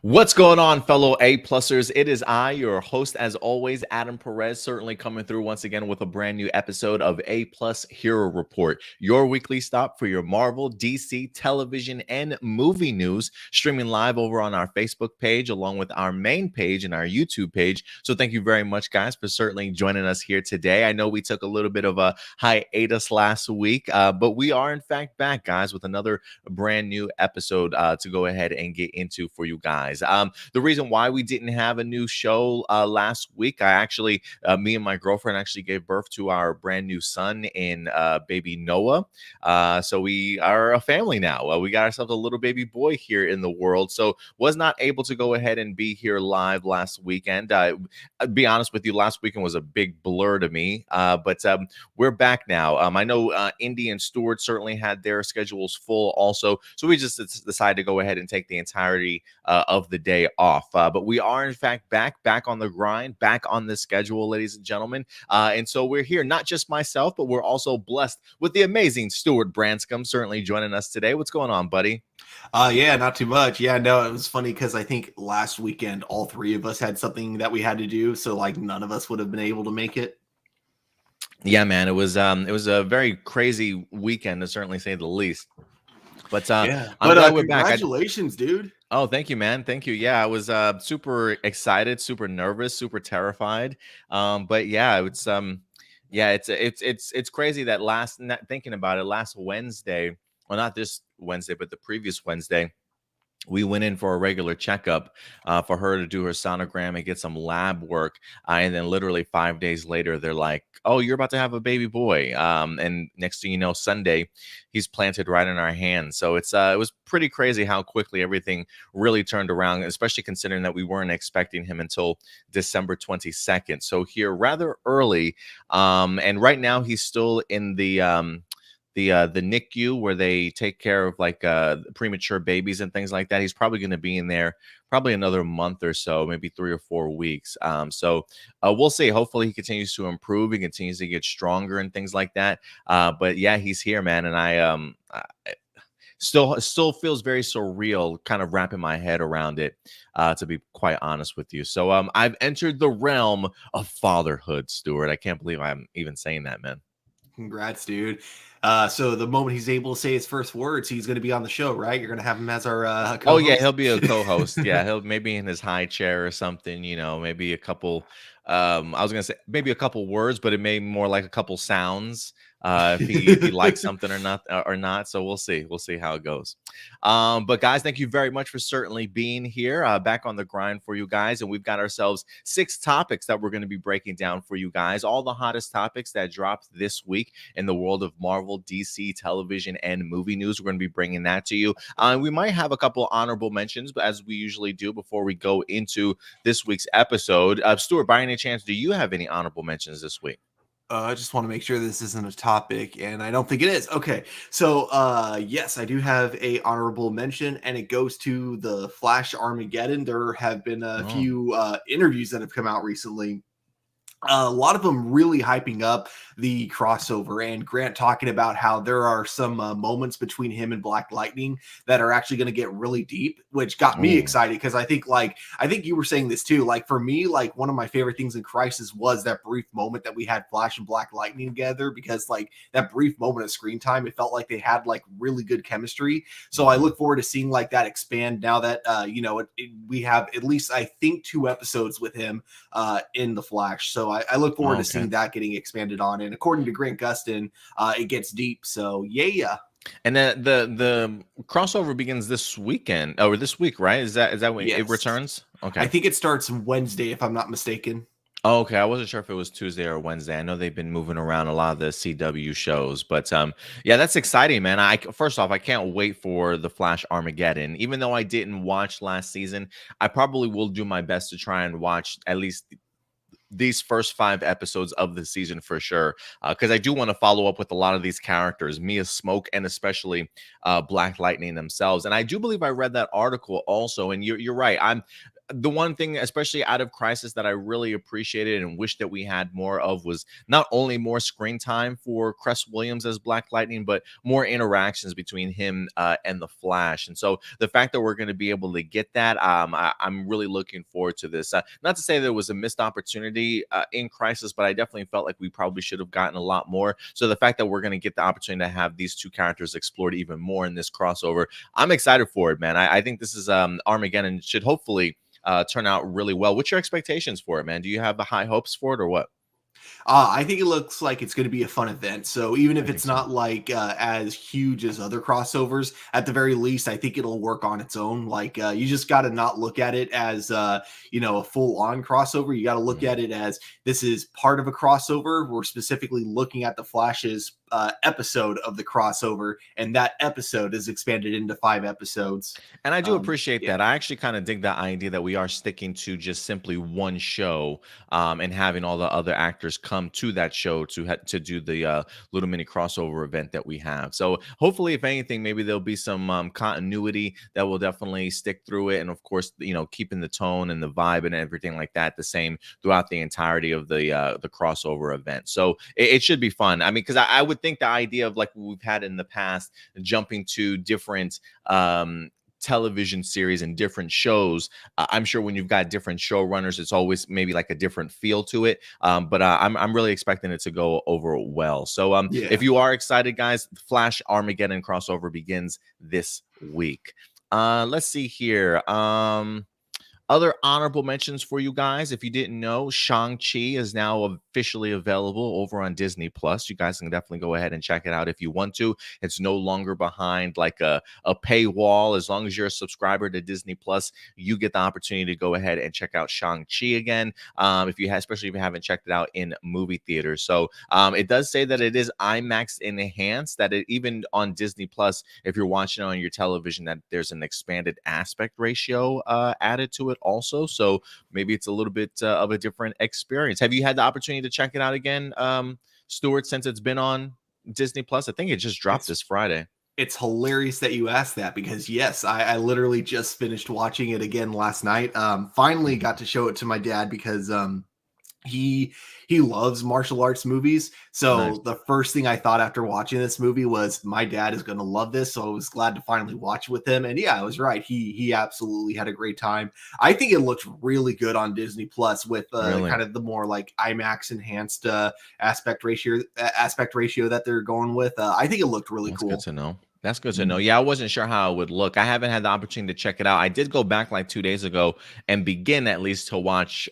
What's going on, fellow A-plussers? It is I, your host, as always, Adam Perez, certainly coming through once again with a brand new episode of A-Plus Hero Report, your weekly stop for your Marvel, DC, television, and movie news, streaming live over on our Facebook page, along with our main page and our YouTube page. So thank you very much, guys, for certainly joining us here today. I know we took a little bit of a hiatus last week, but we are, in fact, back, guys, with another brand new episode to go ahead and get into for you guys. The reason why we didn't have a new show last week, me and my girlfriend actually gave birth to our brand new son in baby Noah. So we are a family now. We got ourselves a little baby boy here in the world. So was not able to go ahead and be here live last weekend. I'll be honest with you, last weekend was a big blur to me. But we're back now. I know Indy and Stewart certainly had their schedules full also. So we just decided to go ahead and take the entirety of the day off. But we are, in fact, back on the grind, back on the schedule, ladies and gentlemen. And so we're here, not just myself, but we're also blessed with the amazing Stuart Branscombe certainly joining us today. What's going on, buddy? Yeah, not too much. Yeah, no, it was funny because I think last weekend all three of us had something that we had to do, so like none of us would have been able to make it. Yeah, man, it was a very crazy weekend to certainly say the least. But yeah, I'm glad we're back. Congratulations, dude. Oh, thank you, man. Thank you. Yeah, I was super excited, super nervous, super terrified. But yeah, it's crazy that thinking about it, last Wednesday, well, not this Wednesday, but the previous Wednesday, we went in for a regular checkup for her to do her sonogram and get some lab work. And then literally 5 days later, they're like, oh, you're about to have a baby boy. And next thing you know, Sunday, he's planted right in our hands. So it was pretty crazy how quickly everything really turned around, especially considering that we weren't expecting him until December 22nd. So here rather early. And right now he's still in the NICU where they take care of like premature babies and things like that. He's probably going to be in there probably another month or so, maybe 3 or 4 weeks. So we'll see. Hopefully he continues to improve. He continues to get stronger and things like that. But yeah, he's here, man. And I still feels very surreal kind of wrapping my head around it, to be quite honest with you. So I've entered the realm of fatherhood, Stuart. I can't believe I'm even saying that, man. Congrats, dude. So the moment he's able to say his first words, he's going to be on the show, right? You're going to have him as our co-host? Oh yeah, he'll be a co-host. Yeah, he'll maybe in his high chair or something, maybe a couple I was gonna say maybe a couple words, but it may be more like a couple sounds, if he likes something or not. So we'll see how it goes. But guys, thank you very much for certainly being here, back on the grind for you guys. And we've got ourselves 6 topics that we're going to be breaking down for you guys, all the hottest topics that dropped this week in the world of Marvel, DC, television, and movie news. We're going to be bringing that to you. We might have a couple honorable mentions, but as we usually do before we go into this week's episode. Stuart, by any chance, do you have any honorable mentions this week? I just want to make sure this isn't a topic, and I don't think it is. Okay, so yes, I do have a honorable mention, and it goes to the Flash Armageddon. There have been a few interviews that have come out recently. A lot of them really hyping up the crossover, and Grant talking about how there are some moments between him and Black Lightning that are actually going to get really deep, which got me excited because I think you were saying this too. Like for me, like one of my favorite things in Crisis was that brief moment that we had Flash and Black Lightning together, because like that brief moment of screen time, it felt like they had like really good chemistry. So I look forward to seeing like that expand now that we have at least I think 2 episodes with him in the Flash. So I look forward to seeing that getting expanded on. And according to Grant Gustin, it gets deep. So yeah. And then the crossover begins this weekend or this week, right? Is that when it returns? Okay. I think it starts Wednesday, if I'm not mistaken. Oh, okay. I wasn't sure if it was Tuesday or Wednesday. I know they've been moving around a lot of the CW shows, but yeah, that's exciting, man. First off, I can't wait for the Flash Armageddon. Even though I didn't watch last season, I probably will do my best to try and watch at least these first 5 episodes of the season for sure, because I do want to follow up with a lot of these characters, Mia Smoke and especially Black Lightning themselves. And I do believe I read that article also, and you're right. the one thing, especially out of Crisis, that I really appreciated and wish that we had more of was not only more screen time for Cress Williams as Black Lightning, but more interactions between him and the Flash. And so the fact that we're going to be able to get that, I'm really looking forward to this. Not to say there was a missed opportunity in Crisis, but I definitely felt like we probably should have gotten a lot more. So the fact that we're going to get the opportunity to have these two characters explored even more in this crossover, I'm excited for it, man. I think this is Armageddon should hopefully turn out really well. What's your expectations for it, man? Do you have the high hopes for it or what? I think it looks like it's going to be a fun event. So even if I think it's so. not like as huge as other crossovers, at the very least, I think it'll work on its own. Like you just got to not look at it as a full on crossover. You got to look Mhm. at it as this is part of a crossover. We're specifically looking at the Flash's episode of the crossover, and that episode is expanded into 5 episodes. And I do appreciate Yeah. that. I actually kind of dig the idea that we are sticking to just simply one show, and having all the other actors come to that show to do the little mini crossover event that we have. So hopefully, if anything, maybe there'll be some continuity that will definitely stick through it, and of course, keeping the tone and the vibe and everything like that the same throughout the entirety of the crossover event. So it should be fun. I mean, because I would think the idea of like we've had in the past, jumping to different television series and different shows. I'm sure when you've got different showrunners, it's always maybe like a different feel to it. But I'm really expecting it to go over well. So if Yeah. you are excited, guys, Flash Armageddon crossover begins this week. Let's see here. Other honorable mentions for you guys. If you didn't know, Shang-Chi is now officially available over on Disney Plus. You guys can definitely go ahead and check it out if you want to. It's no longer behind like a paywall. As long as you're a subscriber to Disney Plus, you get the opportunity to go ahead and check out Shang-Chi again. If you have, especially if you haven't checked it out in movie theaters. So it does say that it is IMAX enhanced, that it even on Disney Plus, if you're watching it on your television, that there's an expanded aspect ratio added to it also. So maybe it's a little bit of a different experience. Have you had the opportunity to check it out again, Stuart, since it's been on Disney Plus? I think it just dropped It's this Friday. It's hilarious that you asked that because yes, I literally just finished watching it again last night. Finally Mhm. got to show it to my dad because he he loves martial arts movies. Nice. So the first thing I thought after watching this movie was my dad is going to love this. So I was glad to finally watch with him. And yeah, I was right. He absolutely had a great time. I think it looks really good on Disney Plus with Really? kind of the more like IMAX enhanced aspect ratio that they're going with. I think it looked really That's good cool. to know. That's good to know. Mhm. Yeah, I wasn't sure how it would look. I haven't had the opportunity to check it out. I did go back like 2 days ago and begin at least to watch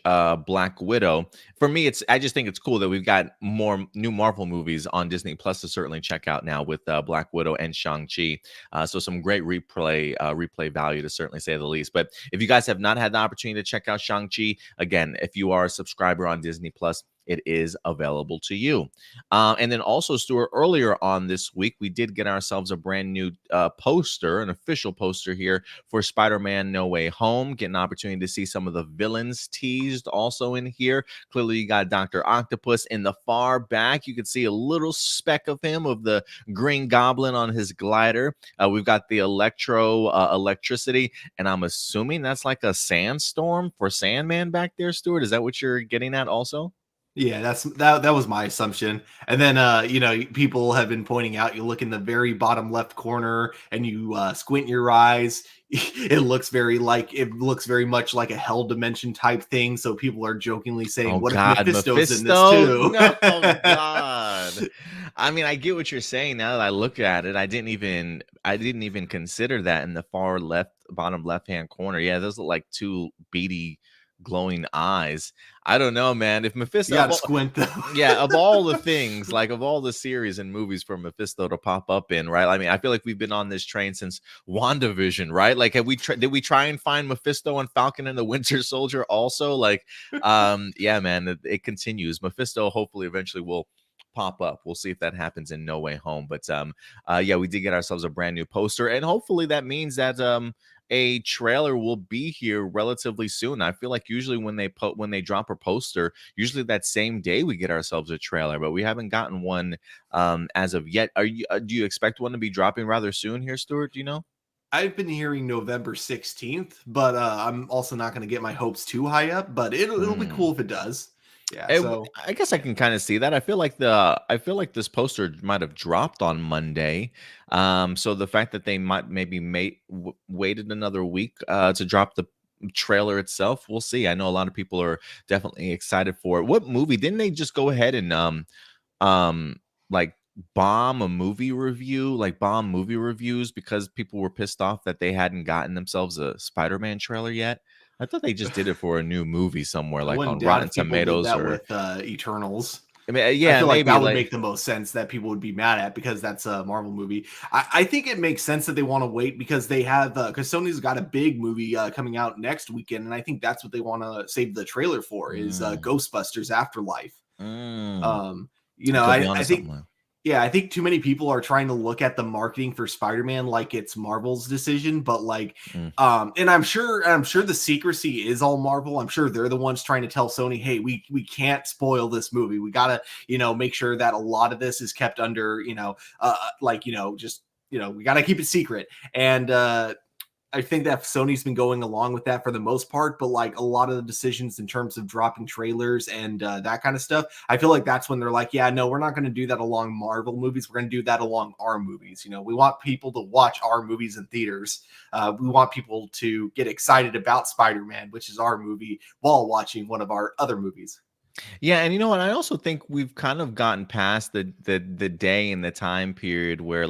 Black Widow. For me, I just think it's cool that we've got more new Marvel movies on Disney Plus to certainly check out now with Black Widow and Shang-Chi. So some great replay value to certainly say the least. But if you guys have not had the opportunity to check out Shang-Chi, again, if you are a subscriber on Disney Plus, it is available to you. And then also, Stuart, earlier on this week, we did get ourselves a brand new poster, an official poster here for Spider-Man No Way Home. Get an opportunity to see some of the villains teased also in here. Clearly, you got Dr. Octopus in the far back. You can see a little speck of him, of the Green Goblin on his glider. We've got the electricity, and I'm assuming that's like a sandstorm for Sandman back there, Stuart. Is that what you're getting at also? Yeah, that was my assumption. And then people have been pointing out you look in the very bottom left corner and you squint your eyes. It looks very much like a hell dimension type thing. So people are jokingly saying, Oh "What if God, Mephisto's in this Mephisto? too?" No, God. I mean, I get what you're saying now that I look at it. I didn't even consider that in the far left, bottom left-hand corner. Yeah, those look like two beady, glowing eyes. I don't know, man. If You Mephisto, got to squint though. yeah, of all the things, like of all the series and movies for Mephisto to pop up in, right? I mean, I feel like we've been on this train since WandaVision, right? Like, did we try and find Mephisto and Falcon and the Winter Soldier also? Like, yeah, man, it continues. Mephisto hopefully eventually will pop up. We'll see if that happens in No Way Home. But yeah, we did get ourselves a brand new poster, and hopefully that means that a trailer will be here relatively soon. I feel like usually when they drop a poster, usually that same day we get ourselves a trailer, but we haven't gotten one as of yet. Do you expect one to be dropping rather soon here, Stuart? Do you know? I've been hearing November 16th, but I'm also not going to get my hopes too high up. But it'll be Hmm. cool if it does. Yeah. So I guess I yeah. can kind of see that. I feel like this poster might have dropped on Monday. So the fact that they might maybe waited another week to drop the trailer itself, we'll see. I know a lot of people are definitely excited for it. What movie didn't they just go ahead and um like bomb movie reviews because people were pissed off that they hadn't gotten themselves a Spider-Man trailer yet? I thought they just did it for a new movie somewhere, I like wouldn't on doubt Rotten if people did Tomatoes that or with Eternals. I mean, I yeah, feel like maybe that would like make the most sense that people would be mad at because that's a Marvel movie. I think it makes sense that they want to wait because they have because Sony's got a big movie coming out next weekend, and I think that's what they want to save the trailer for is mm, Ghostbusters Afterlife. mm, Um, you could be I onto think something there. yeah, I think too many people are trying to look at the marketing for Spider-Man like it's Marvel's decision, but like Mm. and I'm sure the secrecy is all Marvel. I'm sure they're the ones trying to tell Sony, "Hey, we can't spoil this movie. We got to, make sure that a lot of this is kept under, just, we got to keep it secret." And I think that Sony's been going along with that for the most part, but like a lot of the decisions in terms of dropping trailers and that kind of stuff, I feel like that's when they're like, yeah, no, we're not going to do that along Marvel movies. We're going to do that along our movies. We want people to watch our movies in theaters. We want people to get excited about Spider-Man, which is our movie, while watching one of our other movies. Yeah, and you know what? I also think we've kind of gotten past the day and the time period where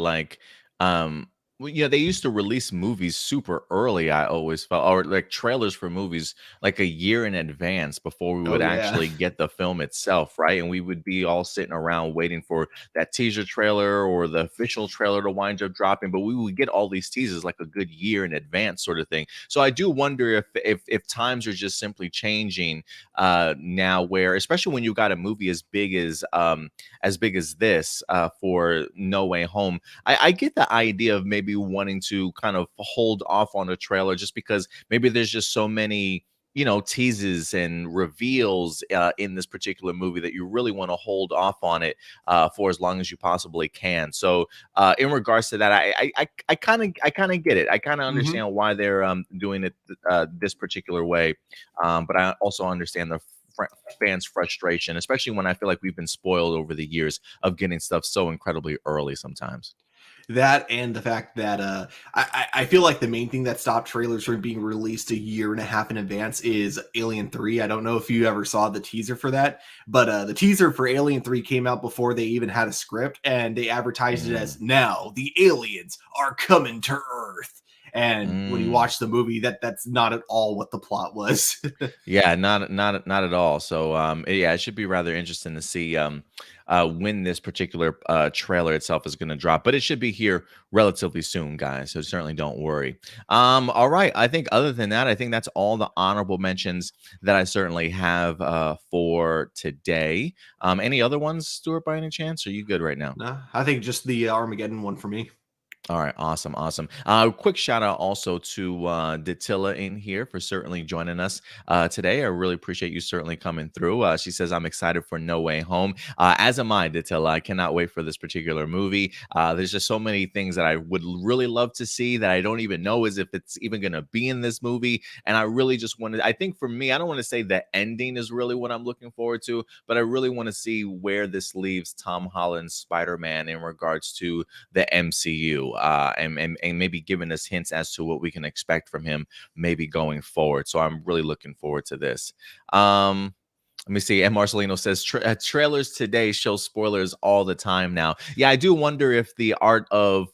they used to release movies super early. I always felt, or like trailers for movies like a year in advance before we Oh would yeah. actually get the film itself, right? And we would be all sitting around waiting for that teaser trailer or the official trailer to wind up dropping. But we would get all these teasers like a good year in advance, sort of thing. So I do wonder if times are just simply changing now, where especially when you got a movie as big as this for No Way Home, I get the idea of maybe wanting to kind of hold off on a trailer just because maybe there's just so many teases and reveals in this particular movie that you really want to hold off on it for as long as you possibly can. So in regards to that, I kind of get it. I kind of Hmm. understand why they're doing it this particular way, but I also understand the fans' frustration, especially when I feel like we've been spoiled over the years of getting stuff so incredibly early sometimes. That and the fact that I feel like the main thing that stopped trailers from being released a year and a half in advance is Alien 3. I don't know if you ever saw the teaser for that, but the teaser for Alien 3 came out before they even had a script, and they advertised it Mm, as now the aliens are coming to Earth. And when you mm. watch the movie, that's not at all what the plot was. Yeah, not at all. So yeah, it should be rather interesting to see when this particular trailer itself is going to drop, but it should be here relatively soon, guys. So certainly don't worry. All right, I think other than that, I think that's all the honorable mentions that I certainly have for today. Any other ones, Stuart, by any chance? Are you good right now? No, I think just the Armageddon one for me. All right, awesome, awesome. Quick shout out also to Datilla in here for certainly joining us today. I really appreciate you certainly coming through. She says, I'm excited for No Way Home. As am I, Datilla. I cannot wait for this particular movie. There's just so many things that I would really love to see that I don't even know as if it's even going to be in this movie. And I really just wanted, I think for me, I don't want to say the ending is really what I'm looking forward to, but I really want to see where this leaves Tom Holland's Spider-Man in regards to the MCU, and maybe giving us hints as to what we can expect from him maybe going forward. So I'm really looking forward to this. Let me see. And Marcelino says trailers today show spoilers all the time now. Yeah, I do wonder if the art of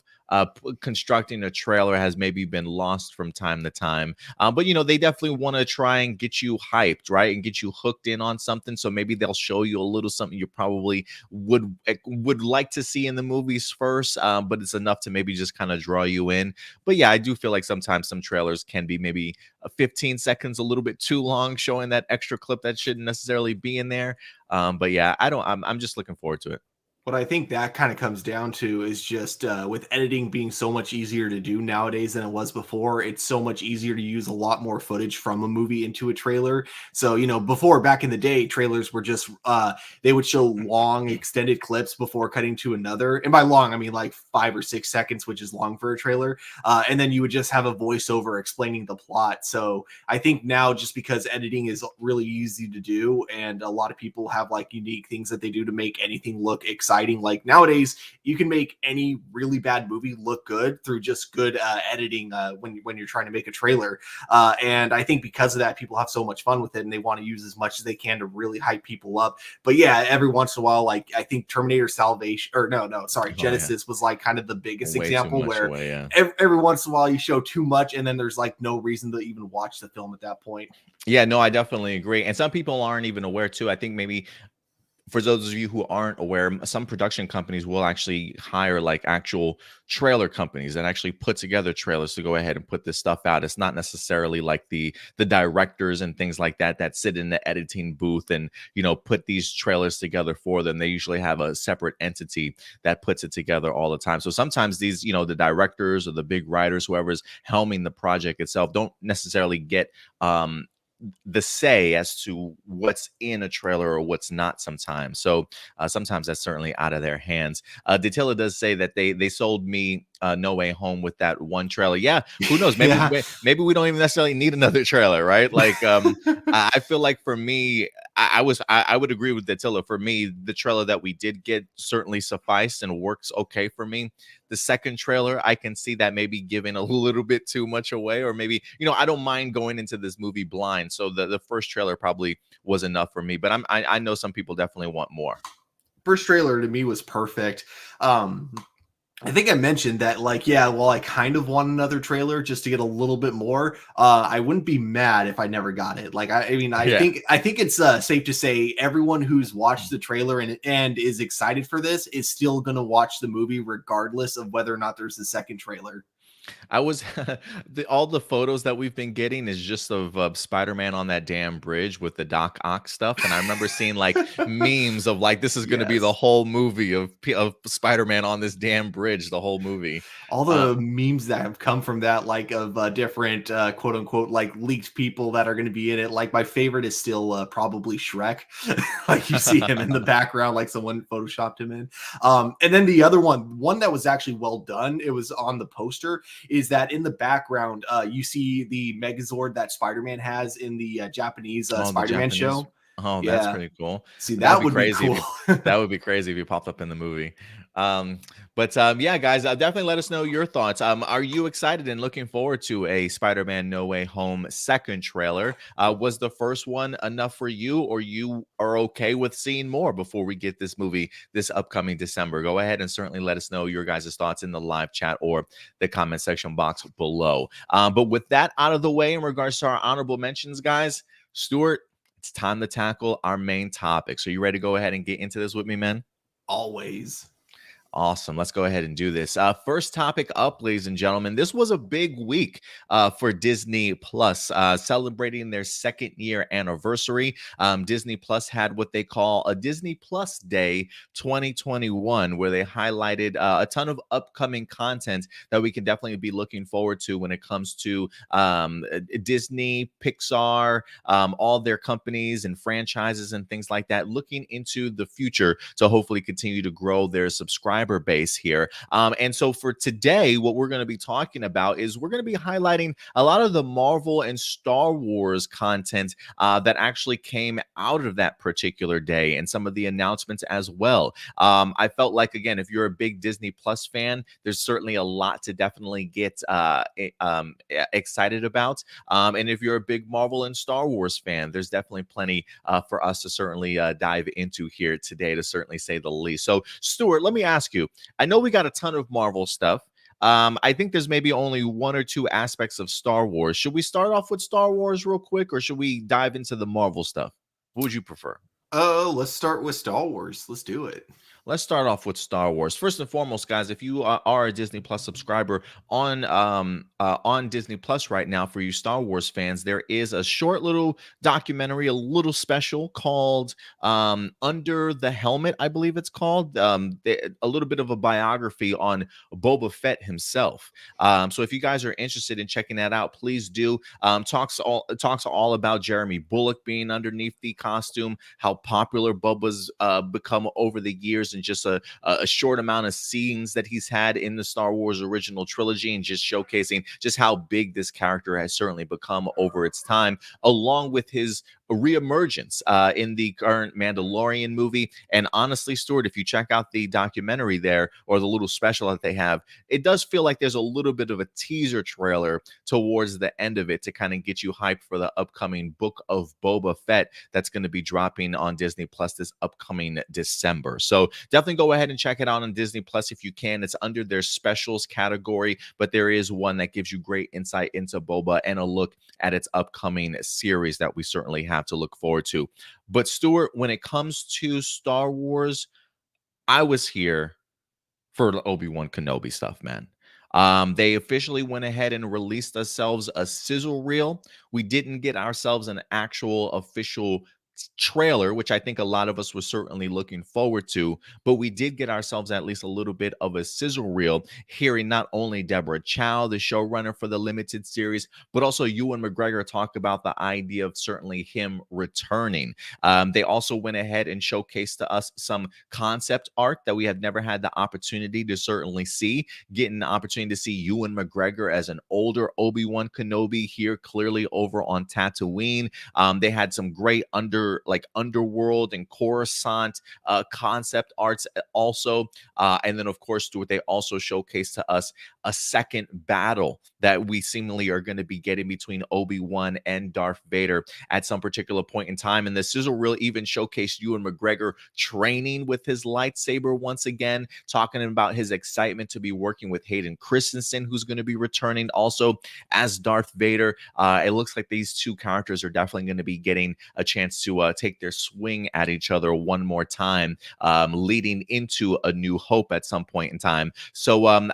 constructing a trailer has maybe been lost from time to time. But they definitely want to try and get you hyped, right, and get you hooked in on something. So maybe they'll show you a little something you probably would like to see in the movies first, but it's enough to maybe just kind of draw you in. But yeah, I do feel like sometimes some trailers can be maybe 15 seconds a little bit too long, showing that extra clip that shouldn't necessarily be in there. But yeah, I'm just looking forward to it. What I think that kind of comes down to is just with editing being so much easier to do nowadays than it was before, it's so much easier to use a lot more footage from a movie into a trailer. So, before back in the day, trailers were just, they would show long extended clips before cutting to another. And by long, I mean like 5 or 6 seconds, which is long for a trailer. And then you would just have a voiceover explaining the plot. So I think now, just because editing is really easy to do and a lot of people have like unique things that they do to make anything look exciting. Like nowadays, you can make any really bad movie look good through just good editing when you're trying to make a trailer. And I think because of that, people have so much fun with it and they want to use as much as they can to really hype people up. But yeah, every once in a while, like I think Terminator Salvation, or no, sorry, Genesis was like kind of the biggest example where every once in a while you show too much and then there's like no reason to even watch the film at that point. Yeah, no, I definitely agree. And some people aren't even aware too. I think maybe for those of you who aren't aware, some production companies will actually hire like actual trailer companies that actually put together trailers to go ahead and put this stuff out. It's not necessarily like the directors and things like that that sit in the editing booth and put these trailers together for them. They usually have a separate entity that puts it together all the time. So sometimes these the directors or the big writers, whoever's helming the project itself, don't necessarily get the say as to what's in a trailer or what's not sometimes. So sometimes that's certainly out of their hands. Datilla does say that they sold me No Way Home with that one trailer. Yeah, who knows? Maybe maybe we don't even necessarily need another trailer, right? Like I feel like for me, I would agree with Datilla. For me, the trailer that we did get certainly sufficed and works okay for me. The second trailer, I can see that maybe giving a little bit too much away, or maybe I don't mind going into this movie blind. So the first trailer probably was enough for me, but I know some people definitely want more. First trailer to me was perfect. I think I mentioned that, like, yeah, well, I kind of want another trailer just to get a little bit more. I wouldn't be mad if I never got it. Like, I mean, I think it's safe to say everyone who's watched the trailer and is excited for this is still going to watch the movie regardless of whether or not there's a second trailer. I was all the photos that we've been getting is just of Spider-Man on that damn bridge with the Doc Ock stuff, and I remember seeing like memes of like this is going to be the whole movie of Spider-Man on this damn bridge, the whole movie. All the memes that have come from that, like of different quote unquote like leaked people that are going to be in it. Like my favorite is still probably Shrek. Like you see him in the background, like someone photoshopped him in. And then the other one that was actually well done, it was on the poster, is that in the background you see the Megazord that Spider-Man has in the Japanese Spider-Man show. Oh, that's pretty cool. See, that would be crazy. Cool. That would be crazy if he popped up in the movie. But yeah, guys, definitely let us know your thoughts. Are you excited and looking forward to a Spider-Man No Way Home second trailer? Was the first one enough for you, or you are okay with seeing more before we get this movie this upcoming December? Go ahead and certainly let us know your guys' thoughts in the live chat or the comment section box below. But with that out of the way, in regards to our honorable mentions, guys, Stuart, it's time to tackle our main topic. So you ready to go ahead and get into this with me, man? Always. Awesome. Let's go ahead and do this. First topic up, ladies and gentlemen. This was a big week for Disney Plus, celebrating their second year anniversary. Disney Plus had what they call a Disney Plus Day 2021, where they highlighted a ton of upcoming content that we can definitely be looking forward to when it comes to Disney, Pixar, all their companies and franchises and things like that, looking into the future to hopefully continue to grow their subscriber base here. And so for today, what we're going to be talking about is we're going to be highlighting a lot of the Marvel and Star Wars content that actually came out of that particular day, and some of the announcements as well. I felt like, again, if you're a big Disney Plus fan, there's certainly a lot to definitely get excited about. And if you're a big Marvel and Star Wars fan, there's definitely plenty for us to certainly dive into here today, to certainly say the least. So, Stuart, let me ask you, I know we got a ton of Marvel stuff. I think there's maybe only one or two aspects of Star Wars. Should we start off with Star Wars real quick, or should we dive into the Marvel stuff? What would you prefer? Oh, let's start with Star Wars. Let's do it. Let's start off with Star Wars. First and foremost, guys, if you are a Disney Plus subscriber on Disney Plus right now, for you Star Wars fans, there is a short little documentary, a little special called Under the Helmet, I believe it's called. A little bit of a biography on Boba Fett himself. So if you guys are interested in checking that out, please do. Talks all about Jeremy Bullock being underneath the costume, how popular Boba's become over the years, and just a short amount of scenes that he's had in the Star Wars original trilogy, and just showcasing just how big this character has certainly become over its time, along with his reemergence in the current Mandalorian movie. And honestly, Stuart, if you check out the documentary there, or the little special that they have, it does feel like there's a little bit of a teaser trailer towards the end of it to kind of get you hyped for the upcoming Book of Boba Fett that's going to be dropping on Disney Plus this upcoming December. So definitely go ahead and check it out on Disney Plus if you can. It's under their specials category, but there is one that gives you great insight into Boba and a look at its upcoming series that we certainly have to look forward to. But Stuart, when it comes to Star Wars, I was here for the Obi-Wan Kenobi stuff, man. They officially went ahead and released ourselves a sizzle reel. We didn't get ourselves an actual official trailer, which I think a lot of us were certainly looking forward to, but we did get ourselves at least a little bit of a sizzle reel, hearing not only Deborah Chow, the showrunner for the limited series, but also Ewan McGregor talk about the idea of certainly him returning. They also went ahead and showcased to us some concept art that we have never had the opportunity to certainly see, getting the opportunity to see Ewan McGregor as an older Obi-Wan Kenobi here clearly over on Tatooine. They had some great underworld and Coruscant concept arts also. And then, of course, Stuart, they also showcased to us a second battle that we seemingly are going to be getting between Obi-Wan and Darth Vader at some particular point in time. And the sizzle reel even showcased Ewan McGregor training with his lightsaber once again, talking about his excitement to be working with Hayden Christensen, who's going to be returning also as Darth Vader. It looks like these two characters are definitely going to be getting a chance to take their swing at each other one more time, leading into A New Hope at some point in time. So,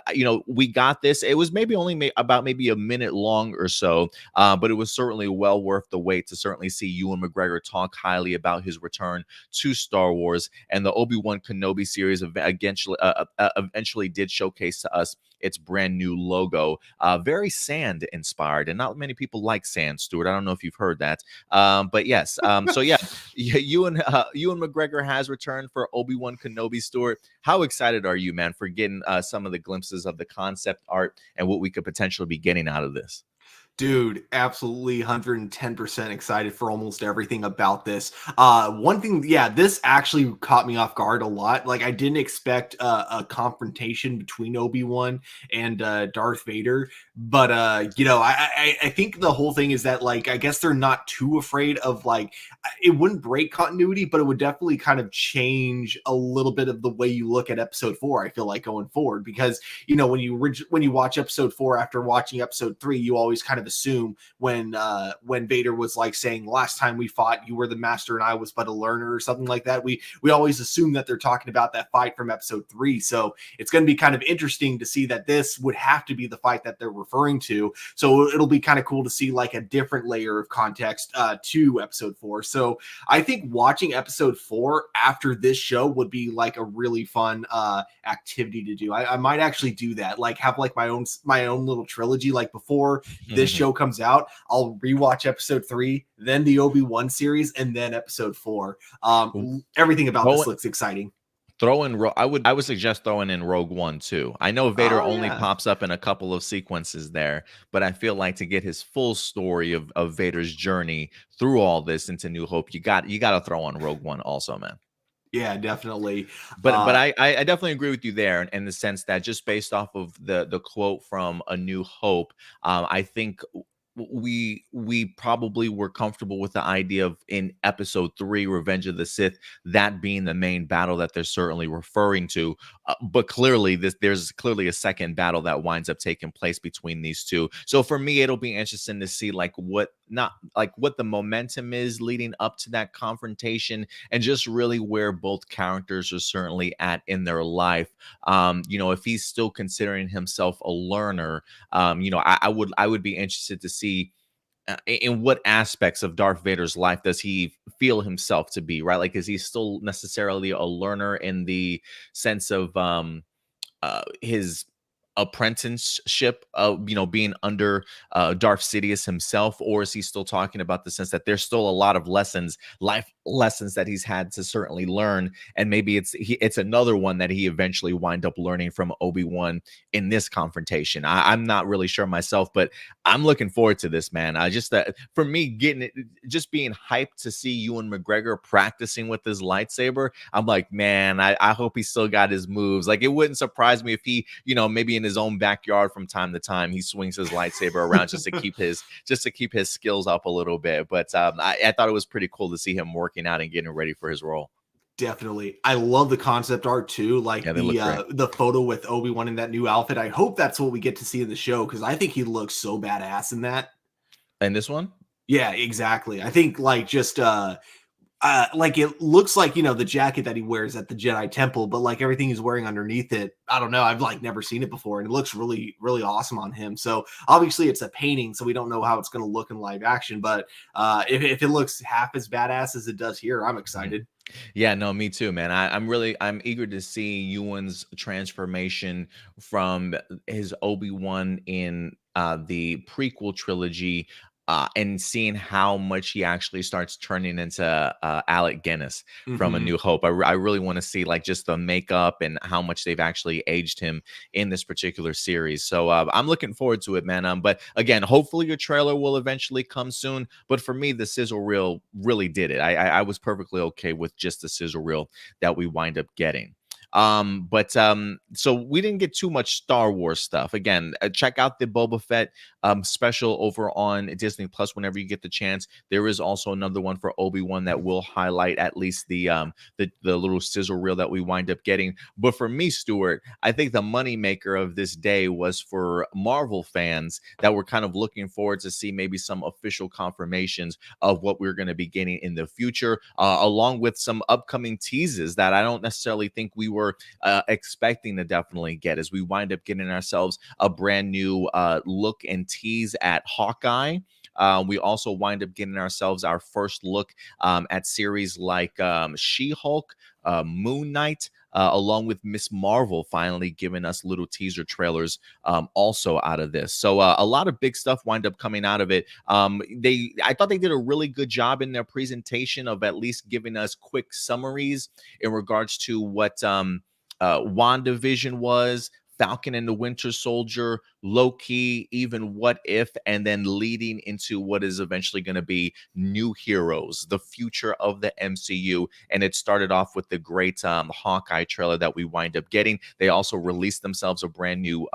we got this. It was maybe only about maybe a minute long or so, but it was certainly well worth the wait to certainly see Ewan McGregor talk highly about his return to Star Wars. And the Obi-Wan Kenobi series eventually did showcase to us its brand new logo, very sand inspired, and not many people like sand, Stuart. I don't know if you've heard that, but yes. So yeah, Ewan McGregor has returned for Obi-Wan Kenobi. Stuart, how excited are you, man, for getting some of the glimpses of the concept art and what we could potentially be getting out of this? Dude, absolutely 110% excited for almost everything about this. One thing, yeah, this actually caught me off guard a lot. Like, I didn't expect a confrontation between Obi-Wan and Darth Vader, but I think the whole thing is that, like, I guess they're not too afraid of, like, it wouldn't break continuity, but it would definitely kind of change a little bit of the way you look at Episode 4. I feel like going forward, because when you watch Episode 4 after watching Episode 3, you always kind of assume when Vader was like saying, last time we fought, you were the master and I was but a learner, or something like that. We always assume that they're talking about that fight from Episode 3. So it's going to be kind of interesting to see that this would have to be the fight that they're referring to. So it'll be kind of cool to see like a different layer of context to Episode 4. So I think watching Episode 4 after this show would be like a really fun activity to do. I might actually do that, like have like my own little trilogy. Like before this show comes out, I'll rewatch Episode 3, then the Obi-Wan series, and then Episode 4. Everything about this looks exciting. I would suggest throwing in Rogue One too. I know Vader only Yeah. pops up in a couple of sequences there, but I feel like to get his full story of Vader's journey through all this into New Hope, you got to throw on Rogue One also, man. Yeah, definitely. But I definitely agree with you there in the sense that just based off of the quote from A New Hope, I think we probably were comfortable with the idea of in episode 3, Revenge of the Sith, that being the main battle that they're certainly referring to. But clearly, there's clearly a second battle that winds up taking place between these two. So for me, it'll be interesting to see like what the momentum is leading up to that confrontation, and just really where both characters are certainly at in their life. If he's still considering himself a learner, I would be interested to see in what aspects of Darth Vader's life does he feel himself to be, right? Like, is he still necessarily a learner in the sense of his apprenticeship of being under Darth Sidious himself, or is he still talking about the sense that there's still a lot of life lessons that he's had to certainly learn, and maybe it's another one that he eventually wind up learning from Obi-Wan in this confrontation. I'm not really sure myself, but I'm looking forward to this, man. I just for me, getting it, just being hyped to see Ewan McGregor practicing with his lightsaber. I'm like, man, I hope he still got his moves. Like, it wouldn't surprise me if he, maybe in his own backyard from time to time, he swings his lightsaber around just to keep his skills up a little bit. But I thought it was pretty cool to see him working out and getting ready for his role. Definitely. I love the concept art too. Like Yeah, they look great. the photo with Obi-Wan in that new outfit. I hope that's what we get to see in the show, because I think he looks so badass in that. And this one? Yeah, exactly. I think like just like it looks like, the jacket that he wears at the Jedi Temple, but like everything he's wearing underneath it, I don't know. I've like never seen it before, and it looks really, really awesome on him. So obviously it's a painting, so we don't know how it's going to look in live action, but if it looks half as badass as it does here, I'm excited. Yeah, no, me too, man. I'm eager to see Ewan's transformation from his Obi-Wan in the prequel trilogy, and seeing how much he actually starts turning into Alec Guinness from A Mhm. New Hope. I really want to see like just the makeup and how much they've actually aged him in this particular series. So I'm looking forward to it, man. But again, hopefully your trailer will eventually come soon. But for me, the sizzle reel really did it. I was perfectly okay with just the sizzle reel that we wind up getting. But so we didn't get too much Star Wars stuff. Again, check out the Boba Fett special over on Disney Plus whenever you get the chance. There is also another one for Obi-Wan that will highlight at least the little sizzle reel that we wind up getting. But for me, Stuart, I think the moneymaker of this day was for Marvel fans that were kind of looking forward to see maybe some official confirmations of what we're going to be getting in the future, along with some upcoming teases that I don't necessarily think we were expecting to definitely get, as we wind up getting ourselves a brand new look and tease at Hawkeye. We also wind up getting ourselves our first look at series like She-Hulk, Moon Knight, along with Miss Marvel finally giving us little teaser trailers also out of this. So a lot of big stuff wind up coming out of it. I thought they did a really good job in their presentation of at least giving us quick summaries in regards to what WandaVision was, Falcon and the Winter Soldier, Loki, even What If, and then leading into what is eventually going to be new heroes, the future of the MCU. And it started off with the great Hawkeye trailer that we wind up getting. They also released themselves a brand new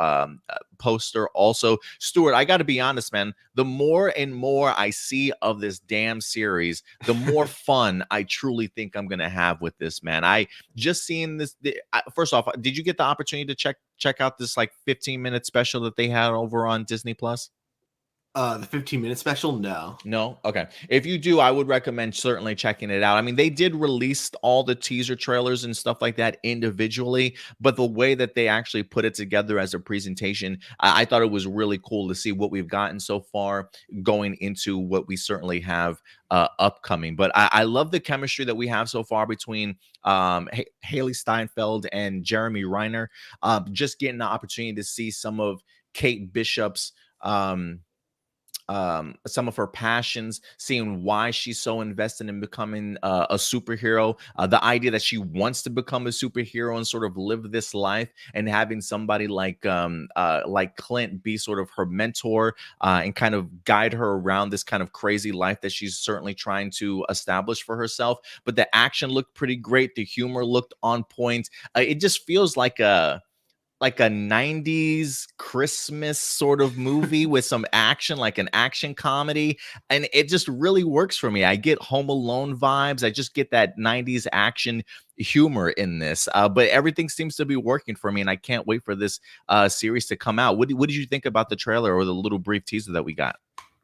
poster. Also, Stuart, I got to be honest, man, the more and more I see of this damn series, the more fun I truly think I'm going to have with this, man. I just seeing this. First off, did you get the opportunity to check out this like 15-minute special that they had over on Disney Plus? The 15-minute special? No. No? Okay. If you do, I would recommend certainly checking it out. I mean, they did release all the teaser trailers and stuff like that individually, but the way that they actually put it together as a presentation, I thought it was really cool to see what we've gotten so far going into what we certainly have upcoming. But I love the chemistry that we have so far between Haley Steinfeld and Jeremy Reiner. Just getting the opportunity to see some of Kate Bishop's some of her passions, seeing why she's so invested in becoming a superhero, the idea that she wants to become a superhero and sort of live this life, and having somebody like Clint be sort of her mentor and kind of guide her around this kind of crazy life that she's certainly trying to establish for herself. But the action looked pretty great, the humor looked on point. It just feels like like a 90s Christmas sort of movie with some action, like an action comedy. And it just really works for me. I get Home Alone vibes. I just get that 90s action humor in this. But everything seems to be working for me. And I can't wait for this series to come out. What did you think about the trailer or the little brief teaser that we got?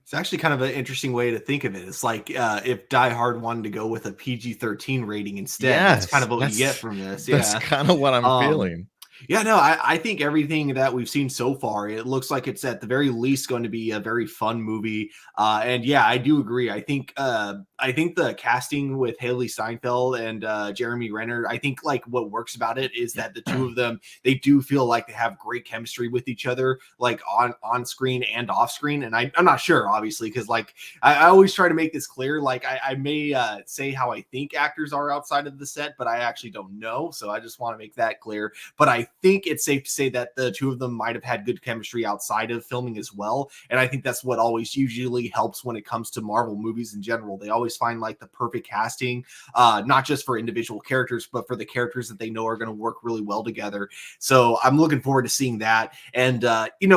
It's actually kind of an interesting way to think of it. It's like if Die Hard wanted to go with a PG-13 rating instead. That's kind Yes, of what you get from this. that's Yeah. kind of what I'm Um, feeling. yeah, no, I think everything that we've seen so far, it looks like it's at the very least going to be a very fun movie. And yeah, I do agree. I think the casting with Haley Steinfeld and Jeremy Renner, I think like what works about it is that the two of them, they do feel like they have great chemistry with each other, like on screen and off screen. And I'm not sure, obviously, because like I always try to make this clear. Like I may say how I think actors are outside of the set, but I actually don't know. So I just want to make that clear. But I think it's safe to say that the two of them might have had good chemistry outside of filming as well. And I think that's what always usually helps when it comes to Marvel movies in general. They always find like the perfect casting, not just for individual characters, but for the characters that they know are going to work really well together. So I'm looking forward to seeing that. And,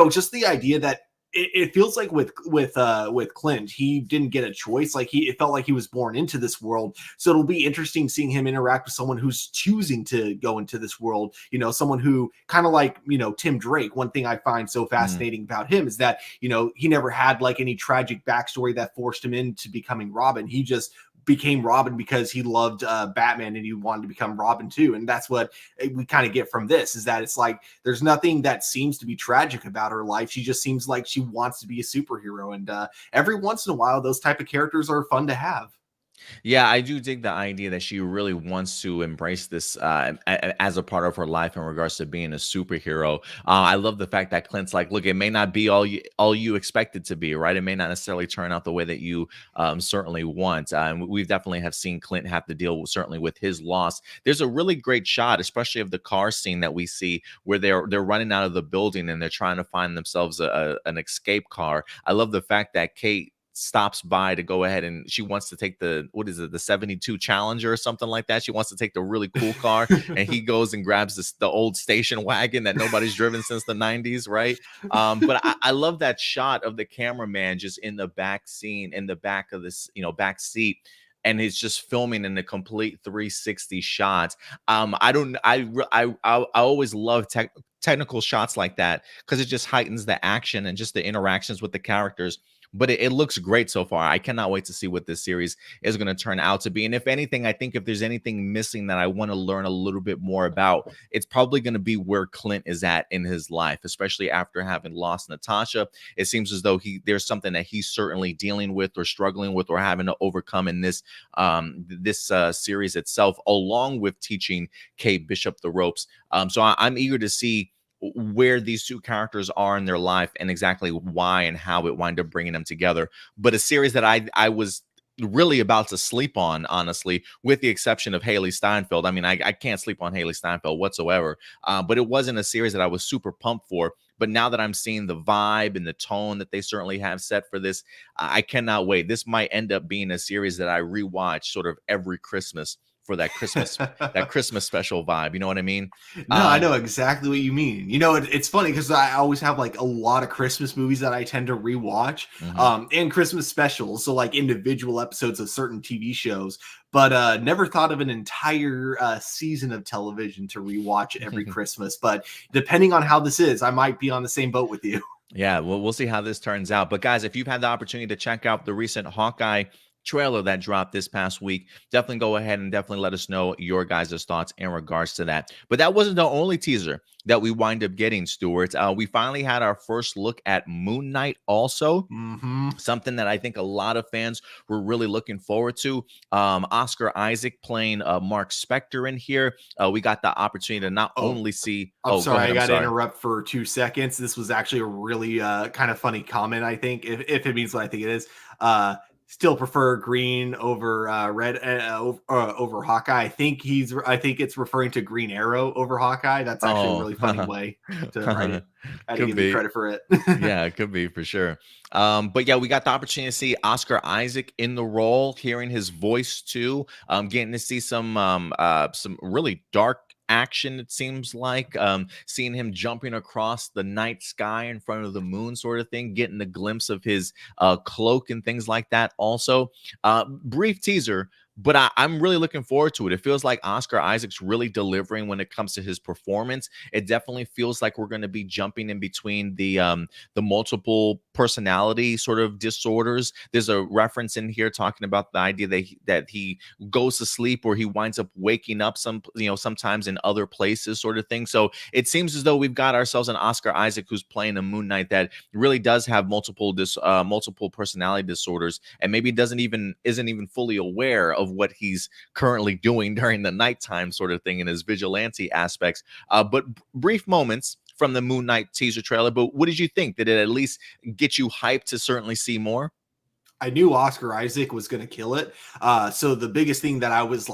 just the idea that it feels like with Clint, he didn't get a choice. Like it felt like he was born into this world. So it'll be interesting seeing him interact with someone who's choosing to go into this world. Someone who kind of like Tim Drake. One thing I find so fascinating about him is that he never had like any tragic backstory that forced him into becoming Robin. He just became Robin because he loved Batman and he wanted to become Robin too. And that's what we kind of get from this, is that it's like there's nothing that seems to be tragic about her life. She just seems like she wants to be a superhero. And every once in a while, those type of characters are fun to have. Yeah, I do dig the idea that she really wants to embrace this as a part of her life in regards to being a superhero. I love the fact that Clint's like, look, it may not be all you expect it to be, right? It may not necessarily turn out the way that you certainly want. We've definitely have seen Clint have to deal certainly with his loss. There's a really great shot, especially of the car scene that we see where they're running out of the building and they're trying to find themselves an escape car. I love the fact that Kate stops by to go ahead and she wants to take the 72 Challenger or something like that. She wants to take the really cool car and he goes and grabs the old station wagon that nobody's driven since the 90s, right? But I love that shot of the cameraman just in the back scene, in the back of this, back seat, and he's just filming in a complete 360 shot. I always love technical shots like that because it just heightens the action and just the interactions with the characters. But it looks great so far. I cannot wait to see what this series is going to turn out to be. And if anything, I think if there's anything missing that I want to learn a little bit more about, it's probably going to be where Clint is at in his life, especially after having lost Natasha. It seems as though there's something that he's certainly dealing with or struggling with or having to overcome in this series itself, along with teaching Kate Bishop the ropes. So I'm eager to see where these two characters are in their life and exactly why and how it wind up bringing them together. But a series that I was really about to sleep on, honestly, with the exception of Haley Steinfeld. I mean, I can't sleep on Haley Steinfeld whatsoever, but it wasn't a series that I was super pumped for. But now that I'm seeing the vibe and the tone that they certainly have set for this, I cannot wait. This might end up being a series that I rewatch sort of every Christmas for that Christmas special vibe. You know what I mean? No, I know exactly what you mean. It's funny because I always have like a lot of Christmas movies that I tend to rewatch, and Christmas specials. So like individual episodes of certain TV shows, but never thought of an entire season of television to rewatch every Christmas. But depending on how this is, I might be on the same boat with you. Yeah, well, we'll see how this turns out. But guys, if you've had the opportunity to check out the recent Hawkeye trailer that dropped this past week, definitely go ahead and definitely let us know your guys' thoughts in regards to that. But that wasn't the only teaser that we wind up getting, Stuart. We finally had our first look at Moon Knight also. Something that I think a lot of fans were really looking forward to. Oscar Isaac playing Mark Spector in here. We got the opportunity to not only see... I'm sorry, I got to interrupt for 2 seconds. This was actually a really kind of funny comment, I think, if it means what I think it is. Still prefer green over red over Hawkeye. I think it's referring to Green Arrow over Hawkeye. That's actually a really funny way to write it. I didn't give you credit for it. Yeah, it could be for sure. But yeah, we got the opportunity to see Oscar Isaac in the role, hearing his voice too. Getting to see some really dark action, it seems like. Seeing him jumping across the night sky in front of the moon, sort of thing, getting a glimpse of his cloak and things like that. Also, brief teaser, but I'm really looking forward to it. It feels like Oscar Isaac's really delivering when it comes to his performance. It definitely feels like we're going to be jumping in between the multiple personality sort of disorders. There's a reference in here talking about the idea that he goes to sleep or he winds up waking up sometimes in other places, sort of thing. So it seems as though we've got ourselves an Oscar Isaac who's playing a Moon Knight that really does have multiple personality disorders, and maybe isn't even fully aware of what he's currently doing during the nighttime, sort of thing, in his vigilante aspects. But brief moments from the Moon Knight teaser trailer. But what did you think? Did it at least get you hyped to certainly see more? I knew Oscar Isaac was going to kill it. So the biggest thing that I was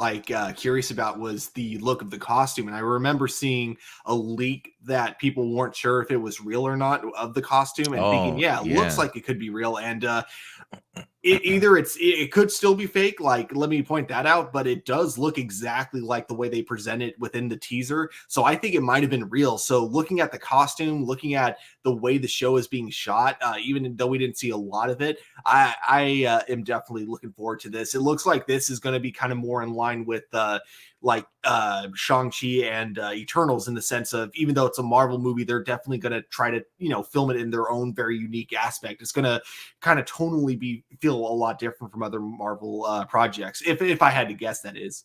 curious about was the look of the costume. And I remember seeing a leak that people weren't sure if it was real or not of the costume, and thinking, Oh, yeah, it looks yeah. like it could be real. And it could still be fake. Like, let me point that out, but it does look exactly like the way they present it within the teaser. So I think it might have been real. So looking at the costume, looking at the way the show is being shot, even though we didn't see a lot of it, I am definitely looking forward to this. It looks like this is going to be kind of more in line with Shang-Chi and Eternals, in the sense of, even though it's a Marvel movie, they're definitely going to try to, film it in their own very unique aspect. It's going to kind of tonally feel a lot different from other Marvel projects. If I had to guess, that is.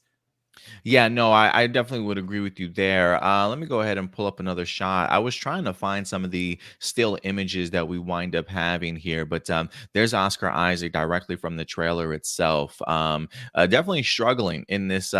Yeah, no, I definitely would agree with you there. Let me go ahead and pull up another shot. I was trying to find some of the still images that we wind up having here, but there's Oscar Isaac directly from the trailer itself. Definitely struggling in this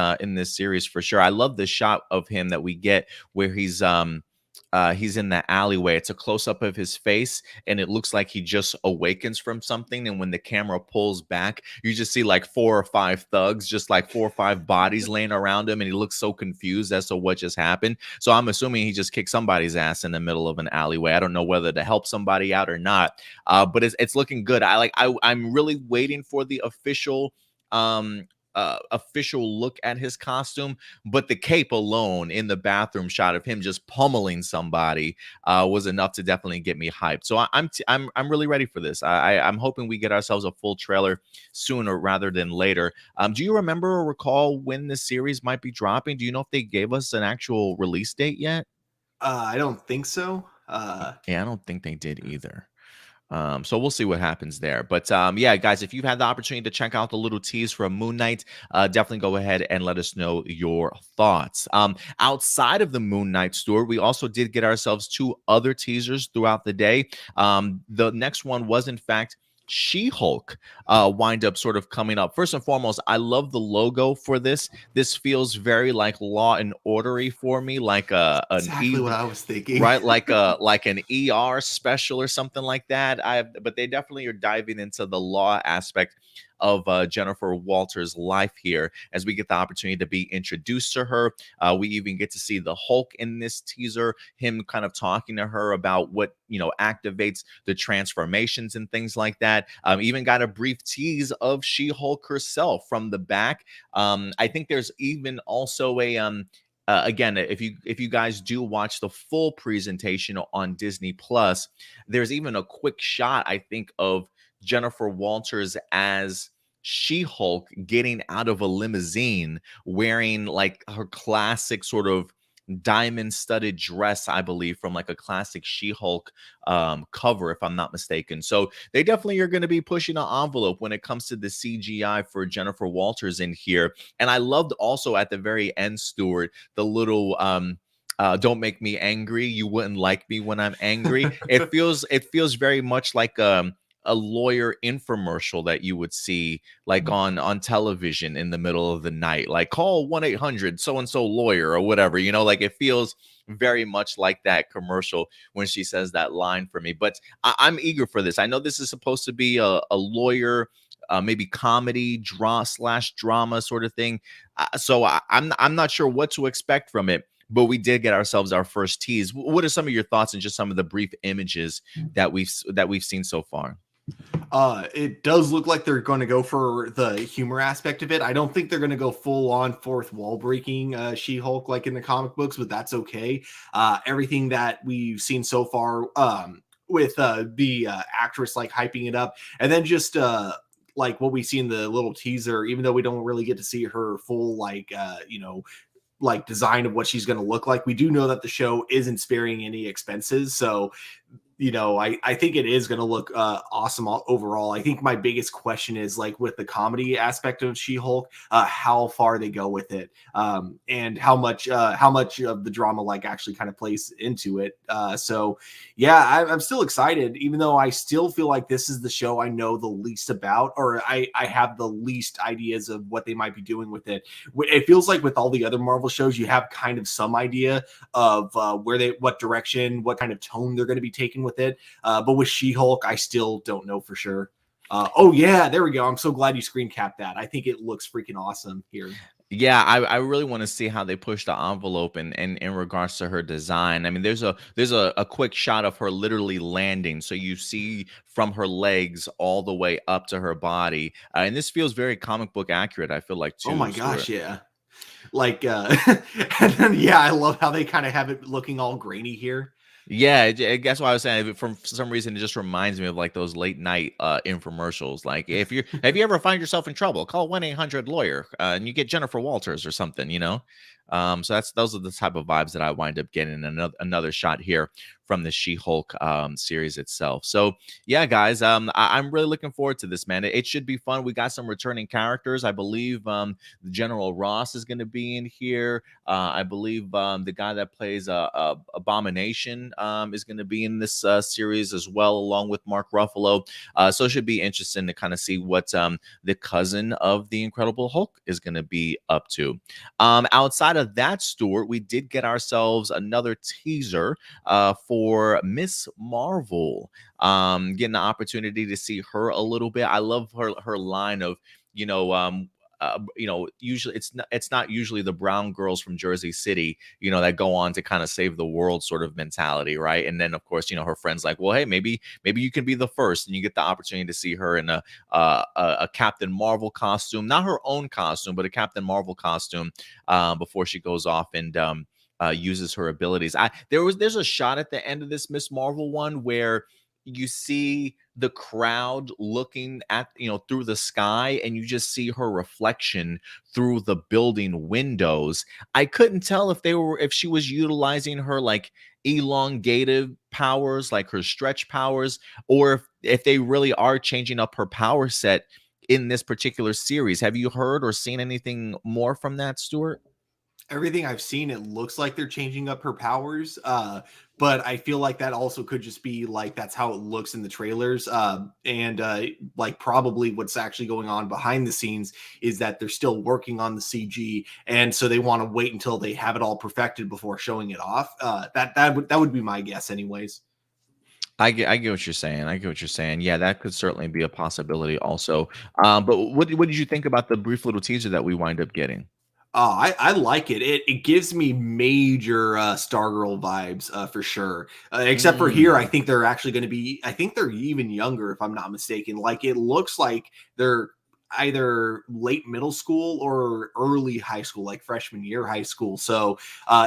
series for sure. I love the shot of him that we get where he's in the alleyway. It's a close up of his face, and it looks like he just awakens from something. And when the camera pulls back, you just see like 4 or 5 thugs, just like 4 or 5 bodies laying around him, and he looks so confused as to what just happened. So I'm assuming he just kicked somebody's ass in the middle of an alleyway. I don't know whether to help somebody out or not, but it's looking good. I'm really waiting for the official look at his costume, but the cape alone in the bathroom shot of him just pummeling somebody was enough to definitely get me hyped. So I'm really ready for this. I'm hoping we get ourselves a full trailer sooner rather than later. Do you remember or recall when this series might be dropping? Do you know if they gave us an actual release date yet? I don't think so. Yeah, I don't think they did either. So we'll see what happens there. But yeah, guys, if you've had the opportunity to check out the little tease from Moon Knight, definitely go ahead and let us know your thoughts. Outside of the Moon Knight store, we also did get ourselves 2 other teasers throughout the day. The next one was, in fact, She-Hulk wind up sort of coming up. First and foremost, I love the logo for this. This feels very like Law and Ordery for me, like an Exactly what I was thinking. right, like an ER special or something like that. But they definitely are diving into the law aspect of Jennifer Walters' life here as we get the opportunity to be introduced to her. We even get to see the Hulk in this teaser, him kind of talking to her about what activates the transformations and things like that. Even got a brief tease of She-Hulk herself from the back. I think there's even also a again, if you guys do watch the full presentation on Disney Plus, there's even a quick shot, I think, of Jennifer Walters as She-Hulk getting out of a limousine wearing like her classic sort of diamond studded dress, I believe, from like a classic She-Hulk cover, if I'm not mistaken. So they definitely are going to be pushing an envelope when it comes to the CGI for Jennifer Walters in here. And I loved also at the very end, Stuart, the little don't make me angry, you wouldn't like me when I'm angry. It feels very much like a lawyer infomercial that you would see like on television in the middle of the night, like call 1-800 so and so lawyer or whatever, like it feels very much like that commercial when she says that line for me. But I'm eager for this. I know this is supposed to be a lawyer, maybe comedy drama sort of thing. So I'm not sure what to expect from it, but we did get ourselves our first tease. What are some of your thoughts and just some of the brief images that we've seen so far? It does look like they're going to go for the humor aspect of it. I don't think they're going to go full on fourth wall breaking She-Hulk like in the comic books, but that's okay. Everything that we've seen so far with the actress like hyping it up, and then just like what we see in the little teaser, even though we don't really get to see her full like like design of what she's going to look like, we do know that the show isn't sparing any expenses. So I think it is going to look awesome overall. I think my biggest question is like with the comedy aspect of She-Hulk, how far they go with it, and how much of the drama like actually kind of plays into it. So yeah, I'm still excited, even though I still feel like this is the show I know the least about, or I have the least ideas of what they might be doing with it. It feels like with all the other Marvel shows, you have kind of some idea of what direction, what kind of tone they're going to be taking with it. But with She-Hulk, I still don't know for sure. Oh yeah, there we go. I'm so glad you screen capped that. I think it looks freaking awesome here. Yeah, I really want to see how they push the envelope and in regards to her design. I mean, there's a quick shot of her literally landing, so you see from her legs all the way up to her body, and this feels very comic book accurate. I feel like Oh too, my gosh, Stuart. yeah. Like and then yeah, I love how they kind of have it looking all grainy here. Yeah, guess what I was saying. For some reason, it just reminds me of like those late night infomercials. Like, if you ever find yourself in trouble, call 1-800-lawyer, and you get Jennifer Walters or something. So those are the type of vibes that I wind up getting. Another shot here from the She-Hulk series itself. So yeah, guys, I'm really looking forward to this, man. It should be fun. We got some returning characters. I believe General Ross is going to be in here. I believe the guy that plays Abomination is going to be in this series as well, along with Mark Ruffalo. So it should be interesting to kind of see what the cousin of the Incredible Hulk is going to be up to. Outside of that, Stuart, we did get ourselves another teaser for Miss Marvel. Getting the opportunity to see her a little bit. I love her line of, usually it's not usually the brown girls from Jersey City, that go on to kind of save the world sort of mentality, right? And then of course, her friends like, well, hey, maybe you can be the first, and you get the opportunity to see her in a Captain Marvel costume, not her own costume, but a Captain Marvel costume, before she goes off and uses her abilities. There's a shot at the end of this Miss Marvel one where you see the crowd looking at through the sky, and you just see her reflection through the building windows. I couldn't tell if she was utilizing her like elongated powers, like her stretch powers, or if they really are changing up her power set in this particular series. Have you heard or seen anything more from that, Stuart? Everything I've seen, it looks like they're changing up her powers. But I feel like that also could just be like that's how it looks in the trailers. And like probably what's actually going on behind the scenes is that they're still working on the CG, and so they want to wait until they have it all perfected before showing it off. That would be my guess, anyways. I get what you're saying. I get what you're saying. Yeah, that could certainly be a possibility also. But what did you think about the brief little teaser that we wind up getting? Oh, I like it. It gives me major Stargirl vibes for sure. Except for here, I Mm. think they're actually going to be. I think they're even younger, if I'm not mistaken. Like it looks like they're either late middle school or early high school, like freshman year high school. So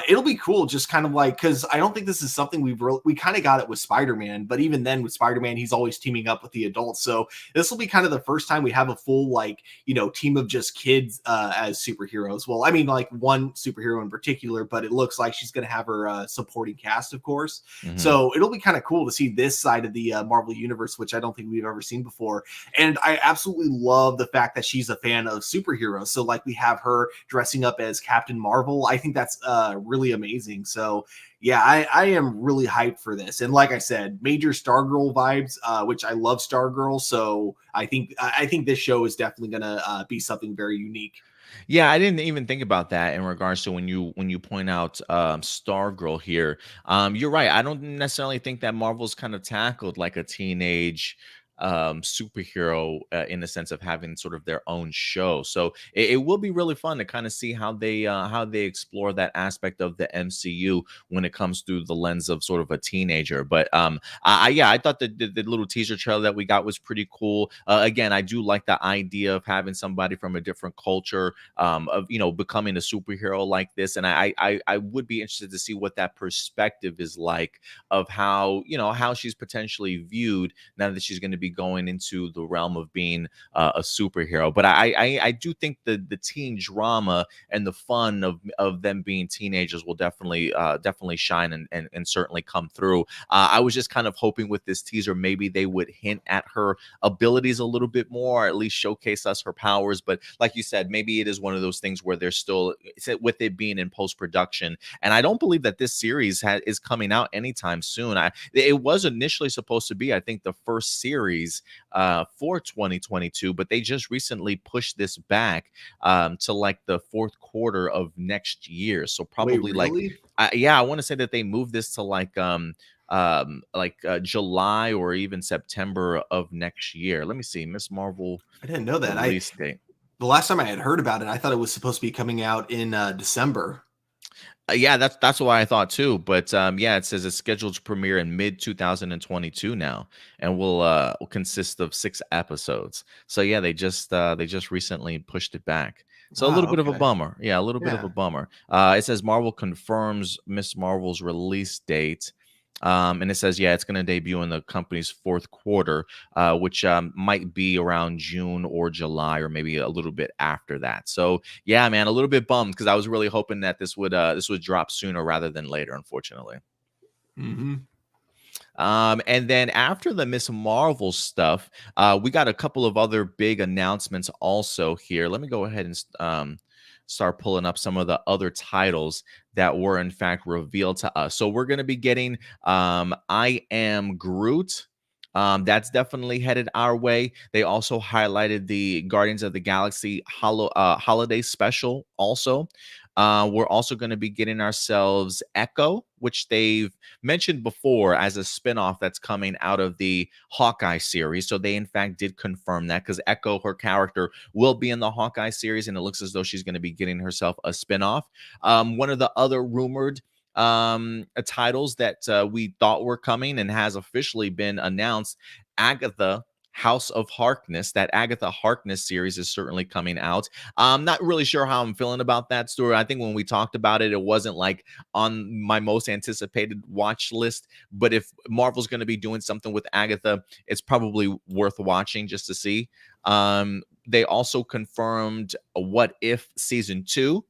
it'll be cool, just kind of like because I don't think this is something we kind of got it with Spider-Man, but even then with Spider-Man, he's always teaming up with the adults. So this will be kind of the first time we have a full like team of just kids as superheroes. Well, I mean like one superhero in particular, but it looks like she's going to have her supporting cast, of course. Mhm. So it'll be kind of cool to see this side of the Marvel universe, which I don't think we've ever seen before. And I absolutely love the fact that she's a fan of superheroes. So like we have her dressing up as Captain Marvel. I think that's really amazing. So yeah, I am really hyped for this. And like I said, major Stargirl vibes, which I love Stargirl. So I think this show is definitely gonna be something very unique. Yeah, I didn't even think about that in regards to when you point out Stargirl here. You're right. I don't necessarily think that Marvel's kind of tackled like a teenage superhero in the sense of having sort of their own show. So it will be really fun to kind of see how they explore that aspect of the MCU when it comes through the lens of sort of a teenager. But yeah, I thought the little teaser trailer that we got was pretty cool. Again, I do like the idea of having somebody from a different culture, of becoming a superhero like this, and I would be interested to see what that perspective is like of how how she's potentially viewed now that she's going to be going into the realm of being a superhero. But I do think the teen drama and the fun of them being teenagers will definitely shine and certainly come through. I was just kind of hoping with this teaser maybe they would hint at her abilities a little bit more, or at least showcase us her powers. But like you said, maybe it is one of those things where they're still with it being in post production, and I don't believe that this series is coming out anytime soon. It was initially supposed to be, I think, the first series for 2022, but they just recently pushed this back to like the fourth quarter of next year. So Wait, probably like, really? yeah, I want to say that they moved this to like July or even September of next year. Let me see, Miss Marvel I didn't know that. I release date. The last time I had heard about it, I thought it was supposed to be coming out in December. Yeah, that's what I thought too. But yeah, it says it's scheduled to premiere in mid 2022 now, and will consist of 6 episodes. So yeah, they just recently pushed it back. So a Ah, little bit of a okay. bummer. Yeah, a little bit of a Yeah. bummer. It says Marvel confirms Miss Marvel's release date. And it says, yeah, it's going to debut in the company's fourth quarter, which might be around June or July, or maybe a little bit after that. So, yeah, man, a little bit bummed because I was really hoping that this would drop sooner rather than later, unfortunately. Hmm. And then after the Miss Marvel stuff, we got a couple of other big announcements also here. Let me go ahead and start pulling up some of the other titles that were in fact revealed to us. So we're going to be getting I Am Groot. That's definitely headed our way. They also highlighted the Guardians of the Galaxy holiday special also. We're also going to be getting ourselves Echo, which they've mentioned before as a spinoff that's coming out of the Hawkeye series. So they, in fact, did confirm that because Echo, her character, will be in the Hawkeye series, and it looks as though she's going to be getting herself a spinoff. One of the other rumored titles that we thought were coming and has officially been announced, Agatha House of Harkness. That Agatha Harkness series is certainly coming out. I'm not really sure how I'm feeling about that story. I think when we talked about it, it wasn't like on my most anticipated watch list. But if Marvel's going to be doing something with Agatha, it's probably worth watching just to see. They also confirmed a What If season 2.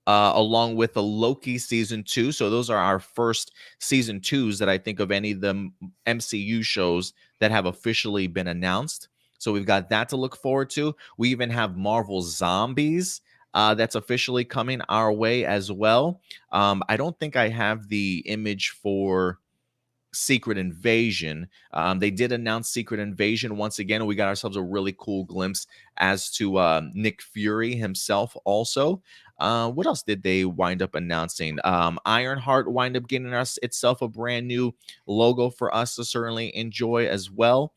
Along with a Loki season 2. So those are our first season 2s that I think of any of the MCU shows that have officially been announced. So we've got that to look forward to. We even have Marvel Zombies. That's officially coming our way as well. I don't think I have the image for Secret Invasion. They did announce Secret Invasion once again. We got ourselves a really cool glimpse as to Nick Fury himself also. What else did they wind up announcing? Ironheart wind up getting us itself a brand new logo for us to certainly enjoy as well.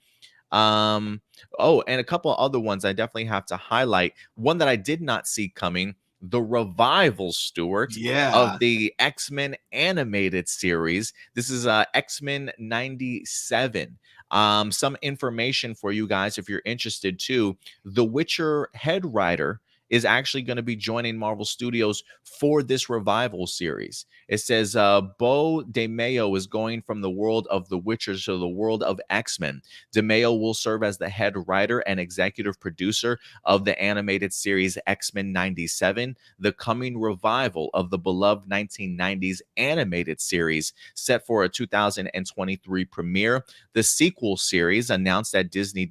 Um, oh, and a couple other ones I definitely have to highlight. One that I did not see coming, the revival, Stuart, of Yeah. the X-Men animated series. This is X-Men 97. Some information for you guys if you're interested too. The Witcher head writer is actually going to be joining Marvel Studios for this revival series. It says Bo DeMayo is going from the world of The Witcher to the world of X-Men. DeMayo will serve as the head writer and executive producer of the animated series X-Men 97, the coming revival of the beloved 1990s animated series set for a 2023 premiere. The sequel series announced at Disney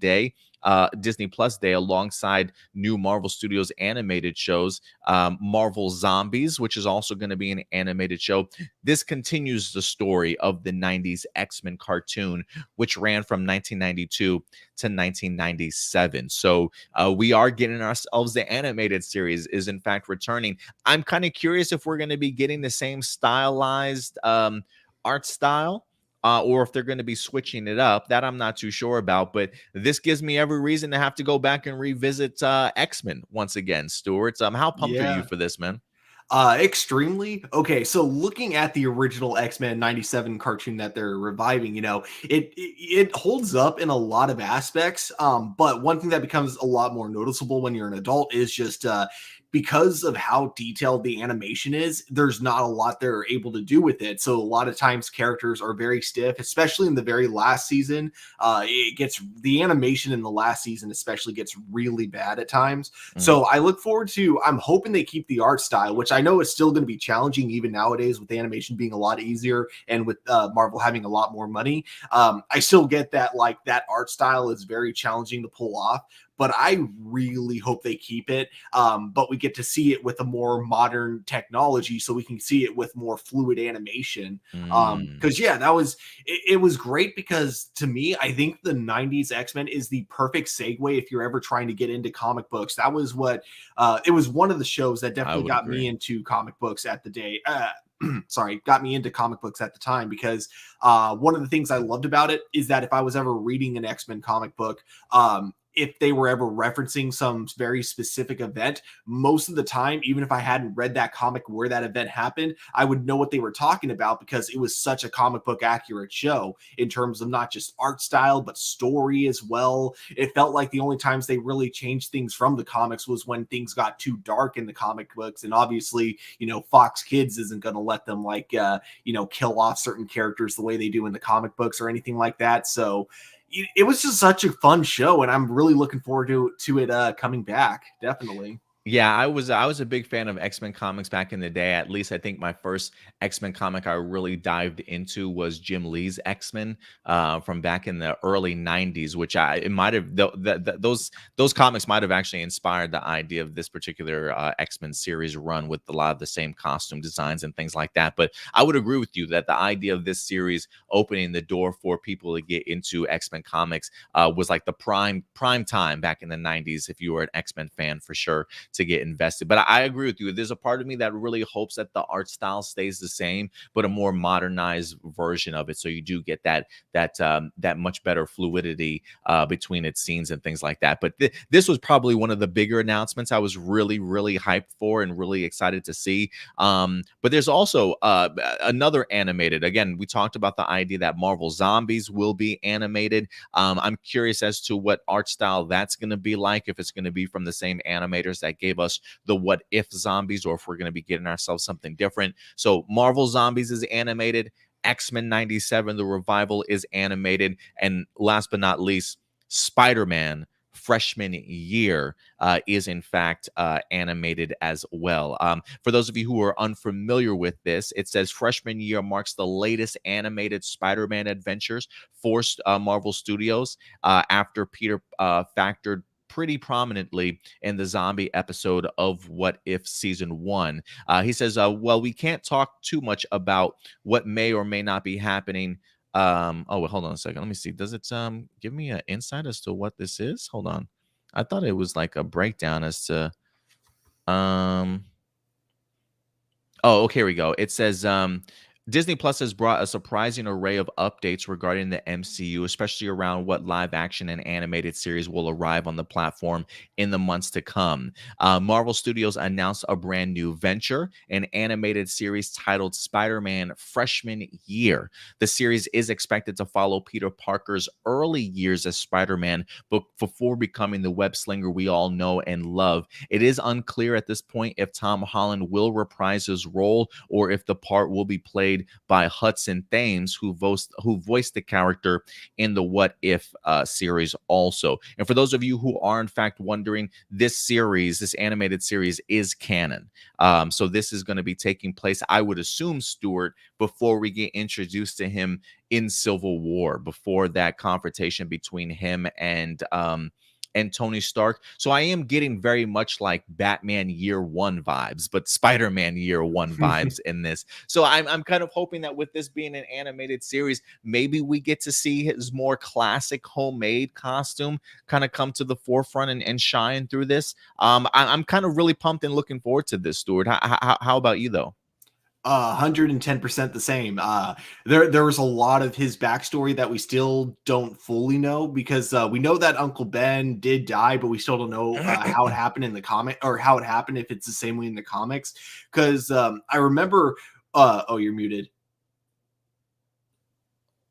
Plus Day, alongside new Marvel Studios animated shows, Marvel Zombies, which is also going to be an animated show. This continues the story of the 90s X-Men cartoon, which ran from 1992 to 1997. So we are getting ourselves, the animated series is in fact returning. I'm kind of curious if we're going to be getting the same stylized art style or if they're going to be switching it up. That I'm not too sure about. But this gives me every reason to have to go back and revisit X-Men once again, Stuart. How pumped are you Yeah. for this, man? Extremely. Okay, so looking at the original X-Men 97 cartoon that they're reviving, it holds up in a lot of aspects. But one thing that becomes a lot more noticeable when you're an adult is just because of how detailed the animation is, there's not a lot they're able to do with it. So a lot of times characters are very stiff, especially in the very last season. It gets the animation in the last season especially gets really bad at times. Mm. So I look forward to, I'm hoping they keep the art style, which I know is still going to be challenging even nowadays with animation being a lot easier and with Marvel having a lot more money. I still get that, like, that art style is very challenging to pull off, but I really hope they keep it. But we get to see it with a more modern technology, so we can see it with more fluid animation. Mm. Because yeah, it was great, because to me, I think the 90s X-Men is the perfect segue if you're ever trying to get into comic books. That was what it was one of the shows that I definitely would got agree. me into comic books at the day. Sorry, got me into comic books at the time, because one of the things I loved about it is that if I was ever reading an X-Men comic book, if they were ever referencing some very specific event, most of the time, even if I hadn't read that comic where that event happened, I would know what they were talking about, because it was such a comic book accurate show in terms of not just art style, but story as well. It felt like the only times they really changed things from the comics was when things got too dark in the comic books. And obviously, Fox Kids isn't going to let them, like, kill off certain characters the way they do in the comic books or anything like that. So it was just such a fun show, and I'm really looking forward to it coming back. Definitely. Yeah, I was a big fan of X-Men comics back in the day. At least I think my first X-Men comic I really dived into was Jim Lee's X-Men from back in the early '90s, which it might have those comics might have actually inspired the idea of this particular X-Men series run with a lot of the same costume designs and things like that. But I would agree with you that the idea of this series opening the door for people to get into X-Men comics was like the prime time back in the '90s if you were an X-Men fan, for sure, to get invested. But I agree with you. There's a part of me that really hopes that the art style stays the same, but a more modernized version of it. So you do get that much better fluidity between its scenes and things like that. But this was probably one of the bigger announcements I was really, really hyped for and really excited to see. But there's also another animated. Again, we talked about the idea that Marvel Zombies will be animated. I'm curious as to what art style that's going to be like, if it's going to be from the same animators that gave us the What If Zombies, or if we're going to be getting ourselves something different. So Marvel Zombies is animated. X-Men 97, the revival, is animated. And last but not least, Spider-Man freshman year is in fact animated as well. For those of you who are unfamiliar with this, it says freshman year marks the latest animated Spider-Man adventures for Marvel Studios after Peter factored pretty prominently in the zombie episode of What If season 1. He says, well, we can't talk too much about what may or may not be happening. Oh, well, hold on a second. Let me see. Does it give me an insight as to what this is? Hold on. I thought it was like a breakdown as to um oh, okay, here we go. It says Disney Plus has brought a surprising array of updates regarding the MCU, especially around what live action and animated series will arrive on the platform in the months to come. Marvel Studios announced a brand new venture, an animated series titled Spider-Man Freshman Year. The series is expected to follow Peter Parker's early years as Spider-Man, but before becoming the web slinger we all know and love. It is unclear at this point if Tom Holland will reprise his role or if the part will be played by Hudson Thames, who voiced the character in the What If series also. And for those of you who are in fact wondering, this animated series is canon. So this is going to be taking place, I would assume, Stuart, before we get introduced to him in Civil War, before that confrontation between him and Tony Stark. So I am getting very much like Batman Year One vibes, but Spider-Man Year One vibes in this. So I'm kind of hoping that with this being an animated series, maybe we get to see his more classic homemade costume kind of come to the forefront and shine through this. I'm kind of really pumped and looking forward to this, Stuart. How about you, though? 110% the same. There was a lot of his backstory that we still don't fully know, because we know that Uncle Ben did die, but we still don't know how it happened in the comic, or how it happened if it's the same way in the comics. Because I remember. Oh, you're muted.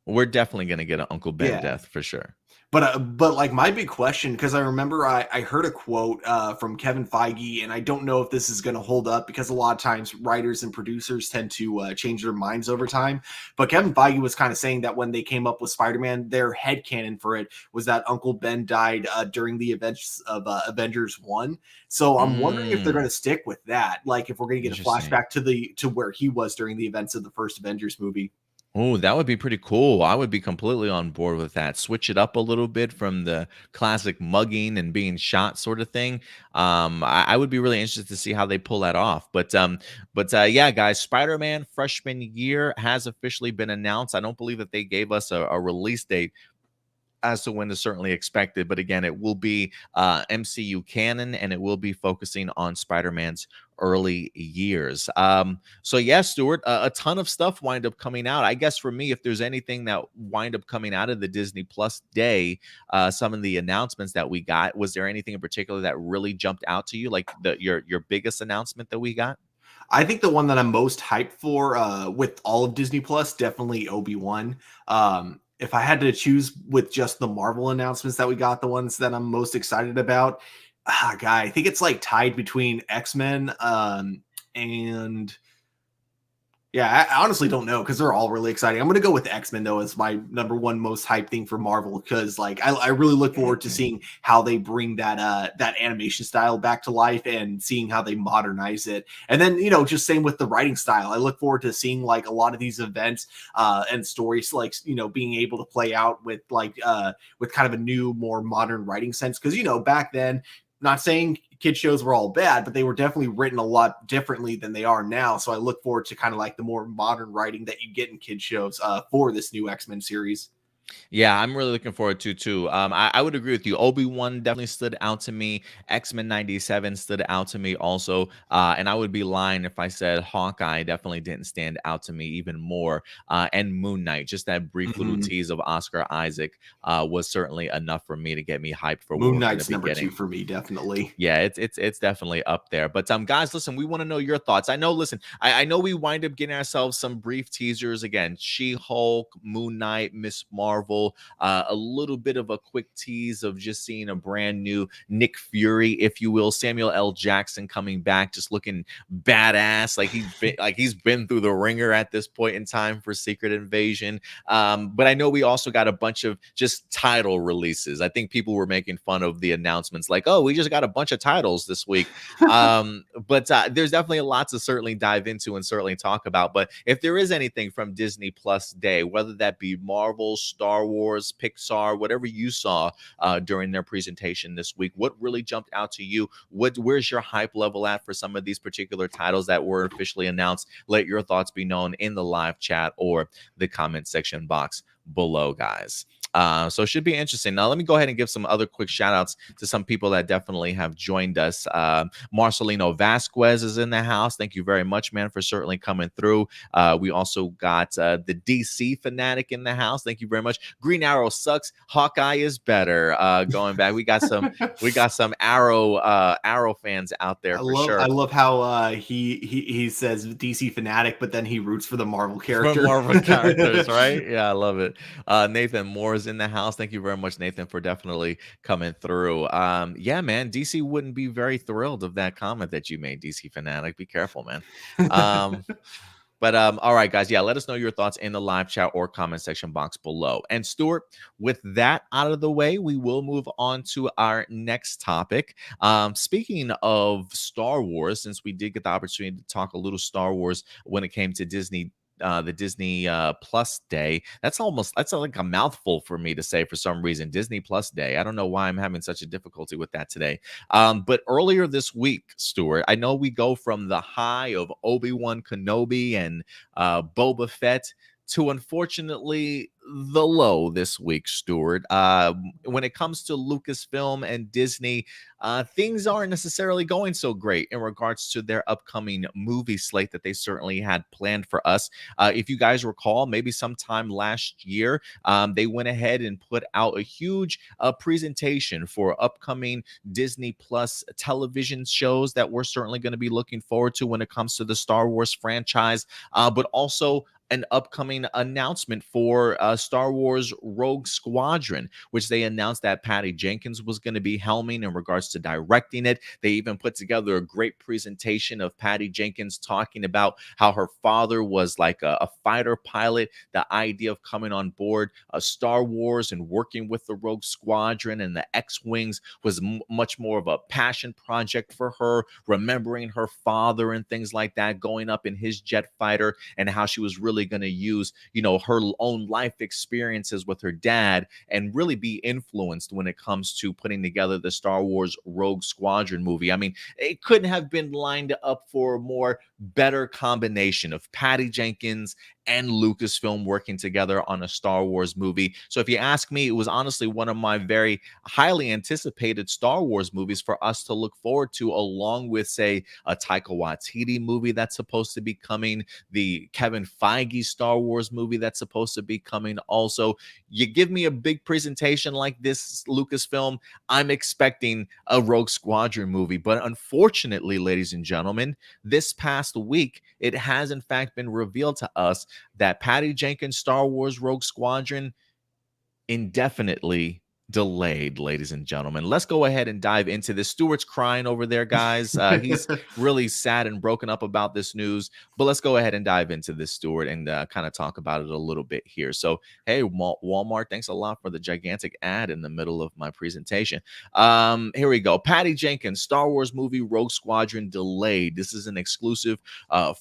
We're definitely gonna get an Uncle Ben Yeah. death for sure. But like my big question, because I remember I heard a quote from Kevin Feige, and I don't know if this is going to hold up, because a lot of times writers and producers tend to change their minds over time. But Kevin Feige was kind of saying that when they came up with Spider-Man, their headcanon for it was that Uncle Ben died during the events of Avengers 1. So I'm wondering if they're going to stick with that, like if we're going to get a Interesting. flashback to where he was during the events of the first Avengers movie. Oh, that would be pretty cool. I would be completely on board with that. Switch it up a little bit from the classic mugging and being shot sort of thing. I would be really interested to see how they pull that off. But yeah, guys, Spider-Man freshman year has officially been announced. I don't believe that they gave us a release date as to when to certainly expect it. But again, it will be MCU canon, and it will be focusing on Spider-Man's early years. So yeah, Stuart, a ton of stuff wind up coming out. I guess for me, if there's anything that wind up coming out of the Disney Plus day, some of the announcements that we got, was there anything in particular that really jumped out to you, like your biggest announcement that we got? I think the one that I'm most hyped for with all of Disney Plus, definitely Obi-Wan. If I had to choose with just the Marvel announcements that we got, the ones that I'm most excited about, guy, I think it's like tied between X-Men and yeah, I honestly don't know, because they're all really exciting. I'm going to go with X-Men, though, as my number one most hyped thing for Marvel, because like I really look forward to seeing how they bring that animation style back to life, and seeing how they modernize it. And then, just same with the writing style. I look forward to seeing like a lot of these events and stories, like, being able to play out with with kind of a new, more modern writing sense. Because, back then, not saying kid shows were all bad, but they were definitely written a lot differently than they are now. So I look forward to kind of like the more modern writing that you get in kid shows for this new X-Men series. Yeah, I'm really looking forward to too. I would agree with you. Obi-Wan definitely stood out to me. X-Men 97 stood out to me also. And I would be lying if I said Hawkeye definitely didn't stand out to me even more. And Moon Knight, just that brief little Mm-hmm. tease of Oscar Isaac was certainly enough for me to get me hyped for what Moon we're going to Knight's be number two getting. for me, definitely. Yeah, it's definitely up there. But guys, listen, we want to know your thoughts. I know, listen, I know we wind up getting ourselves some brief teasers again. She-Hulk, Moon Knight, Miss Marvel, a little bit of a quick tease of just seeing a brand new Nick Fury, if you will, Samuel L. Jackson coming back, just looking badass, like he's been through the ringer at this point in time for Secret Invasion. But I know we also got a bunch of just title releases. I think people were making fun of the announcements, like, oh, we just got a bunch of titles this week. But there's definitely lots to certainly dive into and certainly talk about. But if there is anything from Disney Plus Day, whether that be Marvel, Star Wars, Pixar, whatever you saw during their presentation this week, what really jumped out to you? Where's your hype level at for some of these particular titles that were officially announced? Let your thoughts be known in the live chat or the comment section box below, guys. So it should be interesting. Now, let me go ahead and give some other quick shout outs to some people that definitely have joined us. Marcelino Vasquez is in the house. Thank you very much, man, for certainly coming through. We also got the DC fanatic in the house. Thank you very much. Green Arrow sucks. Hawkeye is better. Going back, we got some Arrow fans out there for I sure. love how he says DC fanatic, but then he roots for the Marvel For character. Marvel characters, right? Yeah, I love it. Nathan Moore is in the house. Thank you very much, Nathan, for definitely coming through. Yeah, man, DC wouldn't be very thrilled of that comment that you made, DC fanatic. Be careful, man. But all right, guys. Yeah, let us know your thoughts in the live chat or comment section box below. And Stuart, with that out of the way, we will move on to our next topic. Speaking of Star Wars, since we did get the opportunity to talk a little Star Wars when it came to Disney, the Disney Plus Day. That's like a mouthful for me to say for some reason. Disney Plus Day. I don't know why I'm having such a difficulty with that today. But earlier this week, Stuart, I know we go from the high of Obi-Wan Kenobi and Boba Fett to, unfortunately, the low this week, Stuart. When it comes to Lucasfilm and Disney, things aren't necessarily going so great in regards to their upcoming movie slate that they certainly had planned for us. If you guys recall, maybe sometime last year, they went ahead and put out a huge presentation for upcoming Disney Plus television shows that we're certainly going to be looking forward to when it comes to the Star Wars franchise, but also an upcoming announcement for Star Wars Rogue Squadron, which they announced that Patty Jenkins was going to be helming in regards to directing it. They even put together a great presentation of Patty Jenkins talking about how her father was like a fighter pilot, the idea of coming on board Star Wars and working with the Rogue Squadron and the X-Wings was much more of a passion project for her, remembering her father and things like that, going up in his jet fighter, and how she was really going to use, her own life experiences with her dad and really be influenced when it comes to putting together the Star Wars Rogue Squadron movie. I mean, it couldn't have been lined up for a more better combination of Patty Jenkins and Lucasfilm working together on a Star Wars movie. So if you ask me, it was honestly one of my very highly anticipated Star Wars movies for us to look forward to, along with, say, a Taika Waititi movie that's supposed to be coming, the Kevin Feige Star Wars movie that's supposed to be coming also. You give me a big presentation like this, Lucasfilm, I'm expecting a Rogue Squadron movie. But unfortunately, ladies and gentlemen, this past week, it has in fact been revealed to us that Patty Jenkins' Star Wars Rogue Squadron indefinitely delayed, ladies and gentlemen. Let's go ahead and dive into this. Stuart's crying over there, guys. He's really sad and broken up about this news, but let's go ahead and dive into this, Stuart, and kind of talk about it a little bit here. So, hey, Walmart, thanks a lot for the gigantic ad in the middle of my presentation. Here we go. Patty Jenkins, Star Wars movie Rogue Squadron delayed. This is an exclusive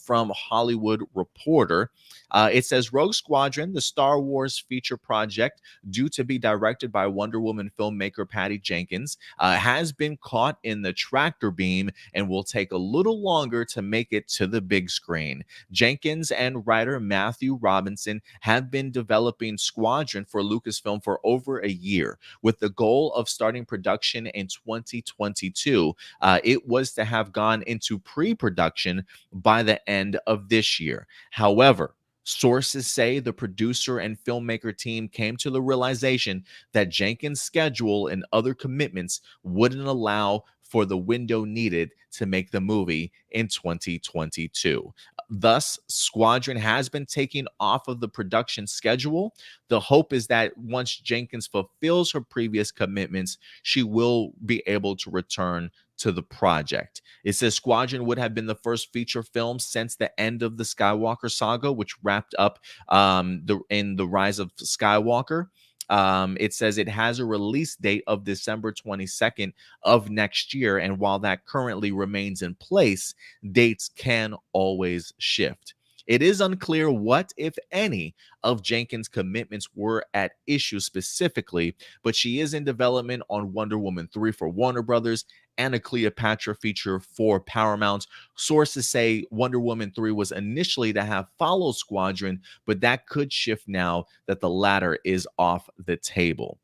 from Hollywood Reporter. It says Rogue Squadron, the Star Wars feature project due to be directed by Wonder Woman filmmaker Patty Jenkins, has been caught in the tractor beam and will take a little longer to make it to the big screen. Jenkins and writer Matthew Robinson have been developing Squadron for Lucasfilm for over a year, with the goal of starting production in 2022. It was to have gone into pre-production by the end of this year. However, sources say the producer and filmmaker team came to the realization that Jenkins' schedule and other commitments wouldn't allow for the window needed to make the movie in 2022. Thus, Squadron has been taken off of the production schedule. The hope is that once Jenkins fulfills her previous commitments, she will be able to return to the project. It says Squadron would have been the first feature film since the end of the Skywalker saga, which wrapped up in The Rise of Skywalker. It says it has a release date of December 22nd of next year. And while that currently remains in place, dates can always shift. It is unclear what, if any, of Jenkins' commitments were at issue specifically, but she is in development on Wonder Woman 3 for Warner Brothers and a Cleopatra feature for Paramount. Sources say Wonder Woman 3 was initially to have followed Squadron, but that could shift now that the latter is off the table.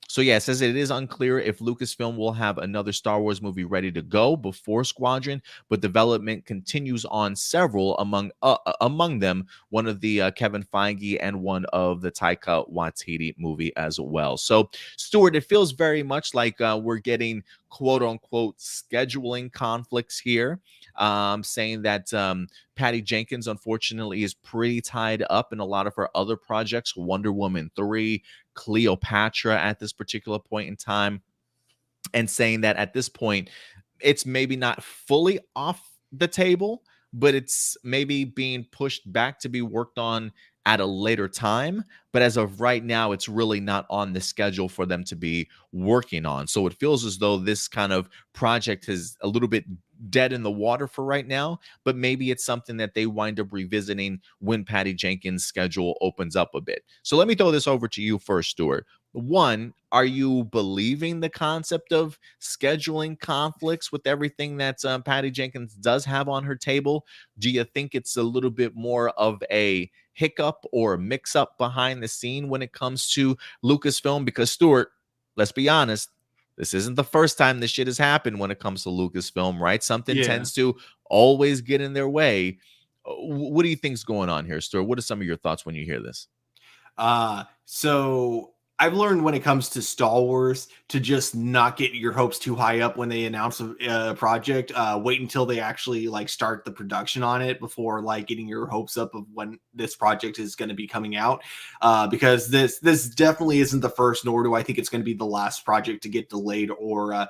So yeah, it says it is unclear if Lucasfilm will have another Star Wars movie ready to go before Squadron, but development continues on several, among them one of the Kevin Feige and one of the Taika Waititi movie as well. So Stuart, it feels very much like we're getting quote unquote scheduling conflicts here, saying that Patty Jenkins unfortunately is pretty tied up in a lot of her other projects, Wonder Woman 3, Cleopatra at this particular point in time, and saying that at this point it's maybe not fully off the table, but it's maybe being pushed back to be worked on at a later time. But as of right now, it's really not on the schedule for them to be working on. So it feels as though this kind of project has a little bit dead in the water for right now, but maybe it's something that they wind up revisiting when Patty Jenkins' schedule opens up a bit. So let me throw this over to you first, Stuart. One, are you believing the concept of scheduling conflicts with everything that Patty Jenkins does have on her table? Do you think it's a little bit more of a hiccup or a mix up behind the scene when it comes to Lucasfilm? Because, Stuart, let's be honest, this isn't the first time this shit has happened when it comes to Lucasfilm, right? Something Yeah. tends to always get in their way. What do you think's going on here, Stuart? What are some of your thoughts when you hear this? So I've learned when it comes to Star Wars to just not get your hopes too high up when they announce a project. Wait until they actually like start the production on it before like getting your hopes up of when this project is going to be coming out. Because this definitely isn't the first, nor do I think it's going to be the last project to get delayed or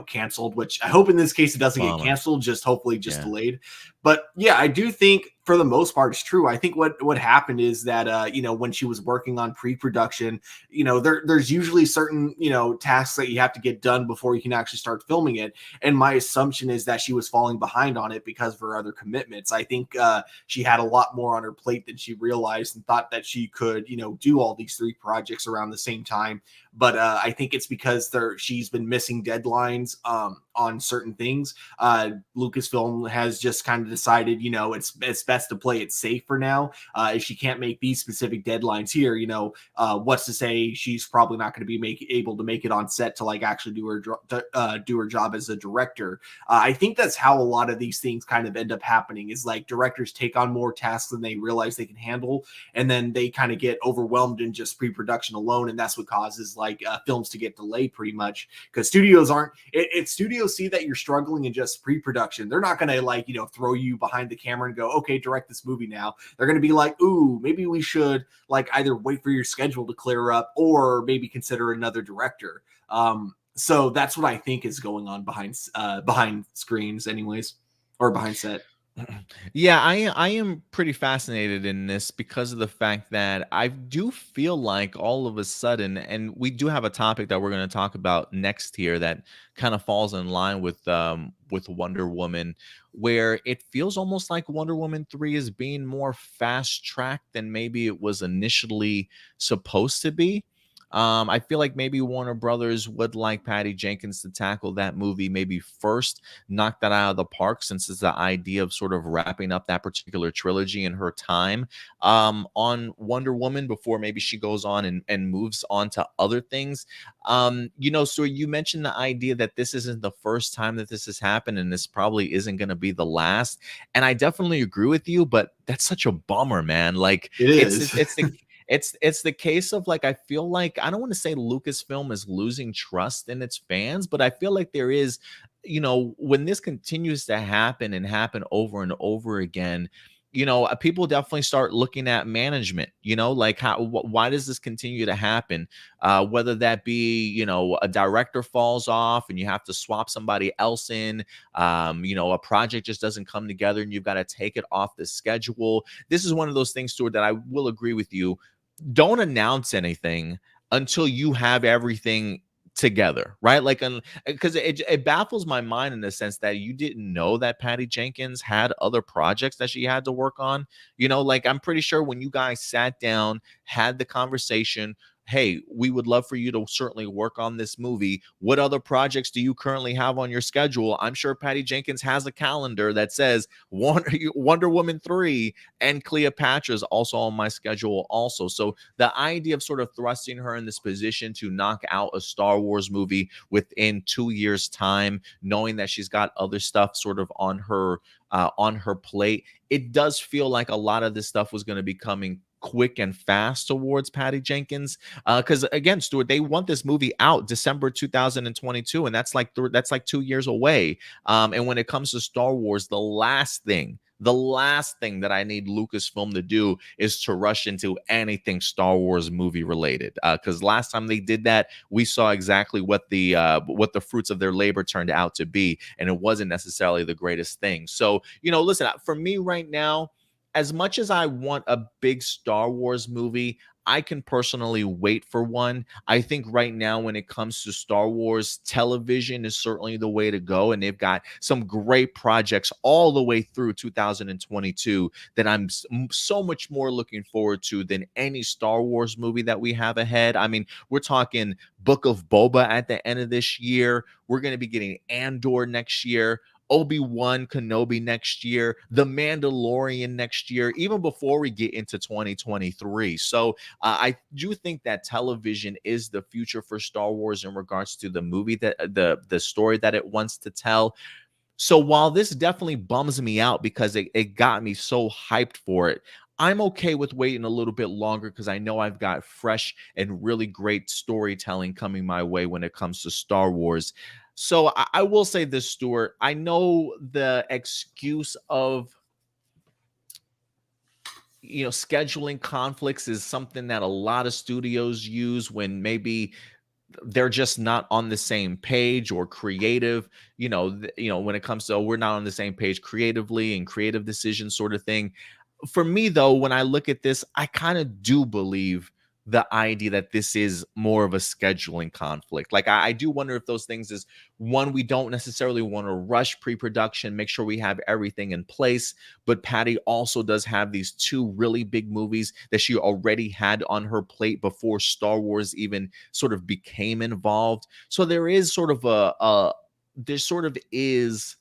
canceled. Which I hope in this case it doesn't get Bummer. canceled, just hopefully just Yeah. delayed. But yeah, I do think for the most part it's true. I think what happened is that when she was working on pre-production, there's usually certain tasks that you have to get done before you can actually start filming it. And my assumption is that she was falling behind on it because of her other commitments. I think she had a lot more on her plate than she realized and thought that she could do all these three projects around the same time. But I think it's because she's been missing deadlines on certain things. Lucasfilm has just kind of decided, it's best to play it safe for now. If she can't make these specific deadlines here, what's to say she's probably not going to be able to make it on set to like actually do her job as a director. I think that's how a lot of these things kind of end up happening. Is like directors take on more tasks than they realize they can handle, and then they kind of get overwhelmed in just pre-production alone, and that's what causes like films to get delayed pretty much, because studios aren't. If studios see that you're struggling in just pre-production, they're not going to like throw you behind the camera and go, okay, direct this movie now. They're going to be like, ooh, maybe we should like either wait for your schedule to clear up or maybe consider another director. So that's what I think is going on behind screens, anyways, or behind set. Yeah, I am pretty fascinated in this because of the fact that I do feel like all of a sudden, and we do have a topic that we're going to talk about next here that kind of falls in line with Wonder Woman, where it feels almost like Wonder Woman 3 is being more fast tracked than maybe it was initially supposed to be. I feel like maybe Warner Brothers would like Patty Jenkins to tackle that movie maybe first, knock that out of the park, since it's the idea of sort of wrapping up that particular trilogy in her time on Wonder Woman before maybe she goes on and moves on to other things. So you mentioned the idea that this isn't the first time that this has happened, and this probably isn't going to be the last. And I definitely agree with you, but that's such a bummer, man. Like It it's is. it's, it's the it's the case of like, I feel like, I don't want to say Lucasfilm is losing trust in its fans, but I feel like there is, when this continues to happen and happen over and over again, people definitely start looking at management, like why does this continue to happen? Whether that be, a director falls off and you have to swap somebody else in, a project just doesn't come together and you've got to take it off the schedule. This is one of those things, Stuart, that I will agree with you. Don't announce anything until you have everything together, right? Like, because it baffles my mind in the sense that you didn't know that Patty Jenkins had other projects that she had to work on. Like, I'm pretty sure when you guys sat down, had the conversation, hey, we would love for you to certainly work on this movie. What other projects do you currently have on your schedule? I'm sure Patty Jenkins has a calendar that says Wonder Woman 3 and Cleopatra is also on my schedule also. So the idea of sort of thrusting her in this position to knock out a Star Wars movie within 2 years' time, knowing that she's got other stuff sort of on her plate, it does feel like a lot of this stuff was going to be coming quick and fast towards Patty Jenkins, because again, Stuart, they want this movie out December 2022, and that's like 2 years away. And when it comes to Star Wars, the last thing that I need Lucasfilm to do is to rush into anything Star Wars movie related. Because last time they did that, we saw exactly what the fruits of their labor turned out to be, and it wasn't necessarily the greatest thing. So, listen, for me right now, as much as I want a big Star Wars movie, I can personally wait for one. I think right now, when it comes to Star Wars, television is certainly the way to go. And they've got some great projects all the way through 2022 that I'm so much more looking forward to than any Star Wars movie that we have ahead. I mean, we're talking Book of Boba at the end of this year. We're going to be getting Andor next year. Obi-Wan Kenobi next year, The Mandalorian next year, even before we get into 2023. So I do think that television is the future for Star Wars in regards to the movie that the story that it wants to tell. So while this definitely bums me out because it got me so hyped for it, I'm okay with waiting a little bit longer because I know I've got fresh and really great storytelling coming my way when it comes to Star Wars. So I will say this, Stuart. I know the excuse of, scheduling conflicts is something that a lot of studios use when maybe they're just not on the same page, or creative, when it comes to, oh, we're not on the same page creatively and creative decisions sort of thing. For me, though, when I look at this, I kind of do believe the idea that this is more of a scheduling conflict. Like, I do wonder if those things is, one, we don't necessarily want to rush pre-production, make sure we have everything in place. But Patty also does have these two really big movies that she already had on her plate before Star Wars even sort of became involved. So there is sort of there sort of is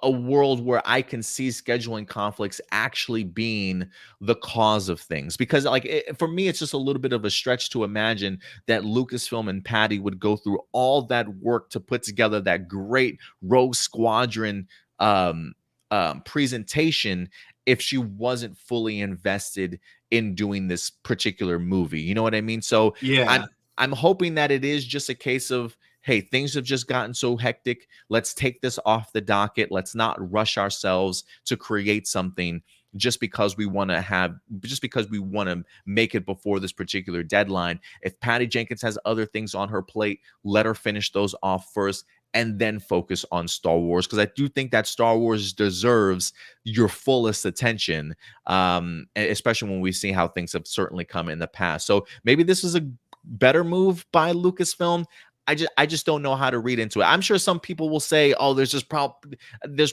a world where I can see scheduling conflicts actually being the cause of things. Because, like, for me, it's just a little bit of a stretch to imagine that Lucasfilm and Patty would go through all that work to put together that great Rogue Squadron presentation if she wasn't fully invested in doing this particular movie. You know what I mean? So Yeah. I'm hoping that it is just a case of, hey, things have just gotten so hectic. Let's take this off the docket. Let's not rush ourselves to create something just because we want to make it before this particular deadline. If Patty Jenkins has other things on her plate, let her finish those off first and then focus on Star Wars, because I do think that Star Wars deserves your fullest attention, especially when we see how things have certainly come in the past. So maybe this is a better move by Lucasfilm. I just don't know how to read into it. I'm sure some people will say, "Oh, there's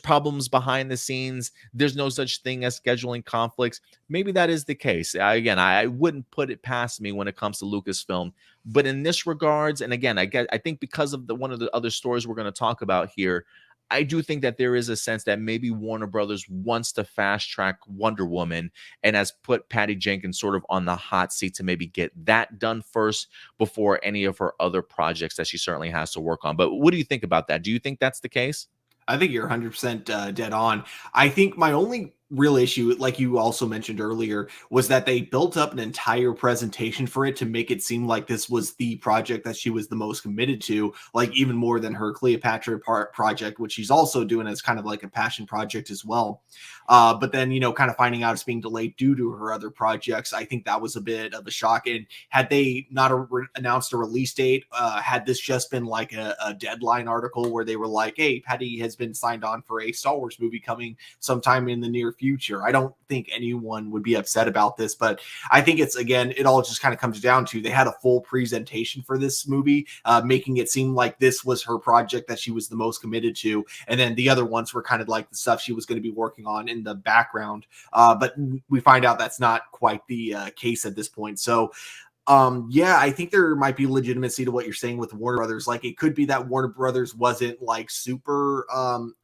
problems behind the scenes. There's no such thing as scheduling conflicts." Maybe that is the case. Again, I wouldn't put it past me when it comes to Lucasfilm. But in this regards, and again, I think because of one of the other stories we're going to talk about here, I do think that there is a sense that maybe Warner Brothers wants to fast track Wonder Woman and has put Patty Jenkins sort of on the hot seat to maybe get that done first before any of her other projects that she certainly has to work on. But what do you think about that? Do you think that's the case? I think you're 100% dead on. I think my only real issue, like you also mentioned earlier, was that they built up an entire presentation for it to make it seem like this was the project that she was the most committed to, like even more than her Cleopatra project, which she's also doing as kind of like a passion project as well. But then, kind of finding out it's being delayed due to her other projects, I think that was a bit of a shock. And had they not announced a release date, had this just been like a deadline article where they were like, hey, Patty has been signed on for a Star Wars movie coming sometime in the near future, I don't think anyone would be upset about this. But I think it's, again, it all just kind of comes down to they had a full presentation for this movie, making it seem like this was her project that she was the most committed to. And then the other ones were kind of like the stuff she was going to be working on in the background. But we find out that's not quite the case at this point. So yeah, I think there might be legitimacy to what you're saying with Warner Brothers. Like, it could be that Warner Brothers wasn't like super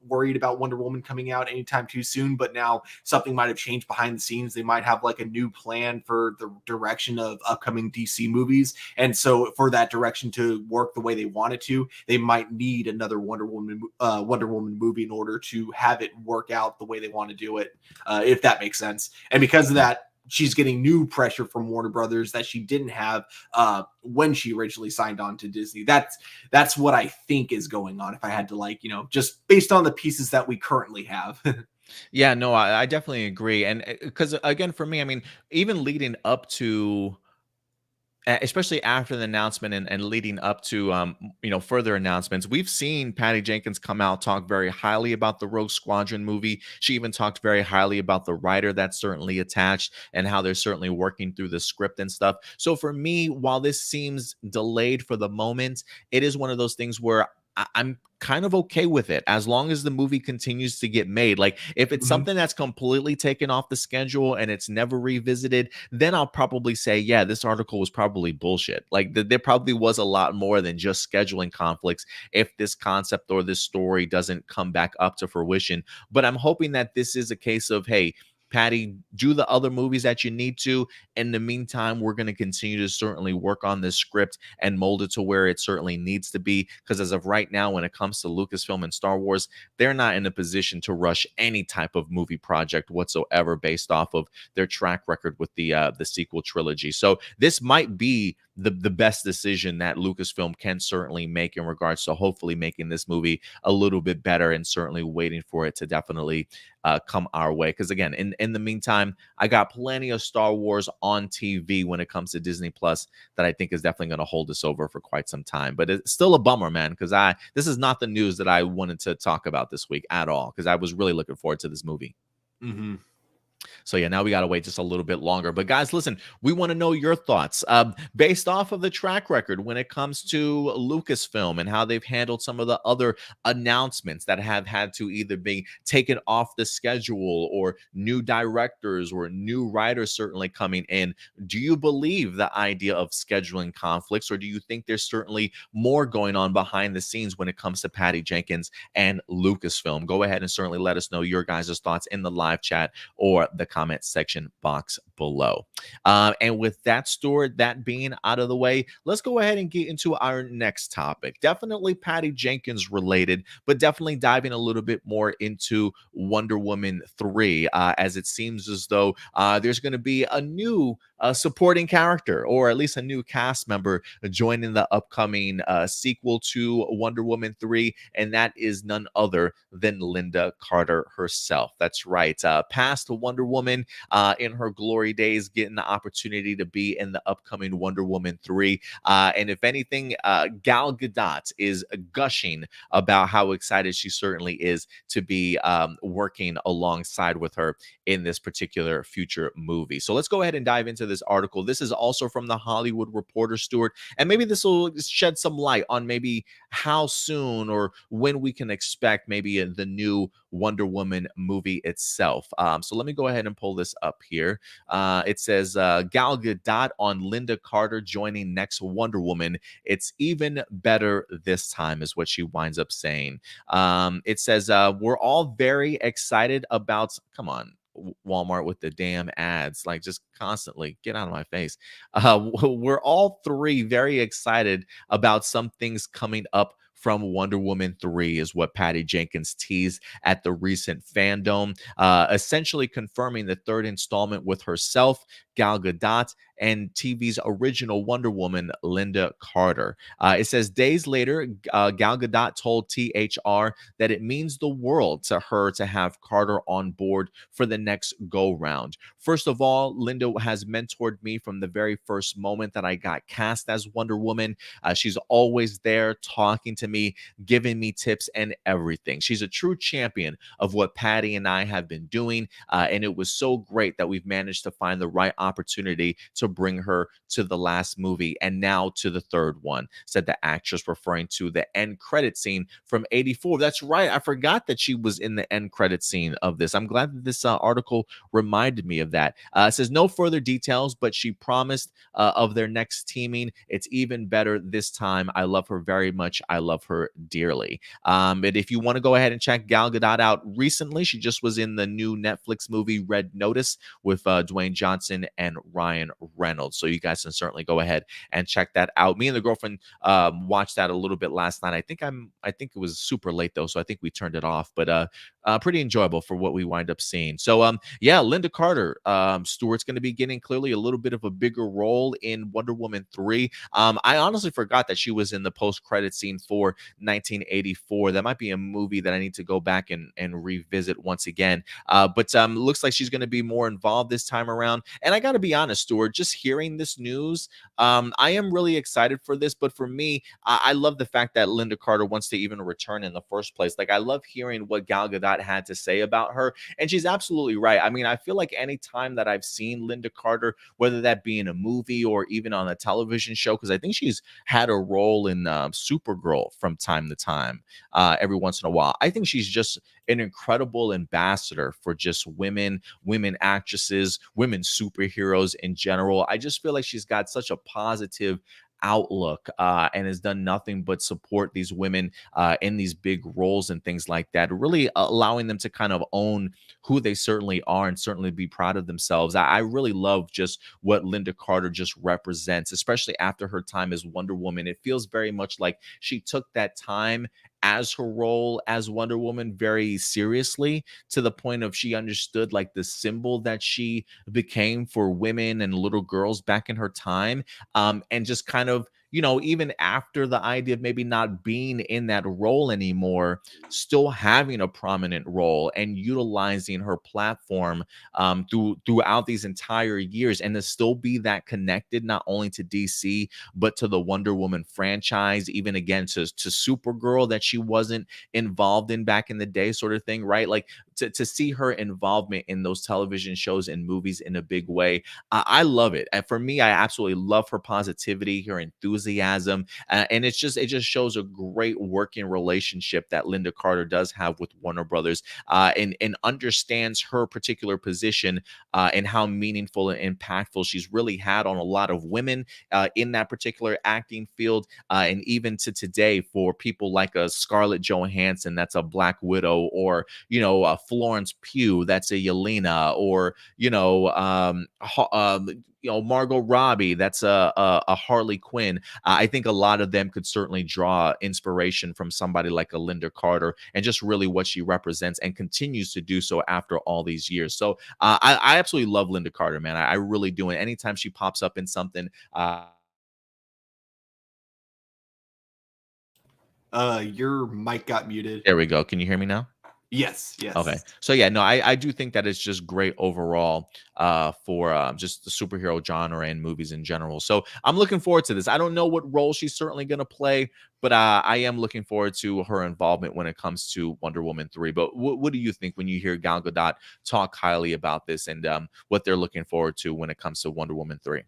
worried about Wonder Woman coming out anytime too soon, but now something might have changed behind the scenes. They might have like a new plan for the direction of upcoming DC movies. And so for that direction to work the way they want it to, they might need another Wonder Woman movie in order to have it work out the way they want to do it, if that makes sense. And because of that, she's getting new pressure from Warner Brothers that she didn't have when she originally signed on to Disney. That's what I think is going on, if I had to, just based on the pieces that we currently have. Yeah, no, I definitely agree. And because, again, for me, I mean, even leading up to especially after the announcement and leading up to further announcements, we've seen Patty Jenkins come out talk very highly about the Rogue Squadron movie. She even talked very highly about the writer that's certainly attached and how they're certainly working through the script and stuff. So for me, while this seems delayed for the moment, it is one of those things where I'm kind of okay with it as long as the movie continues to get made. Like if it's Mhm. something that's completely taken off the schedule and it's never revisited, then I'll probably say, yeah, this article was probably bullshit. Like there probably was a lot more than just scheduling conflicts if this concept or this story doesn't come back up to fruition. But I'm hoping that this is a case of, hey, Patty, do the other movies that you need to. In the meantime, we're going to continue to certainly work on this script and mold it to where it certainly needs to be. Because as of right now, when it comes to Lucasfilm and Star Wars, they're not in a position to rush any type of movie project whatsoever based off of their track record with the sequel trilogy. So this might be the best decision that Lucasfilm can certainly make in regards to hopefully making this movie a little bit better and certainly waiting for it to definitely come our way. Because again, in the meantime, I got plenty of Star Wars on TV when it comes to Disney Plus that I think is definitely going to hold us over for quite some time. But it's still a bummer, man, because I this is not the news that I wanted to talk about this week at all. Because I was really looking forward to this movie. Mhm. So yeah, now we got to wait just a little bit longer. But guys, listen, we want to know your thoughts based off of the track record when it comes to Lucasfilm and how they've handled some of the other announcements that have had to either be taken off the schedule or new directors or new writers certainly coming in. Do you believe the idea of scheduling conflicts, or do you think there's certainly more going on behind the scenes when it comes to Patty Jenkins and Lucasfilm? Go ahead and certainly let us know your guys' thoughts in the live chat or the comment section box below. And with that, Stuart, that being out of the way, let's go ahead and get into our next topic. Definitely Patty Jenkins related, but definitely diving a little bit more into Wonder Woman 3, as it seems as though there's going to be a new supporting character, or at least a new cast member joining the upcoming sequel to Wonder Woman 3, and that is none other than Lynda Carter herself. That's right. Past Wonder Woman in her glory days, getting the opportunity to be in the upcoming Wonder Woman 3. And if anything, Gal Gadot is gushing about how excited she certainly is to be working alongside with her in this particular future movie. So let's go ahead and dive into this article. This is also from the Hollywood Reporter, Stuart, and maybe this will shed some light on maybe how soon or when we can expect maybe the new Wonder Woman movie itself. So let me go ahead and pull this up here. It says Gal Gadot on Lynda Carter joining next Wonder Woman. It's even better this time, is what she winds up saying. It says we're all very excited about. Come on. Walmart with the damn ads, like just constantly get out of my face. We're all three very excited about some things coming up from Wonder Woman 3, is what Patty Jenkins teased at the recent fandom, essentially confirming the third installment with herself, Gal Gadot, and TV's original Wonder Woman, Lynda Carter. It says days later, Gal Gadot told THR that it means the world to her to have Carter on board for the next go round. First of all, Lynda has mentored me from the very first moment that I got cast as Wonder Woman. She's always there talking to me, giving me tips and everything. She's a true champion of what Patty and I have been doing. And it was so great that we've managed to find the right opportunity to bring her to the last movie and now to the third one, said the actress, referring to the end credit scene from 84. That's right. I forgot that she was in the end credit scene of this. I'm glad that this article reminded me of that. It says no further details, but she promised of their next teaming. It's even better this time. I love her very much. I love her dearly. But if you want to go ahead and check Gal Gadot out recently, she just was in the new Netflix movie Red Notice with Dwayne Johnson and Ryan Reynolds. So you guys can certainly go ahead and check that out. Me and the girlfriend watched that a little bit last night. I think it was super late though, so I think we turned it off. But pretty enjoyable for what we wind up seeing. So yeah, Lynda Carter, Stewart's going to be getting clearly a little bit of a bigger role in Wonder Woman 3. I honestly forgot that she was in the post-credit scene for 1984. That might be a movie that I need to go back and revisit once again. But looks like she's going to be more involved this time around. And I got to be honest, Stuart, just hearing this news, I am really excited for this. But for me, I love the fact that Lynda Carter wants to even return in the first place. Like, I love hearing what Gal Gadot had to say about her. And she's absolutely right. I mean, I feel like any time that I've seen Lynda Carter, whether that be in a movie or even on a television show, because I think she's had a role in Supergirl from time to time, every once in a while. I think she's just an incredible ambassador for just women actresses, women superheroes in general. I just feel like she's got such a positive outlook, and has done nothing but support these women in these big roles and things like that, really allowing them to kind of own who they certainly are and certainly be proud of themselves. I really love just what Lynda Carter just represents, especially after her time as Wonder Woman. It feels very much like she took that time as her role as Wonder Woman very seriously, to the point of she understood like the symbol that she became for women and little girls back in her time. And just kind of, even after the idea of maybe not being in that role anymore, still having a prominent role and utilizing her platform throughout these entire years, and to still be that connected not only to DC but to the Wonder Woman franchise, even again to Supergirl that she wasn't involved in back in the day, sort of thing, right? Like, to see her involvement in those television shows and movies in a big way, I love it. And for me, I absolutely love her positivity, her enthusiasm, and it just shows a great working relationship that Lynda Carter does have with Warner Brothers, and understands her particular position, and how meaningful and impactful she's really had on a lot of women in that particular acting field, and even to today for people like a Scarlett Johansson, that's a Black Widow, or Florence Pugh, that's a Yelena, or Margot Robbie, that's a Harley Quinn. I think a lot of them could certainly draw inspiration from somebody like a Lynda Carter, and just really what she represents and continues to do so after all these years. So I absolutely love Lynda Carter, man. I really do. And anytime she pops up in something, Your mic got muted. there we go. Can you hear me now? Yes, Okay. yes. So yeah, no, I do think that it's just great overall, for just the superhero genre and movies in general. So I'm looking forward to this. I don't know what role she's certainly going to play, but I am looking forward to her involvement when it comes to Wonder Woman 3. But what do you think when you hear Gal Gadot talk highly about this, and what they're looking forward to when it comes to Wonder Woman 3?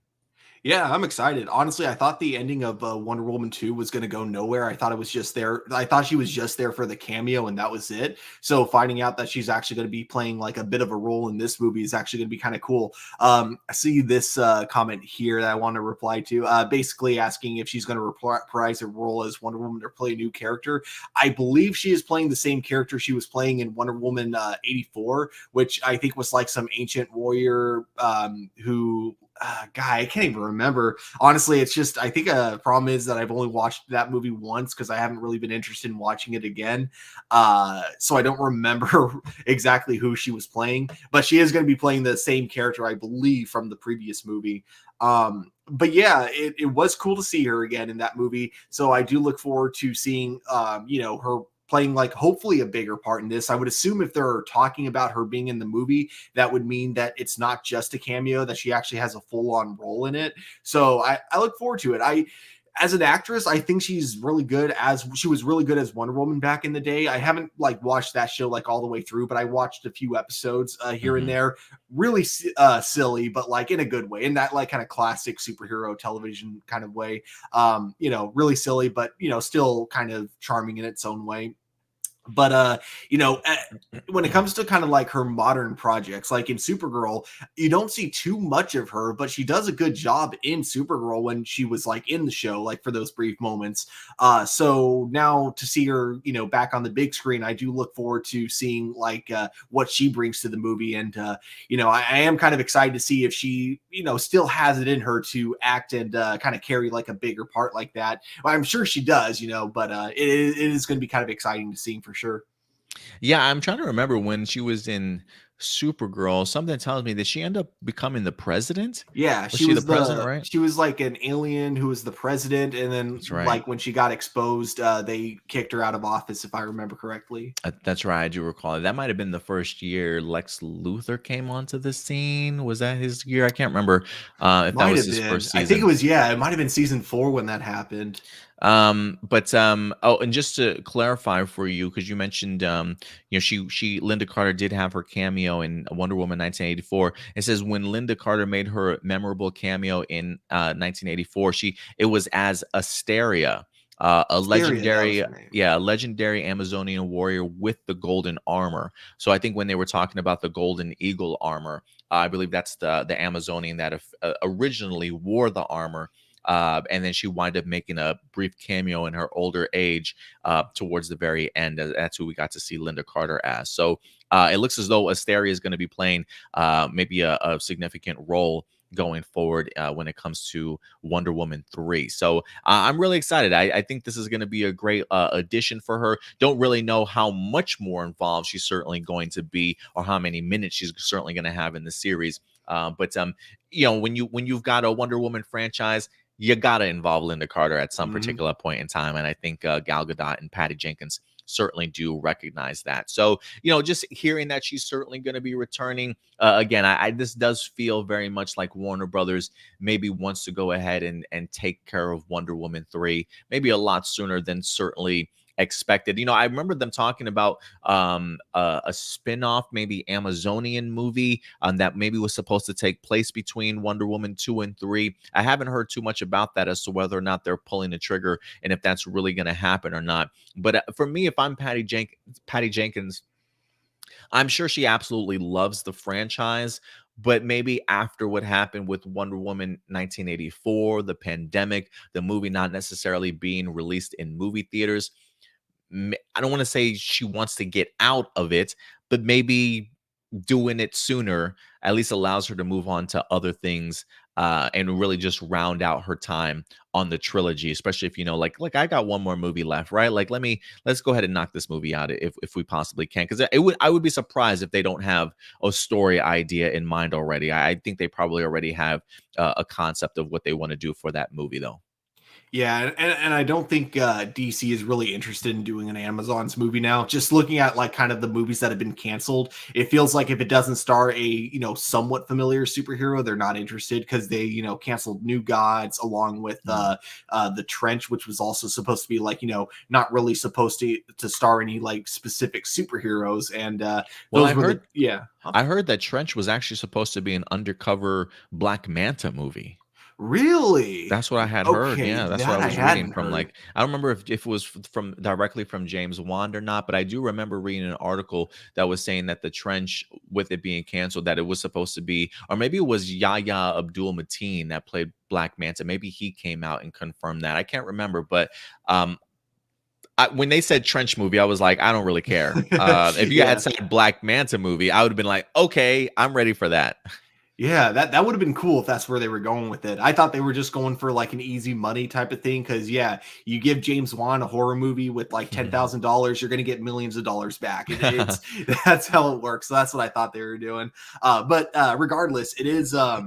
Yeah, I'm excited. Honestly, I thought the ending of Wonder Woman 2 was going to go nowhere. I thought it was just there. I thought she was just there for the cameo and that was it. So finding out that she's actually going to be playing like a bit of a role in this movie is actually going to be kind of cool. I see this comment here that I want to reply to, basically asking if she's going to reprise her role as Wonder Woman or play a new character. I believe she is playing the same character she was playing in Wonder Woman 84, which I think was like some ancient warrior who guy, I can't even remember. Honestly, it's just, I think a problem is that I've only watched that movie once because I haven't really been interested in watching it again. So I don't remember exactly who she was playing, but she is going to be playing the same character, I believe, from the previous movie. But yeah, it was cool to see her again in that movie. So I do look forward to seeing, her playing like hopefully a bigger part in this. I would assume if they're talking about her being in the movie, that would mean that it's not just a cameo, that she actually has a full-on role in it. So I look forward to it. As an actress, I think she's really good, as she was really good as Wonder Woman back in the day. I haven't like watched that show like all the way through, but I watched a few episodes here and there. Really silly, but like in a good way, in that like kind of classic superhero television kind of way. Really silly, but still kind of charming in its own way. But when it comes to kind of like her modern projects, like in Supergirl, you don't see too much of her, but she does a good job in Supergirl when she was like in the show, like for those brief moments. So now to see her, back on the big screen, I do look forward to seeing like what she brings to the movie. And I am kind of excited to see if she, still has it in her to act and kind of carry like a bigger part like that. Well, I'm sure she does, but it is going to be kind of exciting to see for sure. Yeah, I'm trying to remember when she was in Supergirl. Something tells me that she ended up becoming the president. Yeah, Was she the president, right? she was like an alien who was the president, and then That's right. like when she got exposed, they kicked her out of office, if I remember correctly. That's right. I do recall it. That might have been the first year Lex Luthor came onto the scene. Was that his year? I can't remember if that Might was have his been. first I think it season. was, yeah, it might have been season 4 when that happened. Oh, and just to clarify for you, because you mentioned, she Linda Carter did have her cameo in Wonder Woman 1984. It says when Linda Carter made her memorable cameo in 1984, it was as Asteria, a Asteria, that was legendary, her name. yeah, a legendary Amazonian warrior with the golden armor. So I think when they were talking about the golden eagle armor, I believe that's the Amazonian that originally wore the armor, and then she wound up making a brief cameo in her older age towards the very end. That's who we got to see Linda Carter as. So it looks as though Asteria is going to be playing maybe a significant role going forward when it comes to Wonder Woman 3. So I'm really excited. I think this is going to be a great addition for her. Don't really know how much more involved she's certainly going to be or how many minutes she's certainly going to have in the series. But when you've got a Wonder Woman franchise, you got to involve Linda Carter at some Mhm. particular point in time. And I think Gal Gadot and Patty Jenkins certainly do recognize that. So, just hearing that she's certainly going to be returning again, this does feel very much like Warner Brothers maybe wants to go ahead and take care of Wonder Woman 3, maybe a lot sooner than certainly expected. I remember them talking about a spin-off, maybe Amazonian movie that maybe was supposed to take place between Wonder Woman 2 and 3. I haven't heard too much about that as to whether or not they're pulling the trigger and if that's really going to happen or not. But for me, if I'm Patty Jenkins, I'm sure she absolutely loves the franchise, but maybe after what happened with Wonder Woman 1984, the pandemic, the movie not necessarily being released in movie theaters, I don't want to say she wants to get out of it, but maybe doing it sooner at least allows her to move on to other things and really just round out her time on the trilogy, especially if like I got one more movie left, right? Like let's go ahead and knock this movie out if we possibly can, because I would be surprised if they don't have a story idea in mind already. I think they probably already have a concept of what they want to do for that movie, though. Yeah, and I don't think DC is really interested in doing an Amazon's movie now. Just looking at like kind of the movies that have been canceled, it feels like if it doesn't star a somewhat familiar superhero, they're not interested because they canceled New Gods along with the Trench, which was also supposed to be like not really supposed to star any like specific superheroes, and Well, those were the yeah. I heard that Trench was actually supposed to be an undercover Black Manta movie. Really? That's what I had heard. Okay, Yeah, that's what I that I was reading hadn't from. heard. Like, I don't remember if it was from directly from James Wan or not, but I do remember reading an article that was saying that the Trench, with it being canceled, that it was supposed to be, or maybe it was Yahya Abdul Mateen that played Black Manta. Maybe he came out and confirmed that. I can't remember, but um, when they said Trench movie, I was like, I don't really care. If you had Yeah. said Black Manta movie, I would have been like, okay, I'm ready for that. Yeah, that would have been cool if that's where they were going with it. I thought they were just going for like an easy money type of thing because yeah, you give James Wan a horror movie with like $10,000, you're gonna get millions of dollars back. It's that's how it works. So that's what I thought they were doing. But regardless, it is uh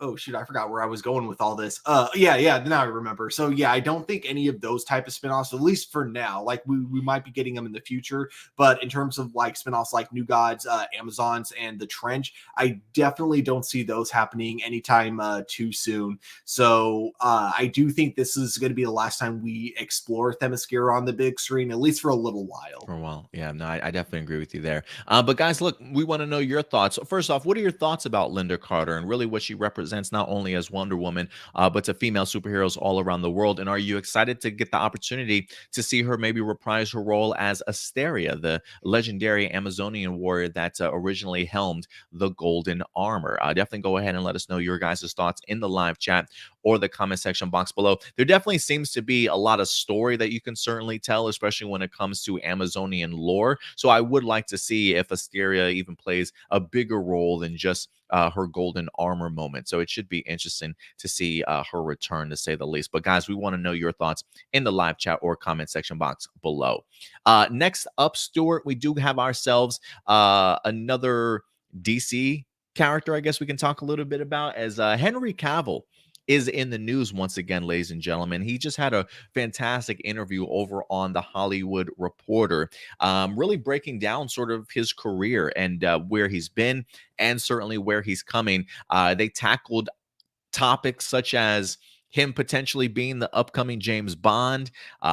oh shoot, I forgot where I was going with all this. Yeah, now I remember. So yeah, I don't think any of those type of spinoffs, at least for now, like we might be getting them in the future, but in terms of like spinoffs like New Gods, Amazons, and The Trench, I definitely don't see those happening anytime too soon. So I do think this is going to be the last time we explore Themyscira on the big screen, at least for a little while. For a while. Yeah, no, I definitely agree with you there. But guys, look, we want to know your thoughts. First off, what are your thoughts about Linda Carter and really what she represents not only as Wonder Woman, but to female superheroes all around the world? And are you excited to get the opportunity to see her maybe reprise her role as Asteria, the legendary Amazonian warrior that originally helmed the Golden Armor? Definitely go ahead and let us know your guys' thoughts in the live chat or the comment section box below. There definitely seems to be a lot of story that you can certainly tell, especially when it comes to Amazonian lore. So I would like to see if Asteria even plays a bigger role than just her golden armor moment. So it should be interesting to see her return, to say the least. But guys, we want to know your thoughts in the live chat or comment section box below. Next up, Stuart, we do have ourselves another DC character, I guess we can talk a little bit about, as Henry Cavill is in the news once again, ladies and gentlemen. He just had a fantastic interview over on The Hollywood Reporter, really breaking down sort of his career and where he's been and certainly where he's coming. They tackled topics such as him potentially being the upcoming James Bond.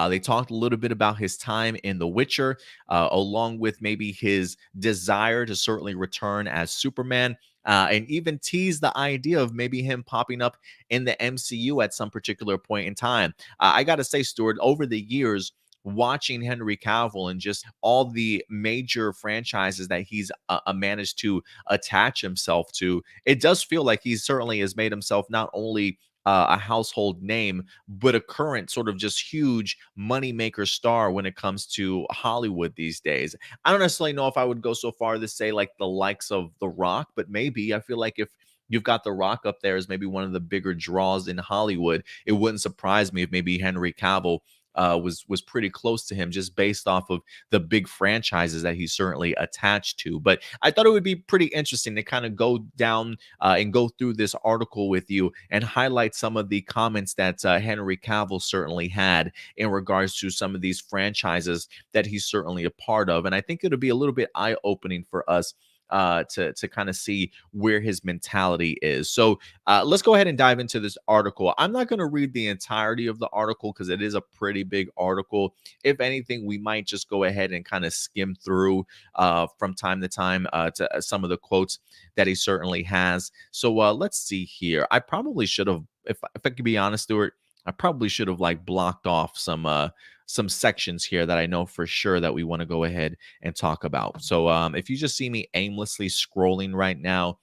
They talked a little bit about his time in The Witcher, along with maybe his desire to certainly return as Superman. And even tease the idea of maybe him popping up in the MCU at some particular point in time. I got to say, Stuart, over the years, watching Henry Cavill and just all the major franchises that he's managed to attach himself to, it does feel like he certainly has made himself not only a household name, but a current sort of just huge moneymaker star when it comes to Hollywood these days. I don't necessarily know if I would go so far to say like the likes of The Rock, but maybe I feel like if you've got The Rock up there as maybe one of the bigger draws in Hollywood, it wouldn't surprise me if maybe Henry Cavill was pretty close to him, just based off of the big franchises that he's certainly attached to. But I thought it would be pretty interesting to kind of go down and go through this article with you and highlight some of the comments that Henry Cavill certainly had in regards to some of these franchises that he's certainly a part of. And I think it'll be a little bit eye-opening for us to kind of see where his mentality is. So let's go ahead and dive into this article. I'm not going to read the entirety of the article because it is a pretty big article. If anything, we might just go ahead and kind of skim through from time to time to some of the quotes that he certainly has. So let's see here. I probably should have, if I could be honest, Stuart, I probably should have like blocked off some sections here that I know for sure that we want to go ahead and talk about. So if you just see me aimlessly scrolling right now,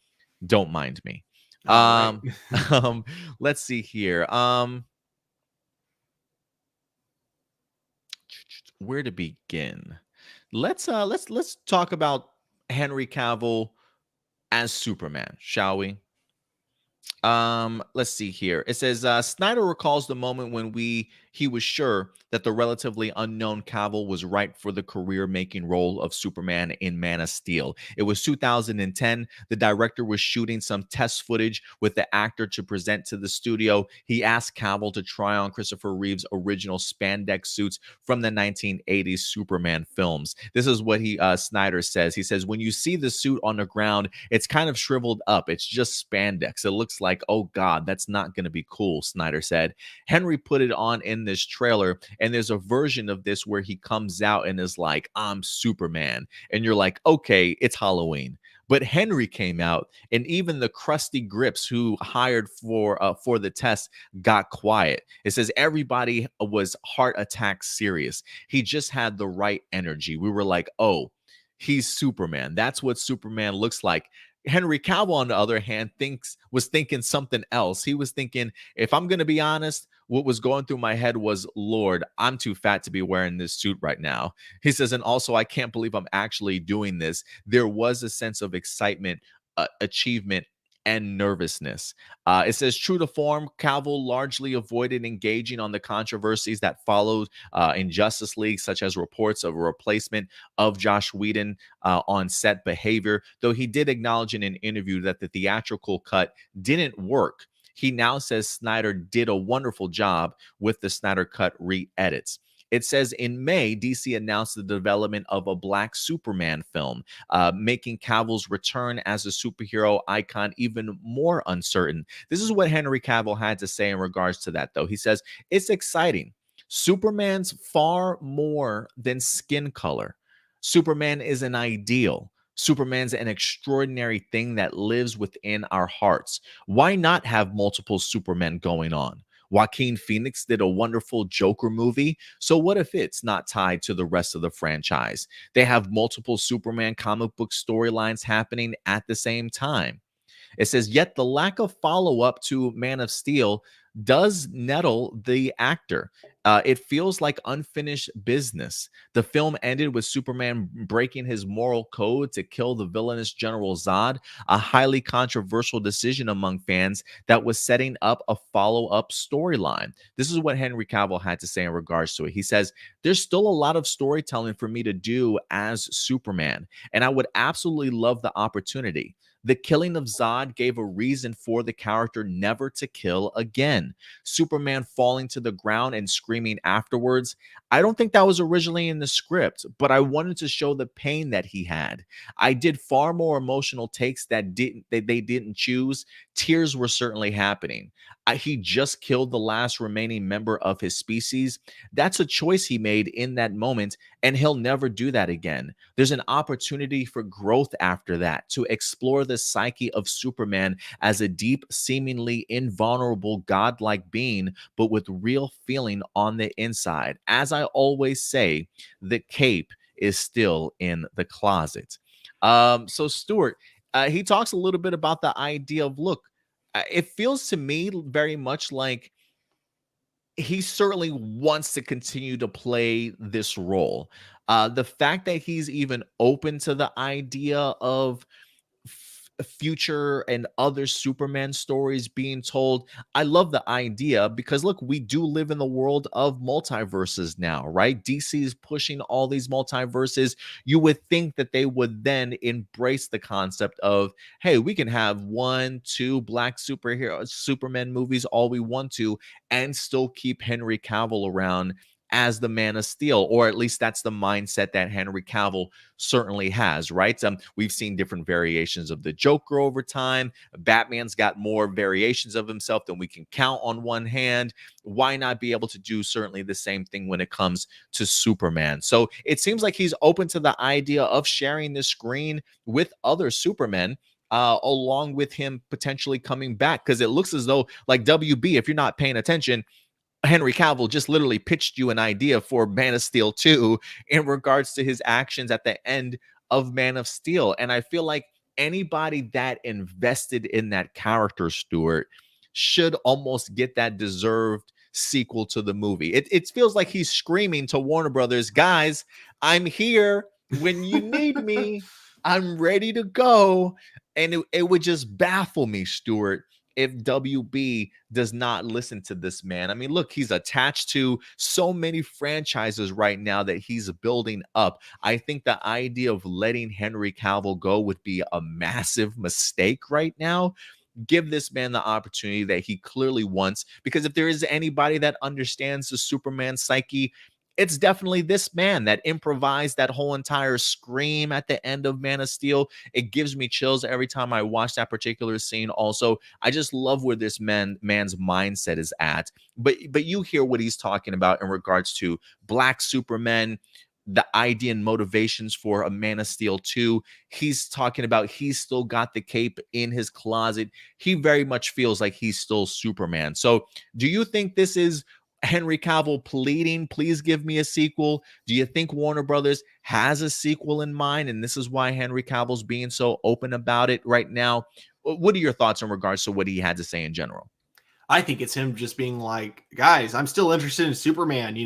don't mind me. Right. Let's see here. Where to begin? Let's talk about Henry Cavill as Superman, shall we? Let's see here. It says Snyder recalls the moment when he was sure that the relatively unknown Cavill was right for the career-making role of Superman in Man of Steel. It was 2010. The director was shooting some test footage with the actor to present to the studio. He asked Cavill to try on Christopher Reeve's original spandex suits from the 1980s Superman films. This is what Snyder says. He says, when you see the suit on the ground, it's kind of shriveled up. It's just spandex. It looks like, oh God, that's not going to be cool, Snyder said. Henry put it on in this trailer, and there's a version of this where he comes out and is like, I'm Superman. And you're like, okay, it's Halloween. But Henry came out, and even the crusty grips who hired for the test got quiet. It says everybody was heart attack serious. He just had the right energy. We were like, oh, he's Superman. That's what Superman looks like. Henry Cavill, on the other hand, was thinking something else. He was thinking, if I'm going to be honest, what was going through my head was, Lord, I'm too fat to be wearing this suit right now. He says, and also, I can't believe I'm actually doing this. There was a sense of excitement, achievement, and nervousness. It says, true to form, Cavill largely avoided engaging on the controversies that followed in Justice League, such as reports of a replacement of Joss Whedon on set behavior, though he did acknowledge in an interview that the theatrical cut didn't work. He now says Snyder did a wonderful job with the Snyder Cut re-edits. It says in May, DC announced the development of a Black Superman film, making Cavill's return as a superhero icon even more uncertain. This is what Henry Cavill had to say in regards to that, though. He says, it's exciting. Superman's far more than skin color. Superman is an ideal. Superman's an extraordinary thing that lives within our hearts. Why not have multiple Supermen going on? Joaquin Phoenix did a wonderful Joker movie. So what if it's not tied to the rest of the franchise? They have multiple Superman comic book storylines happening at the same time. It says, yet the lack of follow-up to Man of Steel does nettle the actor. It feels like unfinished business. The film ended with Superman breaking his moral code to kill the villainous General Zod, a highly controversial decision among fans that was setting up a follow-up storyline. This is what Henry Cavill had to say in regards to it. He says, there's still a lot of storytelling for me to do as Superman, and I would absolutely love the opportunity. The killing of Zod gave a reason for the character never to kill again. Superman falling to the ground and screaming afterwards. I don't think that was originally in the script, but I wanted to show the pain that he had. I did far more emotional takes that they didn't choose. Tears were certainly happening. He just killed the last remaining member of his species. That's a choice he made in that moment, and he'll never do that again. There's an opportunity for growth after that, to explore the psyche of Superman as a deep, seemingly invulnerable, godlike being, but with real feeling on the inside. As I always say, the cape is still in the closet. So Stuart, he talks a little bit about the idea of, look, it feels to me very much like he certainly wants to continue to play this role. The fact that he's even open to the idea of future and other Superman stories being told. I love the idea because, look, we do live in the world of multiverses now, right? DC is pushing all these multiverses. You would think that they would then embrace the concept of, hey, we can have one, two black superhero Superman movies all we want to, and still keep Henry Cavill around as the Man of Steel, or at least that's the mindset that Henry Cavill certainly has, right? We've seen different variations of the Joker over time. Batman's got more variations of himself than we can count on one hand. Why not be able to do certainly the same thing when it comes to Superman? So it seems like he's open to the idea of sharing the screen with other Supermen, along with him potentially coming back, because it looks as though, like, WB, if you're not paying attention, Henry Cavill just literally pitched you an idea for Man of Steel 2 in regards to his actions at the end of Man of Steel. And I feel like anybody that invested in that character, Stuart, should almost get that deserved sequel to the movie. It feels like he's screaming to Warner Brothers, guys, I'm here when you need me. I'm ready to go. And it would just baffle me, Stuart, if WB does not listen to this man. I mean, look, he's attached to so many franchises right now that he's building up. I think the idea of letting Henry Cavill go would be a massive mistake right now. Give this man the opportunity that he clearly wants, because if there is anybody that understands the Superman psyche, it's definitely this man that improvised that whole entire scream at the end of Man of Steel. It gives me chills every time I watch that particular scene. Also, I just love where this man's mindset is at. But you hear what he's talking about in regards to Black Superman, the idea and motivations for a Man of Steel 2. He's talking about he's still got the cape in his closet. He very much feels like he's still Superman. So do you think this is Henry Cavill pleading, please give me a sequel? Do you think Warner Brothers has a sequel in mind, and this is why Henry Cavill's being so open about it right now? What are your thoughts in regards to what he had to say in general? I think it's him just being like, guys, I'm still interested in Superman.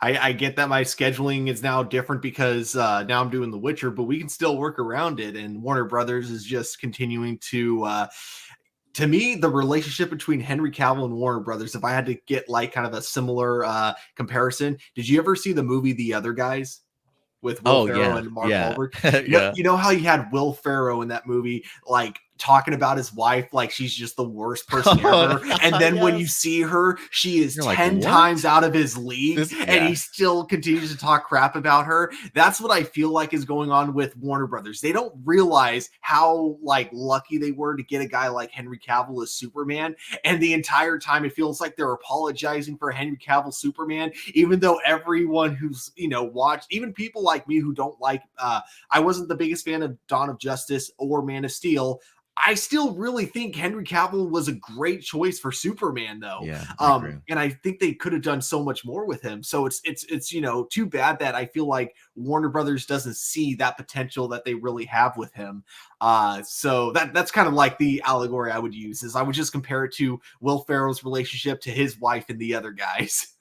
I get that my scheduling is now different because now I'm doing The Witcher, but we can still work around it. And Warner Brothers is just continuing to me, the relationship between Henry Cavill and Warner Brothers, if I had to get like kind of a similar comparison, did you ever see the movie The Other Guys with Will Oh, Ferrell yeah. and Mark Yeah. Wahlberg? Yeah. You know how you had Will Ferrell in that movie, like talking about his wife like she's just the worst person ever, and then when you Yes. see her, she is You're like, 10 what? times out of his league, and Yeah. he still continues to talk crap about her. That's what I feel like is going on with Warner Brothers. They don't realize how like lucky they were to get a guy like Henry Cavill as Superman, and the entire time it feels like they're apologizing for Henry Cavill Superman, even though everyone who's watched, even people like me who don't like I wasn't the biggest fan of Dawn of Justice or Man of Steel. I still really think Henry Cavill was a great choice for Superman, though. Yeah, I agree. And I think they could have done so much more with him. So it's too bad that I feel like Warner Brothers doesn't see that potential that they really have with him. So that's kind of like the allegory I would use, is I would just compare it to Will Ferrell's relationship to his wife and the other guys.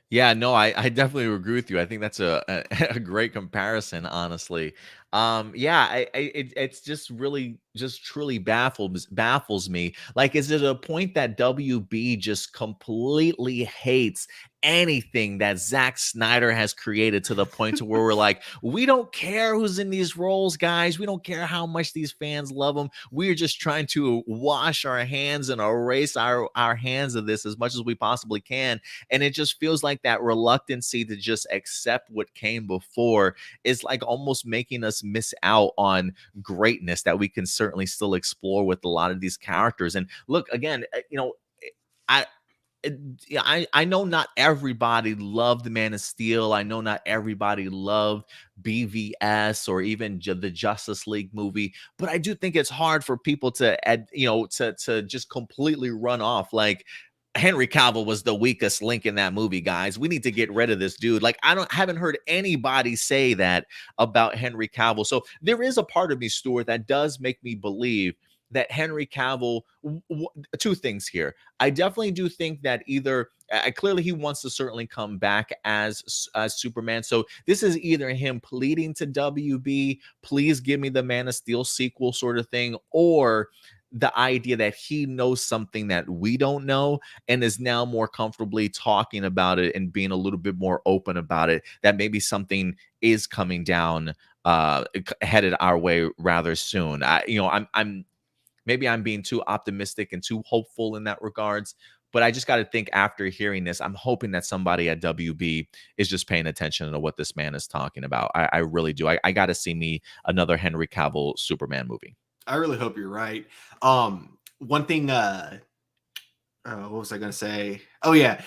Yeah, no, I definitely agree with you. I think that's a great comparison, honestly. Yeah, it's just really just truly baffles me. Like, is it a point that WB just completely hates anything that Zack Snyder has created, to the point to where we're like, we don't care who's in these roles, guys. We don't care how much these fans love them. We're just trying to wash our hands and erase our hands of this as much as we possibly can. And it just feels like that reluctancy to just accept what came before is like almost making us miss out on greatness that we can certainly still explore with a lot of these characters. And look, again, I yeah, I know not everybody loved the Man of Steel. I know not everybody loved BVS or even the Justice League movie, but I do think it's hard for people to to just completely run off like Henry Cavill was the weakest link in that movie, guys. We need to get rid of this dude. Like, haven't heard anybody say that about Henry Cavill. So there is a part of me, Stuart, that does make me believe that Henry Cavill, two things here. I definitely do think that either clearly he wants to certainly come back as Superman. So this is either him pleading to WB, please give me the Man of Steel sequel sort of thing, or the idea that he knows something that we don't know and is now more comfortably talking about it and being a little bit more open about it, that maybe something is coming down headed our way rather soon. I'm maybe I'm being too optimistic and too hopeful in that regards. But I just got to think, after hearing this, I'm hoping that somebody at WB is just paying attention to what this man is talking about. I really do. I got to see me another Henry Cavill Superman movie. I really hope you're right. One thing, what was I going to say? Oh yeah,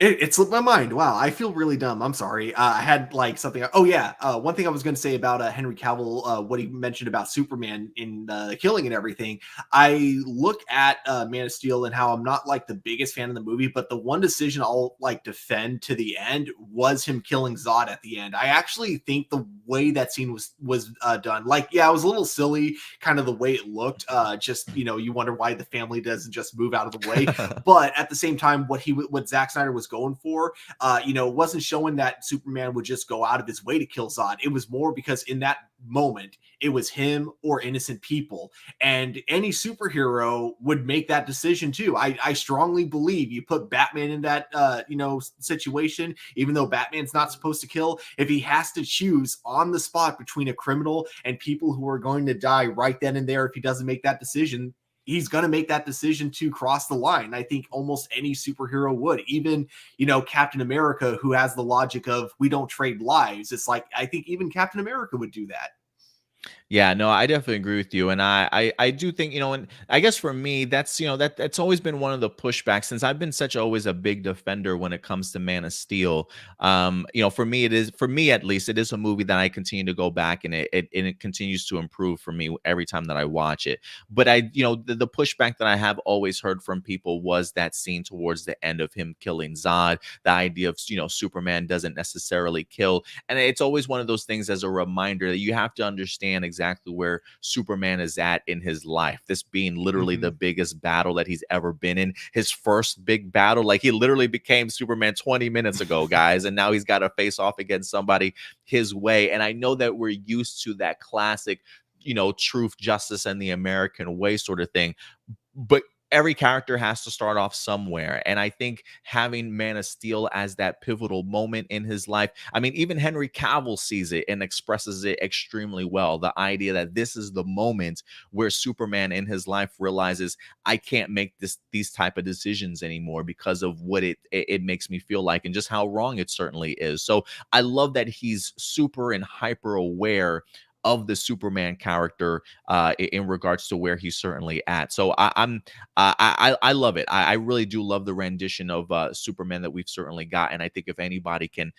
it slipped my mind. Wow, I feel really dumb. I'm sorry. I had like something. Oh yeah, one thing I was going to say about Henry Cavill, what he mentioned about Superman in the killing and everything. I look at Man of Steel and how I'm not like the biggest fan of the movie, but the one decision I'll like defend to the end was him killing Zod at the end. I actually think the way that scene was done, like yeah, it was a little silly, kind of the way it looked. Just you wonder why the family doesn't just move out of the way. But at the same time, what Zack Snyder was going for, wasn't showing that Superman would just go out of his way to kill Zod. It was more because in that moment, it was him or innocent people. And any superhero would make that decision too. I strongly believe you put Batman in that, situation, even though Batman's not supposed to kill, if he has to choose on the spot between a criminal and people who are going to die right then and there, if he doesn't make that decision, he's going to make that decision to cross the line. I think almost any superhero would, even, Captain America, who has the logic of we don't trade lives. It's like, I think even Captain America would do that. Yeah, no, I definitely agree with you, and I do think, and I guess for me, that's that's always been one of the pushbacks, since I've been such always a big defender when it comes to Man of Steel. For me, for me at least, it is a movie that I continue to go back, and it continues to improve for me every time that I watch it. But the pushback that I have always heard from people was that scene towards the end of him killing Zod, the idea of Superman doesn't necessarily kill, and it's always one of those things as a reminder that you have to understand exactly where Superman is at in his life. This being literally the biggest battle that he's ever been in, his first big battle. Like, he literally became Superman 20 minutes ago, guys, and now he's got to face off against somebody his way. And I know that we're used to that classic, truth, justice, and the American way sort of thing, but every character has to start off somewhere. And I think having Man of Steel as that pivotal moment in his life, I mean, even Henry Cavill sees it and expresses it extremely well. The idea that this is the moment where Superman in his life realizes, I can't make these type of decisions anymore because of what it makes me feel like, and just how wrong it certainly is. So I love that he's super and hyper aware of the Superman character in regards to where he's certainly at. So I love it. I really do love the rendition of Superman that we've certainly got, and I think if anybody can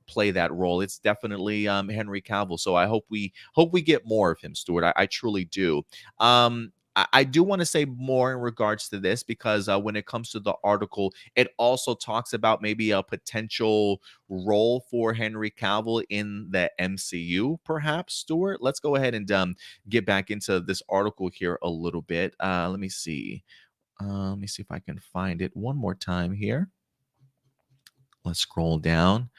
play that role, it's definitely Henry Cavill. So I hope we get more of him, Stuart. I truly do. I do want to say more in regards to this because when it comes to the article, it also talks about maybe a potential role for Henry Cavill in the MCU, perhaps, Stuart. Let's go ahead and get back into this article here a little bit. Let me see. Let me see if I can find it one more time here. Let's scroll down.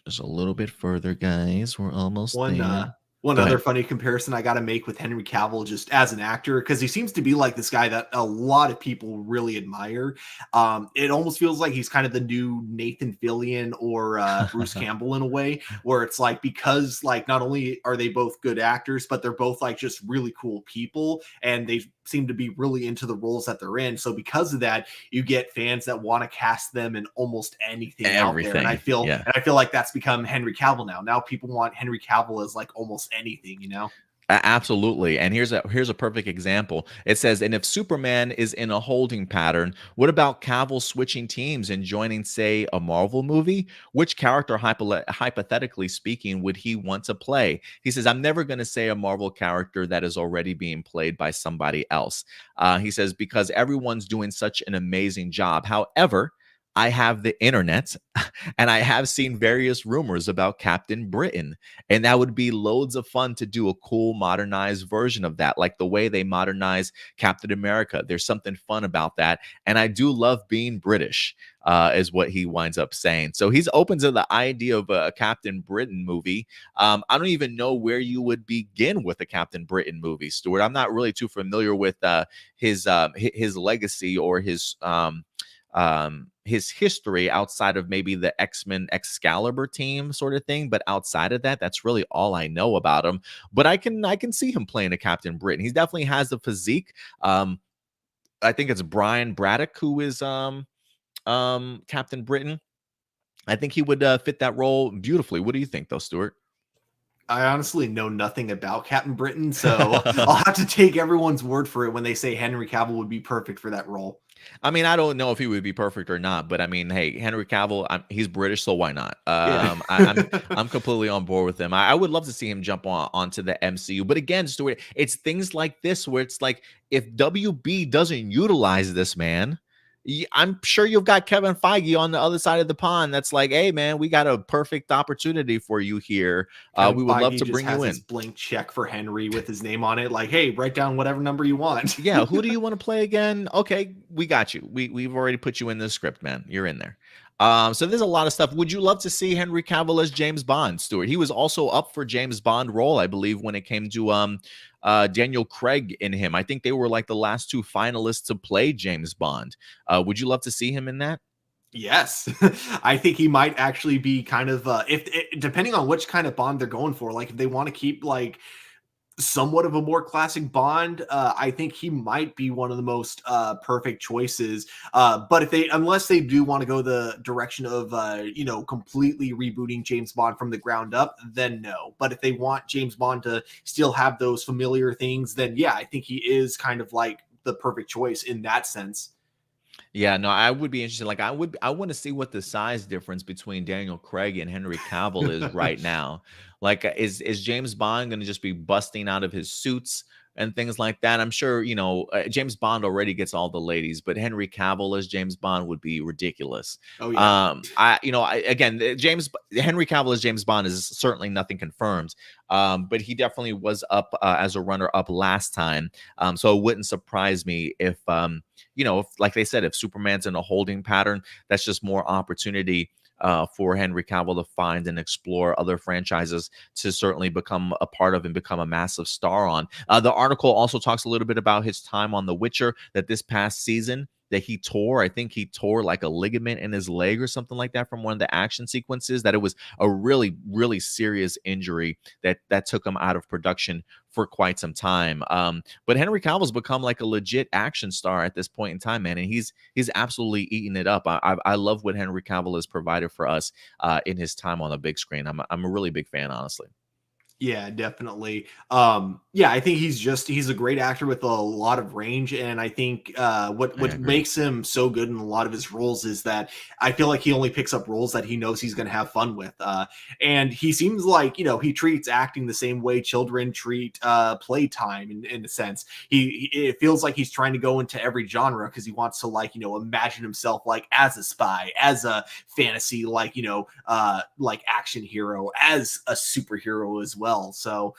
Just a little bit further, guys. We're almost there. One other funny comparison I got to make with Henry Cavill just as an actor, because he seems to be like this guy that a lot of people really admire. It almost feels like he's kind of the new Nathan Fillion or Bruce Campbell in a way, where it's like, because like not only are they both good actors, but they're both like just really cool people, and they seem to be really into the roles that they're in. So because of that, you get fans that want to cast them in almost anything out there. And I feel like that's become Henry Cavill now. Now people want Henry Cavill as like almost anything, you know? Absolutely. And here's a perfect example. It says, and if Superman is in a holding pattern, what about Cavill switching teams and joining, say, a Marvel movie? Which character, hypothetically speaking, would he want to play? He says, I'm never going to say a Marvel character that is already being played by somebody else. He says, because everyone's doing such an amazing job. However, I have the internet and I have seen various rumors about Captain Britain, and that would be loads of fun to do a cool modernized version of that, like the way they modernize Captain America. There's something fun about that. And I do love being British, is what he winds up saying. So he's open to the idea of a Captain Britain movie. I don't even know where you would begin with a Captain Britain movie, Stuart. I'm not really too familiar with his legacy or his history outside of maybe the X-Men Excalibur team sort of thing, but outside of that, that's really all I know about him. But I can see him playing a Captain Britain. He definitely has the physique. I think it's Brian Braddock who is Captain Britain. I think he would fit that role beautifully. What do you think, though, Stuart? I honestly know nothing about Captain Britain, so I'll have to take everyone's word for it when they say Henry Cavill would be perfect for that role. I mean, I don't know if he would be perfect or not, but I mean, hey, Henry Cavill, he's British, so why not? I'm completely on board with him. I would love to see him jump onto the MCU, but again, Stuart, it's things like this where it's like, if WB doesn't utilize this man, I'm sure you've got Kevin Feige on the other side of the pond that's like, hey man, we got a perfect opportunity for you here. We would love to bring you in. Blank check for Henry with his name on it, like, hey, write down whatever number you want. Yeah, who do you want to play again? Okay, we got you. We've already put you in the script, man. You're in there. So there's a lot of stuff. Would you love to see Henry Cavill as James Bond, Stuart? He was also up for James Bond role, I believe, when it came to Daniel Craig in him. I think they were like the last two finalists to play James Bond. Would you love to see him in that? Yes, I think he might actually be kind of depending on which kind of Bond they're going for. Like if they want to keep like somewhat of a more classic Bond, I think he might be one of the most perfect choices. But unless they do want to go the direction of completely rebooting James Bond from the ground up, then no. But if they want James Bond to still have those familiar things, then yeah, I think he is kind of like the perfect choice in that sense. Yeah, no, I would be interested. Like, I want to see what the size difference between Daniel Craig and Henry Cavill is right now. Like, is James Bond going to just be busting out of his suits and things like that? I'm sure, James Bond already gets all the ladies, but Henry Cavill as James Bond would be ridiculous. Oh yeah. Henry Cavill as James Bond is certainly nothing confirmed. But he definitely was up as a runner up last time. So it wouldn't surprise me if like they said, if Superman's in a holding pattern, that's just more opportunity for Henry Cavill to find and explore other franchises to certainly become a part of and become a massive star on. The article also talks a little bit about his time on The Witcher, that this past season, that he tore. I think he tore like a ligament in his leg or something like that from one of the action sequences, that it was a really, really serious injury that took him out of production for quite some time. But Henry Cavill's become like a legit action star at this point in time, man, and he's absolutely eating it up. I love what Henry Cavill has provided for us in his time on the big screen. I'm a really big fan, honestly. Yeah, definitely. Yeah, I think he's a great actor with a lot of range, and I think I what agree. makes him so good in a lot of his roles is that I feel like he only picks up roles that he knows he's going to have fun with. And he seems like, he treats acting the same way children treat playtime in a sense. It feels like he's trying to go into every genre because he wants to, like, imagine himself like as a spy, as a fantasy, like action hero, as a superhero as well. So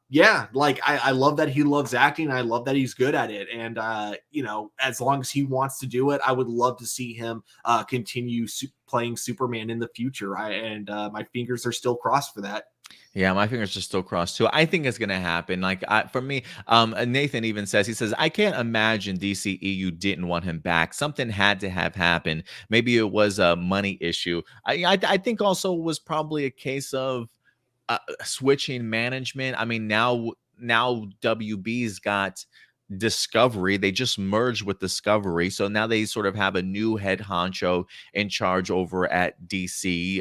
yeah, like I love that he loves acting. I love that he's good at it. And as long as he wants to do it, I would love to see him continue playing Superman in the future. My fingers are still crossed for that. Yeah, my fingers are still crossed too. I think it's gonna happen. Like for me, Nathan even says, he says, I can't imagine DCEU didn't want him back. Something had to have happened. Maybe it was a money issue. I think also was probably a case of switching management. I mean, now WB's got Discovery. They just merged with Discovery, so now they sort of have a new head honcho in charge over at DC.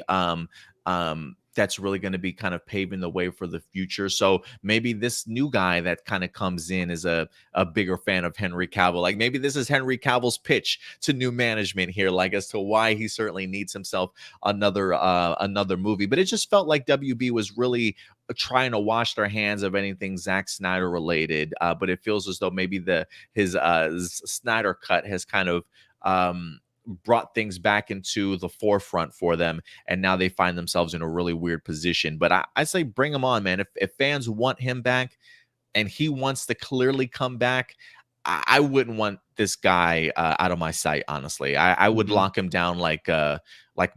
That's really going to be kind of paving the way for the future. So maybe this new guy that kind of comes in is a bigger fan of Henry Cavill. Like maybe this is Henry Cavill's pitch to new management here, like as to why he certainly needs himself another movie. But it just felt like WB was really trying to wash their hands of anything Zack Snyder related. But it feels as though maybe his Snyder cut has kind of brought things back into the forefront for them, and now they find themselves in a really weird position. But I say bring him on, man. If fans want him back and he wants to clearly come back, I wouldn't want this guy out of my sight, honestly. I would Mhm. lock him down like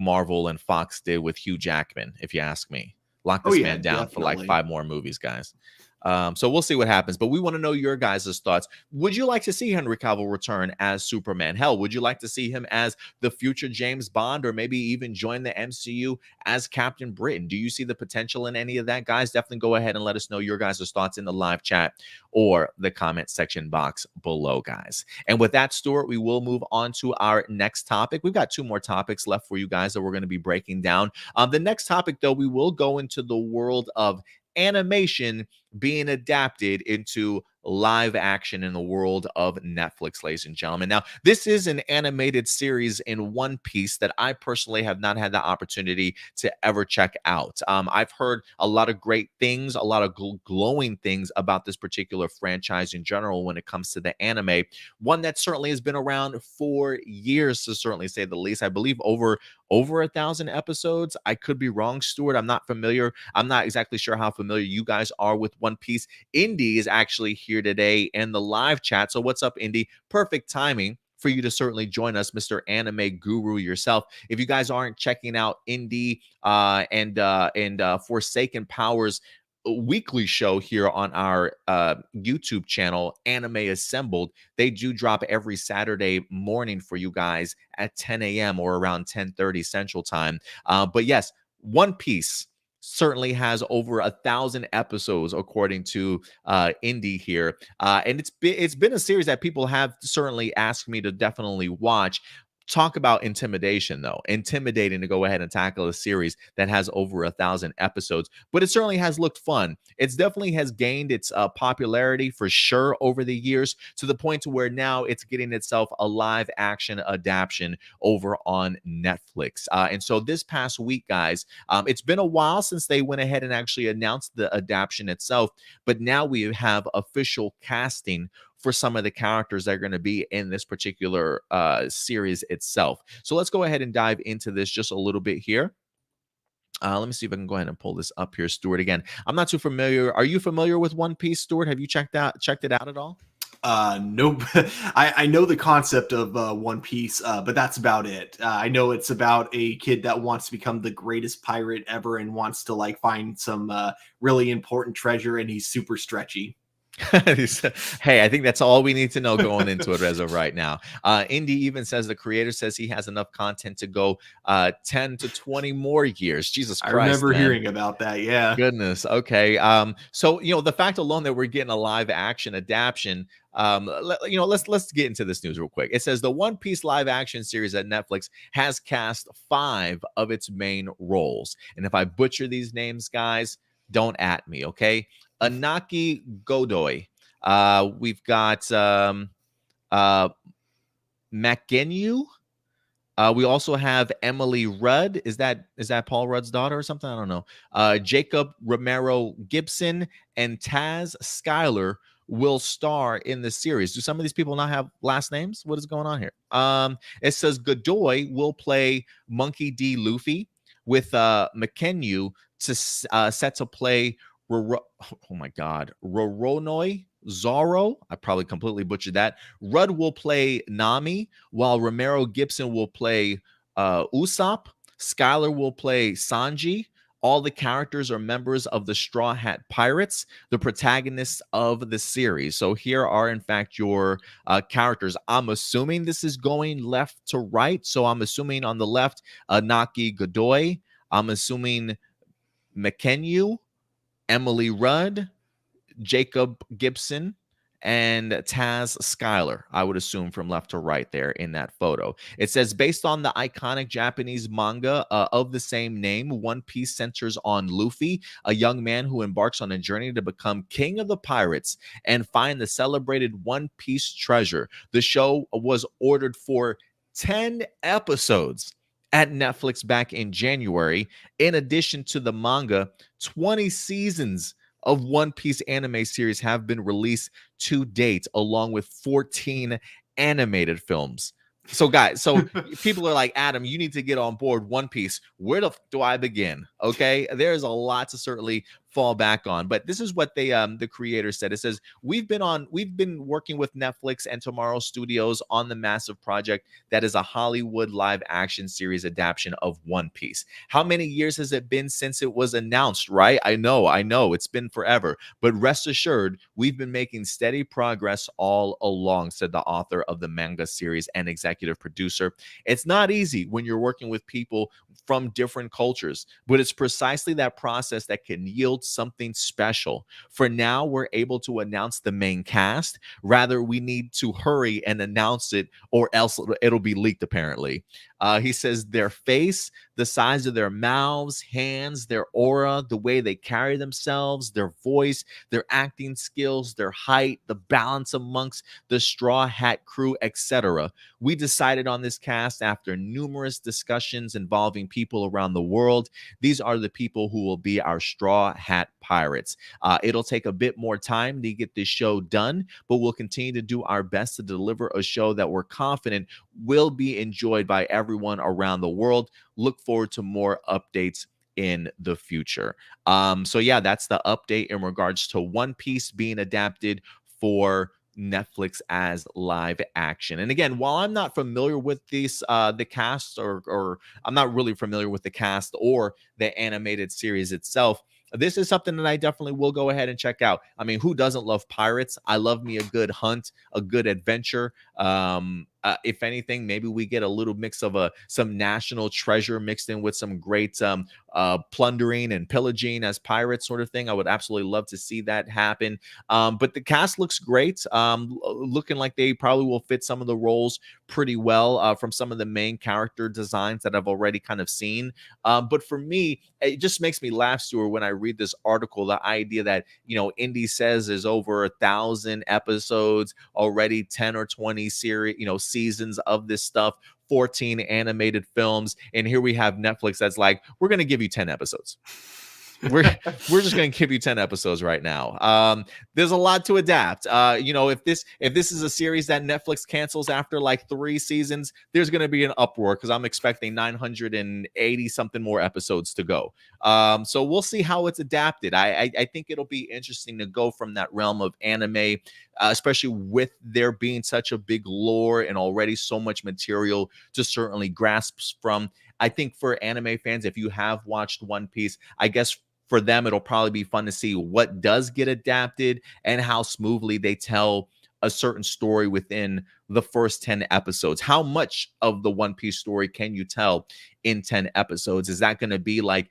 Marvel and Fox did with Hugh Jackman, if you ask me. Lock Oh this yeah, man down for like definitely. 5 more movies, guys. So we'll see what happens, but we want to know your guys' thoughts. Would you like to see Henry Cavill return as Superman? Hell, would you like to see him as the future James Bond, or maybe even join the MCU as Captain Britain? Do you see the potential in any of that, guys? Definitely go ahead and let us know your guys' thoughts in the live chat or the comment section box below, guys. And with that, Stuart, we will move on to our next topic. We've got 2 more topics left for you guys that we're going to be breaking down. The next topic, though, we will go into the world of animation being adapted into live action in the world of Netflix, ladies and gentlemen. Now, this is an animated series in One Piece that I personally have not had the opportunity to ever check out. I've heard a lot of great things, a lot of glowing things about this particular franchise in general when it comes to the anime. One that certainly has been around for years, to certainly say the least. I believe over 1,000 episodes. I could be wrong, Stuart. I'm not familiar. I'm not exactly sure how familiar you guys are with One Piece. Indy is actually here today in the live chat. So what's up, Indy? Perfect timing for you to certainly join us, Mr. Anime Guru yourself. If you guys aren't checking out Indy and Forsaken Powers weekly show here on our YouTube channel, Anime Assembled, they do drop every Saturday morning for you guys at 10 a.m. or around 10:30 Central Time. But yes, One Piece certainly has over 1,000 episodes according to Indy here, and it's been a series that people have certainly asked me to definitely watch. Talk about intimidation, though. Intimidating to go ahead and tackle a series that has over 1,000 episodes, but it certainly has looked fun. It's definitely has gained its popularity for sure over the years, to the point to where now it's getting itself a live action adaptation over on Netflix. And so this past week, guys, it's been a while since they went ahead and actually announced the adaptation itself, but now we have official casting for some of the characters that are going to be in this particular series itself. So let's go ahead and dive into this just a little bit here. Let me see if I can go ahead and pull this up here, Stuart. Again, I'm not too familiar. Are you familiar with One Piece, Stuart? Have you checked it out at all? Nope. I know the concept of One Piece, but that's about it. I know it's about a kid that wants to become the greatest pirate ever and wants to like find some really important treasure, and he's super stretchy. Hey, I think that's all we need to know going into it as of right now. Indy even says the creator says he has enough content to go 10 to 20 more years. Jesus I Christ, remember man. hearing about that. Yeah. Goodness. Okay. So the fact alone that we're getting a live action adaptation. Let's get into this news real quick. It says the One Piece live action series at Netflix has cast 5 of its main roles. And if I butcher these names, guys, don't at me, okay? Anaki Godoy. We've got uh Mackenyu. We also have Emily Rudd. Is that Paul Rudd's daughter or something? I don't know. Jacob Romero Gibson and Taz Skyler will star in the series. Do some of these people not have last names? What is going on here? It says Godoy will play Monkey D. Luffy with McKenyu set to play oh my God, Roronoy Zoro. I probably completely butchered that. Rudd will play Nami, while Romero Gibson will play Usopp. Skylar will play Sanji. All the characters are members of the Straw Hat Pirates, the protagonists of the series. So here are, in fact, your characters. I'm assuming this is going left to right. So I'm assuming on the left, Naki Godoy. I'm assuming McKenyu, Emily Rudd, Jacob Gibson, and Taz Skyler, I would assume from left to right there in that photo. It says, based on the iconic Japanese manga of the same name, One Piece centers on Luffy, a young man who embarks on a journey to become king of the pirates and find the celebrated One Piece treasure. The show was ordered for 10 episodes at Netflix back in January. In addition to the manga, 20 seasons of One Piece anime series have been released to date, along with 14 animated films. So, guys, people are like, Adam, you need to get on board One Piece. Where the do I begin? Okay, there's a lot to certainly fall back on, but this is what the creator said. It says, we've been working with Netflix and Tomorrow Studios on the massive project that is a Hollywood live action series adaptation of One Piece. How many years has it been since it was announced, right? I know it's been forever, but rest assured, we've been making steady progress all along, said the author of the manga series and executive producer. It's not easy when you're working with people from different cultures, but it's precisely that process that can yield something special. For now, we're able to announce the main cast. Rather, we need to hurry and announce it, or else it'll be leaked, apparently. He says their face, the size of their mouths, hands, their aura, the way they carry themselves, their voice, their acting skills, their height, the balance amongst the Straw Hat crew, etc. We decided on this cast after numerous discussions involving people around the world. These are the people who will be our Straw Hat Pirates. It'll take a bit more time to get this show done, but we'll continue to do our best to deliver a show that we're confident will be enjoyed by everyone around the world. Look forward to more updates in the future. So yeah, that's the update in regards to One Piece being adapted for Netflix as live action. And again, while I'm not familiar with the cast, or I'm not really familiar with the cast or the animated series itself, this is something that I definitely will go ahead and check out. I mean, who doesn't love pirates? I love me a good hunt, a good adventure. If anything, maybe we get a little mix of some national treasure mixed in with some great plundering and pillaging as pirates sort of thing. I would absolutely love to see that happen. But the cast looks great. Looking like they probably will fit some of the roles pretty well from some of the main character designs that I've already kind of seen. But for me, it just makes me laugh, Stuart, when I read this article. The idea that, Indy says is over 1,000 episodes already, 10 or 20 seasons of this stuff, 14 animated films, and here we have Netflix that's like, we're going to give you 10 episodes. we're just going to give you 10 episodes right now. There's a lot to adapt. If this is a series that Netflix cancels after like 3 seasons, there's going to be an uproar, because I'm expecting 980 something more episodes to go. So we'll see how it's adapted. I think it'll be interesting to go from that realm of anime, especially with there being such a big lore and already so much material to certainly grasp from. I think for anime fans, if you have watched One Piece, I guess for them, it'll probably be fun to see what does get adapted and how smoothly they tell a certain story within the first 10 episodes. How much of the One Piece story can you tell in 10 episodes? Is that going to be like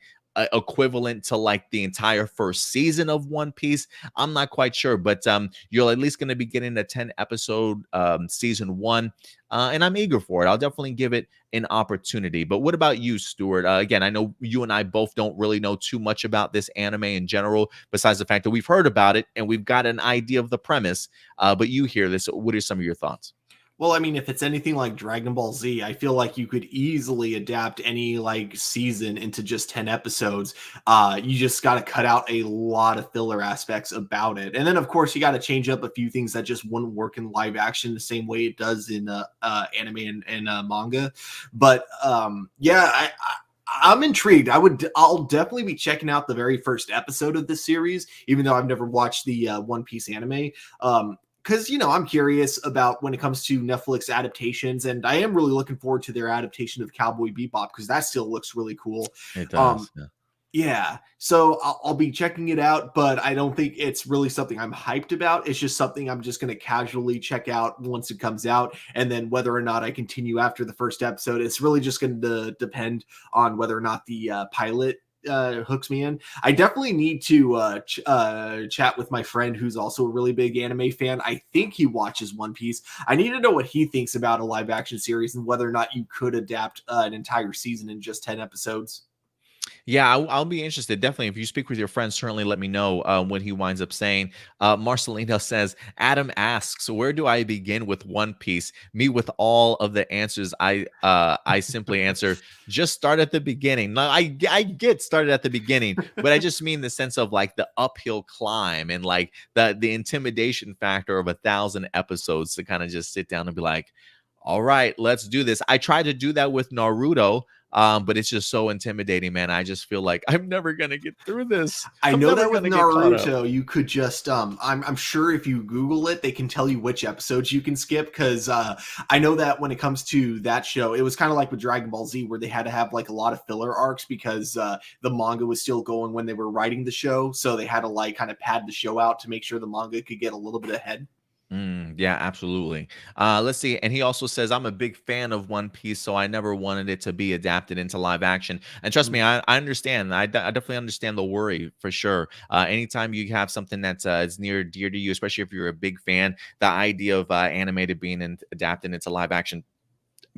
equivalent to like the entire first season of One Piece? I'm not quite sure, but you're at least going to be getting a 10 episode season one, and I'm eager for it. I'll definitely give it an opportunity. But what about you, Stuart? Again, I know you and I both don't really know too much about this anime in general, besides the fact that we've heard about it and we've got an idea of the premise. But you hear this. What are some of your thoughts? Well, I mean, if it's anything like Dragon Ball Z, I feel like you could easily adapt any like season into just 10 episodes. You just got to cut out a lot of filler aspects about it. And then, of course, you got to change up a few things that just wouldn't work in live action the same way it does in anime and manga. But yeah, I'm intrigued. I'll definitely be checking out the very first episode of this series, even though I've never watched the One Piece anime. Because I'm curious about when it comes to Netflix adaptations, and I am really looking forward to their adaptation of Cowboy Bebop because that still looks really cool. It does. Yeah. Yeah, so I'll be checking it out, but I don't think it's really something I'm hyped about. It's just something I'm just going to casually check out once it comes out, and then whether or not I continue after the first episode, it's really just going to depend on whether or not the pilot hooks me in. I definitely need to chat with my friend who's also a really big anime fan. I think he watches One Piece. I need to know what he thinks about a live action series and whether or not you could adapt an entire season in just 10 episodes. Yeah, I'll be interested. Definitely. If you speak with your friends, certainly let me know what he winds up saying. Marcelino says, Adam asks, where do I begin with One Piece? Me with all of the answers. I simply answer, just start at the beginning. Now, I get started at the beginning, but I just mean the sense of like the uphill climb and like the intimidation factor of 1,000 episodes to kind of just sit down and be like, all right, let's do this. I tried to do that with Naruto, but it's just so intimidating, man. I just feel like I'm never gonna get through this. I I'm know never that with gonna get caught up. Naruto, you could just I'm sure if you Google it, they can tell you which episodes you can skip because I know that when it comes to that show, it was kind of like with Dragon Ball Z where they had to have like a lot of filler arcs because the manga was still going when they were writing the show, so they had to like kind of pad the show out to make sure the manga could get a little bit ahead. Yeah, absolutely. Let's see. And he also says, I'm a big fan of One Piece, so I never wanted it to be adapted into live action. And trust me, I understand. I definitely understand the worry for sure. Anytime you have something that's is near dear to you, especially if you're a big fan, the idea of animated being adapted into live action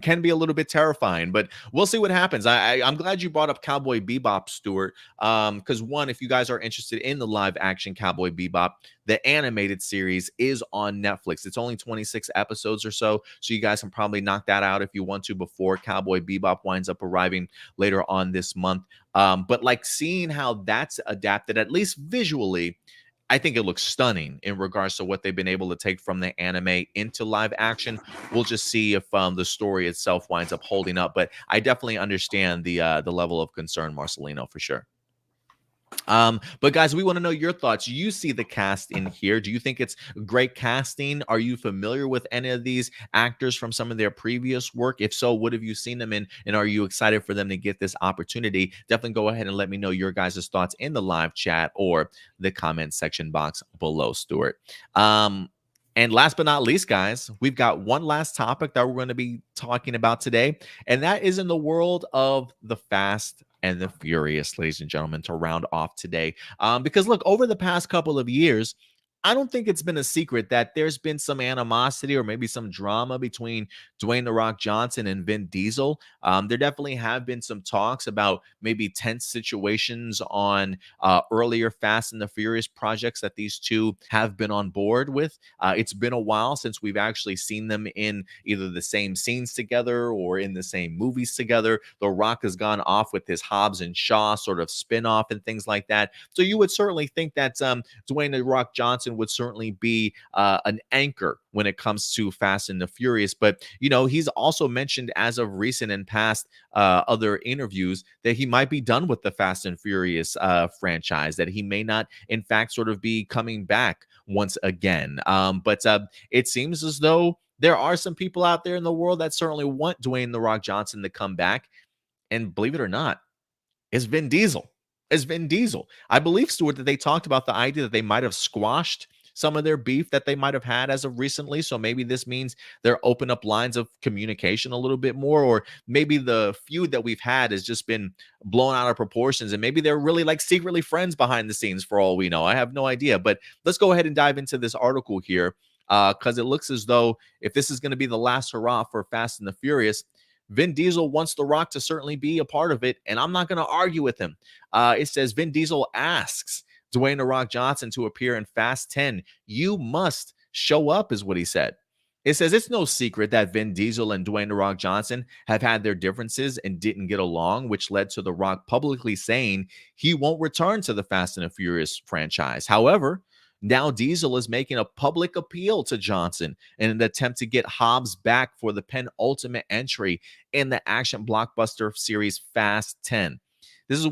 can be a little bit terrifying, but we'll see what happens. I'm glad you brought up Cowboy Bebop, Stuart. Because one, if you guys are interested in the live action Cowboy Bebop, the animated series is on Netflix. It's only 26 episodes or so you guys can probably knock that out if you want to before Cowboy Bebop winds up arriving later on this month. But like seeing how that's adapted, at least visually, I think it looks stunning in regards to what they've been able to take from the anime into live action. We'll just see if the story itself winds up holding up. But I definitely understand the level of concern, Marcelino, for sure. But guys, we want to know your thoughts. You see the cast in here. Do you think it's great casting? Are you familiar with any of these actors from some of their previous work? If so, what have you seen them in? And are you excited for them to get this opportunity? Definitely go ahead and let me know your guys' thoughts in the live chat or the comment section box below, Stuart. And last but not least, guys, we've got one last topic that we're going to be talking about today, and that is in the world of the Fast and the Furious, ladies and gentlemen, to round off today. Because look, over the past couple of years, I don't think it's been a secret that there's been some animosity or maybe some drama between Dwayne "The Rock" Johnson and Vin Diesel. There definitely have been some talks about maybe tense situations on earlier Fast and the Furious projects that these two have been on board with. It's been a while since we've actually seen them in either the same scenes together or in the same movies together. The Rock has gone off with his Hobbs and Shaw sort of spin-off and things like that. So you would certainly think that Dwayne "The Rock" Johnson would certainly be an anchor when it comes to Fast and the Furious. But, he's also mentioned as of recent and past other interviews that he might be done with the Fast and Furious franchise, that he may not, in fact, sort of be coming back once again. But it seems as though there are some people out there in the world that certainly want Dwayne "The Rock" Johnson to come back. And believe it or not, it's Vin Diesel. as Vin Diesel. I believe, Stuart, that they talked about the idea that they might have squashed some of their beef that they might have had as of recently. So maybe this means they're open up lines of communication a little bit more, or maybe the feud that we've had has just been blown out of proportions, and maybe they're really like secretly friends behind the scenes for all we know. I have no idea. But let's go ahead and dive into this article here, because it looks as though if this is going to be the last hurrah for Fast and the Furious, Vin Diesel wants The Rock to certainly be a part of it, and I'm not going to argue with him. It says Vin Diesel asks Dwayne The Rock Johnson to appear in Fast 10. You must show up, is what he said. It says it's no secret that Vin Diesel and Dwayne The Rock Johnson have had their differences and didn't get along, which led to The Rock publicly saying he won't return to the Fast and the Furious franchise. However, now Diesel is making a public appeal to Johnson in an attempt to get Hobbs back for the penultimate entry in the action blockbuster series Fast 10. This is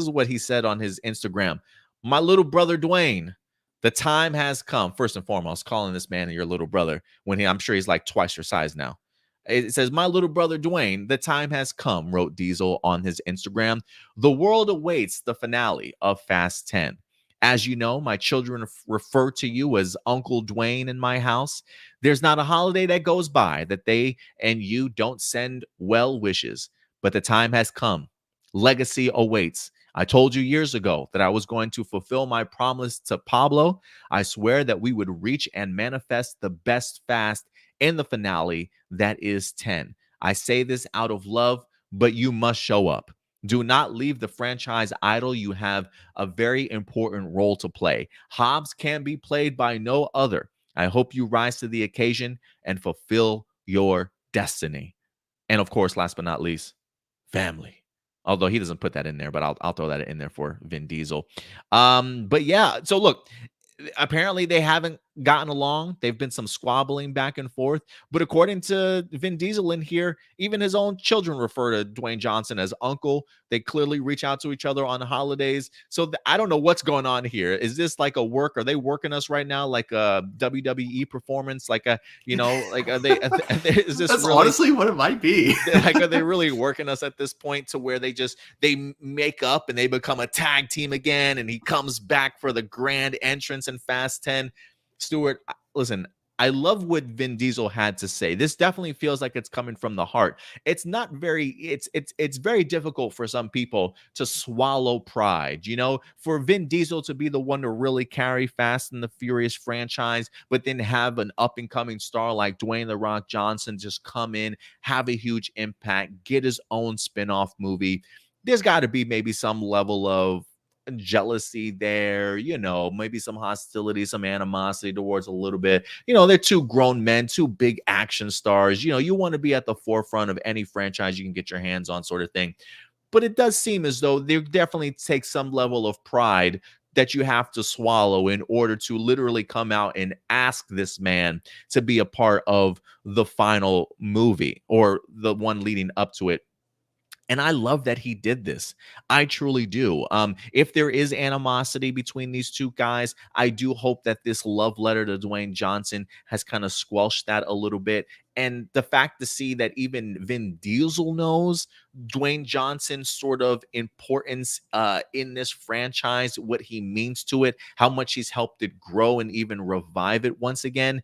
what he said on his Instagram. My little brother Dwayne, the time has come. First and foremost, calling this man your little brother when I'm sure he's like twice your size now. It says, my little brother Dwayne, the time has come, wrote Diesel on his Instagram. The world awaits the finale of Fast 10. As you know, my children refer to you as Uncle Dwayne in my house. There's not a holiday that goes by that they and you don't send well wishes, but the time has come. Legacy awaits. I told you years ago that I was going to fulfill my promise to Pablo. I swear that we would reach and manifest the best Fast in the finale that is 10. I say this out of love, but you must show up. Do not leave the franchise idle. You have a very important role to play. Hobbs can be played by no other. I hope you rise to the occasion and fulfill your destiny. And of course, last but not least, family. Although he doesn't put that in there, but I'll throw that in there for Vin Diesel. But yeah, so look, apparently they haven't gotten along. They've been some squabbling back and forth. But according to Vin Diesel in here, even his own children refer to Dwayne Johnson as uncle. They clearly reach out to each other on the holidays. So I don't know what's going on here. Is this like a work? Are they working us right now like a WWE performance? Like a, like are they? Is this That's really, honestly what it might be? like, are they really working us at this point to where they make up and they become a tag team again, and he comes back for the grand entrance in Fast 10? Stuart, listen, I love what Vin Diesel had to say. This definitely feels like it's coming from the heart. It's not very, it's very difficult for some people to swallow pride, for Vin Diesel to be the one to really carry Fast and the Furious franchise, but then have an up and coming star like Dwayne The Rock Johnson just come in, have a huge impact, get his own spin-off movie. There's got to be maybe some level of jealousy there, maybe some hostility, some animosity towards a little bit. They're two grown men, two big action stars. You want to be at the forefront of any franchise you can get your hands on, sort of thing. But it does seem as though there definitely takes some level of pride that you have to swallow in order to literally come out and ask this man to be a part of the final movie or the one leading up to it. And I love that he did this. I truly do. If there is animosity between these two guys, I do hope that this love letter to Dwayne Johnson has kind of squelched that a little bit. And the fact to see that even Vin Diesel knows Dwayne Johnson's sort of importance in this franchise, what he means to it, how much he's helped it grow and even revive it once again.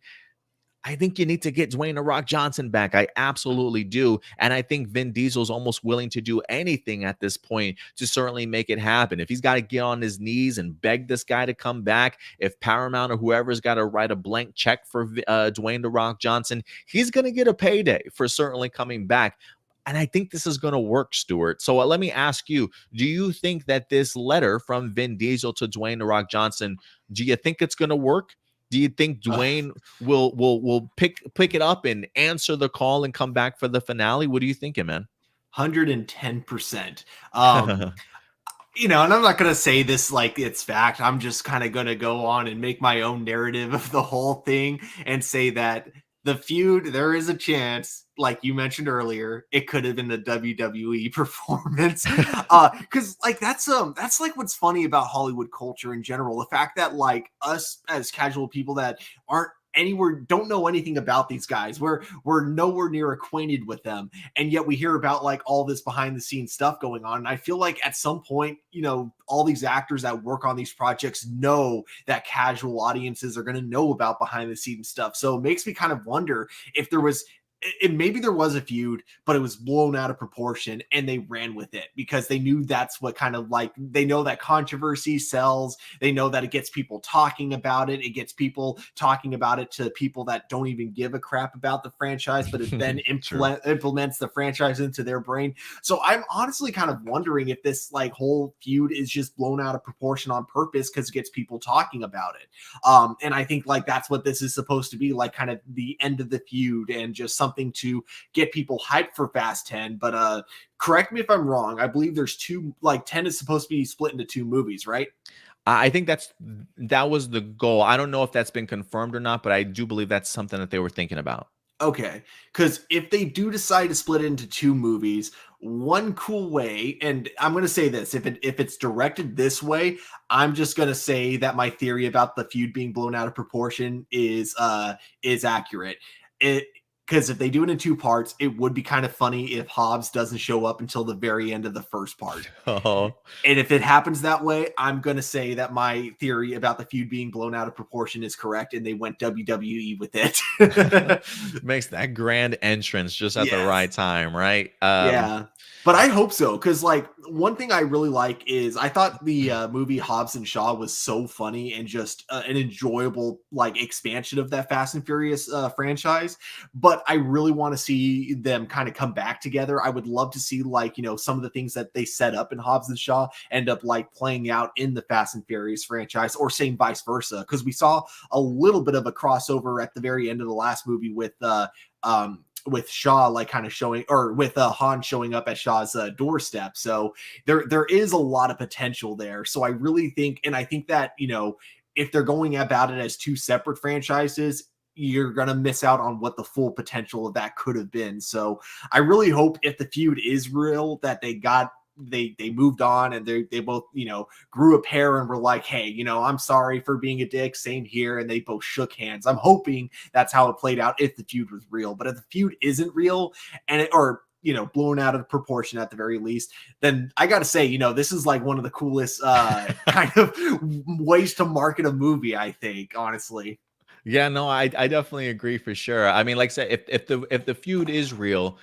I think you need to get Dwayne The Rock Johnson back. I absolutely do. And I think Vin Diesel's almost willing to do anything at this point to certainly make it happen. If he's got to get on his knees and beg this guy to come back, if Paramount or whoever's got to write a blank check for Dwayne The Rock Johnson, he's going to get a payday for certainly coming back. And I think this is going to work, Stuart. So let me ask you, do you think that this letter from Vin Diesel to Dwayne The Rock Johnson, do you think it's going to work? Do you think Dwayne will pick it up and answer the call and come back for the finale? What are you thinking, man? 110%. And I'm not going to say this like it's fact. I'm just kind of going to go on and make my own narrative of the whole thing and say that the feud, there is a chance, like you mentioned earlier, it could have been a WWE performance. Because that's like what's funny about Hollywood culture in general. The fact that like us as casual people that aren't don't know anything about these guys. We're nowhere near acquainted with them, and yet we hear about like all this behind the scenes stuff going on. And I feel like at some point, all these actors that work on these projects know that casual audiences are going to know about behind the scenes stuff. So it makes me kind of wonder if there was maybe there was a feud, but it was blown out of proportion and they ran with it because they knew that's what kind of like, they know that controversy sells. They know that it gets people talking about it. It gets people talking about it to people that don't even give a crap about the franchise, but it then implements the franchise into their brain. So I'm honestly kind of wondering if this like whole feud is just blown out of proportion on purpose because it gets people talking about it. And I think like that's what this is supposed to be, like kind of the end of the feud and just something to get people hyped for Fast 10. But correct me if I'm wrong. I believe there's 2, like 10 is supposed to be split into 2 movies, right? I think that was the goal. I don't know if that's been confirmed or not, but I do believe that's something that they were thinking about. Okay, because if they do decide to split it into 2 movies, one cool way, and I'm going to say this, if it's directed this way, I'm just going to say that my theory about the feud being blown out of proportion is accurate. Because if they do it in 2 parts, it would be kind of funny if Hobbs doesn't show up until the very end of the first part. Oh. And if it happens that way, I'm going to say that my theory about the feud being blown out of proportion is correct, and they went WWE with it. Makes that grand entrance just at the right time, right? Yeah. But I hope so, because like one thing I really like is I thought the movie Hobbs and Shaw was so funny and just an enjoyable like expansion of that Fast and Furious franchise. But I really want to see them kind of come back together. I would love to see like some of the things that they set up in Hobbs and Shaw end up like playing out in the Fast and Furious franchise, or same vice versa, because we saw a little bit of a crossover at the very end of the last movie with Shaw like kind of showing, or with Han showing up at Shaw's doorstep. So there is a lot of potential there. So I really think, and I think that if they're going about it as 2 separate franchises, you're going to miss out on what the full potential of that could have been. So I really hope, if the feud is real, that they moved on and they both grew a pair and were like, hey, I'm sorry for being a dick, same here, and they both shook hands. I'm hoping that's how it played out if the feud was real. But if the feud isn't real, and blown out of proportion at the very least, then I gotta say, this is like one of the coolest kind of ways to market a movie, I think, honestly. Yeah, no, I definitely agree for sure. I mean, like I said, if the feud is real,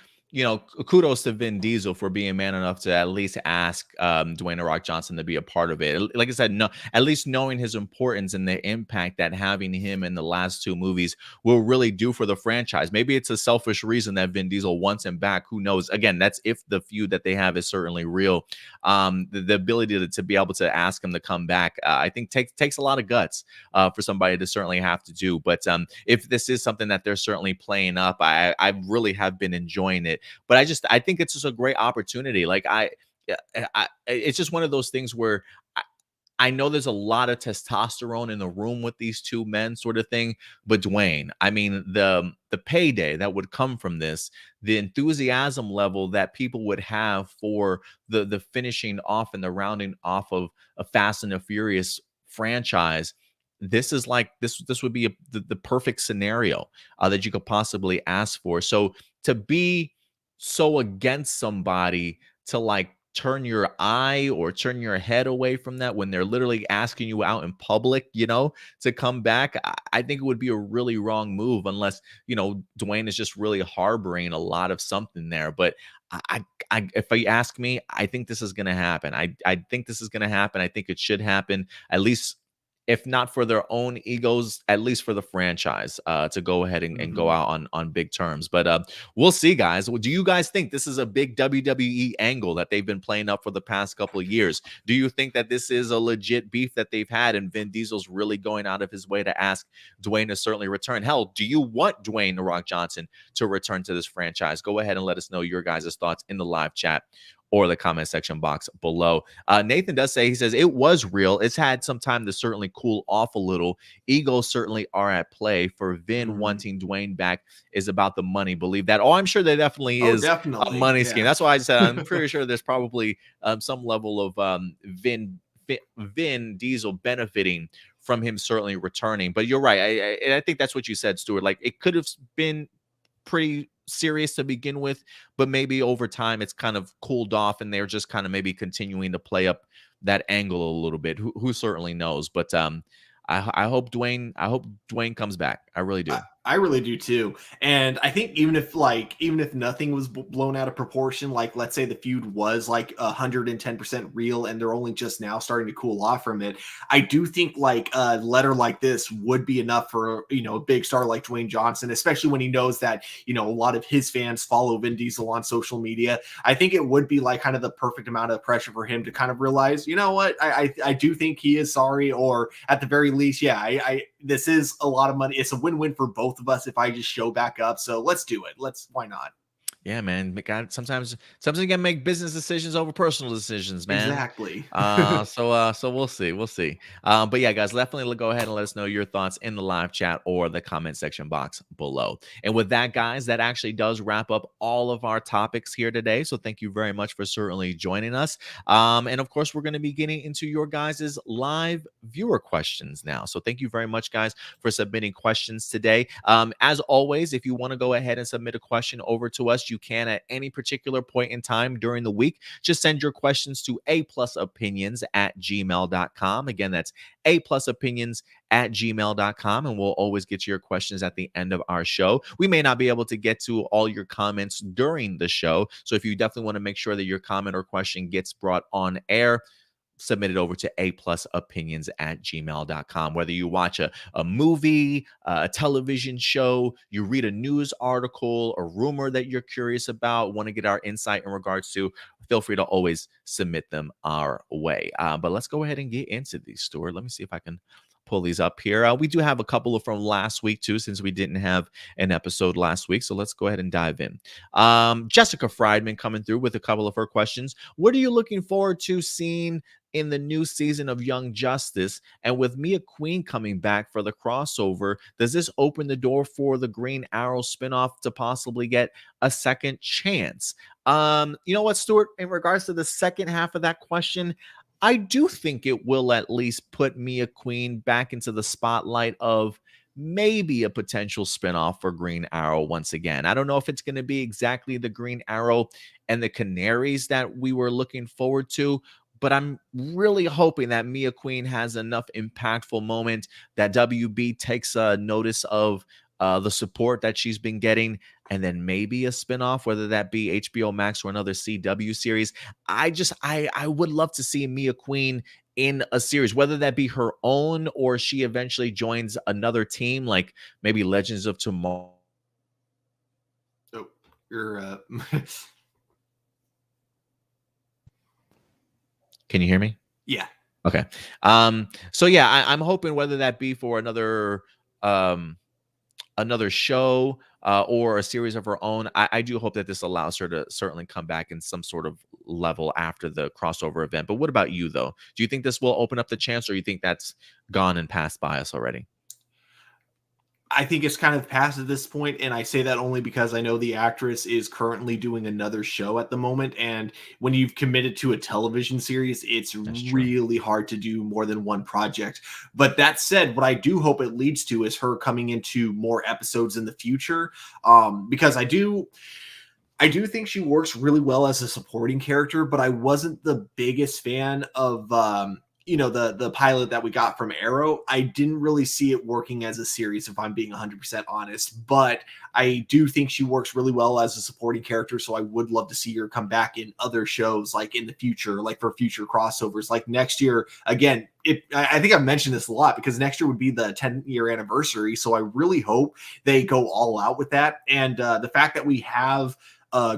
kudos to Vin Diesel for being man enough to at least ask Dwayne "The Rock" Johnson to be a part of it. Like I said, no, at least knowing his importance and the impact that having him in the last 2 movies will really do for the franchise. Maybe it's a selfish reason that Vin Diesel wants him back. Who knows? Again, that's if the feud that they have is certainly real. The ability to be able to ask him to come back, I think takes a lot of guts for somebody to certainly have to do. But if this is something that they're certainly playing up, I really have been enjoying it. But I think it's just a great opportunity. Like it's just one of those things where I know there's a lot of testosterone in the room with these 2 men, sort of thing. But Dwayne, I mean, the payday that would come from this, the enthusiasm level that people would have for the finishing off and the rounding off of a Fast and the Furious franchise. This is like this would be the perfect scenario that you could possibly ask for. So to be so against somebody, to like turn your eye or turn your head away from that when they're literally asking you out in public, to come back, I think it would be a really wrong move, unless Dwayne is just really harboring a lot of something there. But if you ask me, I think this is going to happen. I think this is going to happen. I think it should happen, at least, if not for their own egos, at least for the franchise, to go ahead and go out on big terms. But we'll see, guys. Do you guys think this is a big WWE angle that they've been playing up for the past couple of years? Do you think that this is a legit beef that they've had, and Vin Diesel's really going out of his way to ask Dwayne to certainly return? Hell, do you want Dwayne "The Rock" Johnson to return to this franchise? Go ahead and let us know your guys' thoughts in the live chat or the comment section box below. Nathan does say, he says, it was real. It's had some time to certainly cool off a little. Egos certainly are at play. For Vin wanting Dwayne back is about the money. Believe that. Oh, I'm sure there definitely is a money scheme. That's why I said I'm pretty sure there's probably some level of Vin Diesel benefiting from him certainly returning. But you're right. I think that's what you said, Stuart. Like, it could have been pretty serious to begin with, but maybe over time it's kind of cooled off and they're just kind of maybe continuing to play up that angle a little bit. Who certainly knows? But I hope Dwayne comes back. I really do. I really do too. And I think even if nothing was blown out of proportion, like let's say the feud was like 110% real and they're only just now starting to cool off from it, I do think like a letter like this would be enough for, a big star like Dwayne Johnson, especially when he knows that, a lot of his fans follow Vin Diesel on social media. I think it would be like kind of the perfect amount of pressure for him to kind of realize, you know what, I do think he is sorry, or at the very least, yeah, I this is a lot of money. It's a win-win for both of us if I just show back up. So let's do it. Why not? Yeah, man. God, sometimes you gotta make business decisions over personal decisions, man. Exactly. So we'll see. We'll see. But yeah, guys, definitely go ahead and let us know your thoughts in the live chat or the comment section box below. And with that, guys, that actually does wrap up all of our topics here today. So thank you very much for certainly joining us. And of course, we're going to be getting into your guys' live viewer questions now. So thank you very much, guys, for submitting questions today. As always, if you want to go ahead and submit a question over to us, you can at any particular point in time during the week. Just send your questions to aplusopinions@gmail.com. Again, that's aplusopinions@gmail.com, and we'll always get to your questions at the end of our show. We may not be able to get to all your comments during the show, so if you definitely want to make sure that your comment or question gets brought on air, submit it over to aplusopinions@gmail.com. Whether you watch a movie, a television show, you read a news article, a rumor that you're curious about, want to get our insight in regards to, feel free to always submit them our way. But let's go ahead and get into these, Stuart. Let me see if I can pull these up here. We do have a couple of from last week too, since we didn't have an episode last week. So let's go ahead and dive in. Jessica Friedman coming through with a couple of her questions. What are you looking forward to seeing in the new season of Young Justice? And with Mia Queen coming back for the crossover, does this open the door for the Green Arrow spinoff to possibly get a second chance? You know what, Stuart, in regards to the second half of that question, I do think it will at least put Mia Queen back into the spotlight of maybe a potential spinoff for Green Arrow once again. I don't know if it's going to be exactly the Green Arrow and the Canaries that we were looking forward to, but I'm really hoping that Mia Queen has enough impactful moment that WB takes notice of the support that she's been getting, and then maybe a spinoff, whether that be HBO Max or another CW series. I would love to see Mia Queen in a series, whether that be her own or she eventually joins another team, like maybe Legends of Tomorrow. Oh, you're Can you hear me? Yeah. Okay. So yeah, I'm hoping whether that be for another show or a series of her own, I do hope that this allows her to certainly come back in some sort of level after the crossover event. But what about you, though? Do you think this will open up the chance, or you think that's gone and passed by us already? I think it's kind of past at this point, and I say that only because I know the actress is currently doing another show at the moment, and when you've committed to a television series, it's really hard to do more than one project. But that said, what I do hope it leads to is her coming into more episodes in the future, because I do think she works really well as a supporting character, but I wasn't the biggest fan of the pilot that we got from Arrow. I didn't really see it working as a series, if I'm being 100% honest, but I do think she works really well as a supporting character, so I would love to see her come back in other shows, like in the future, like for future crossovers, like next year. Again, I think I've mentioned this a lot because next year would be the 10-year anniversary, so I really hope they go all out with that. And the fact that we have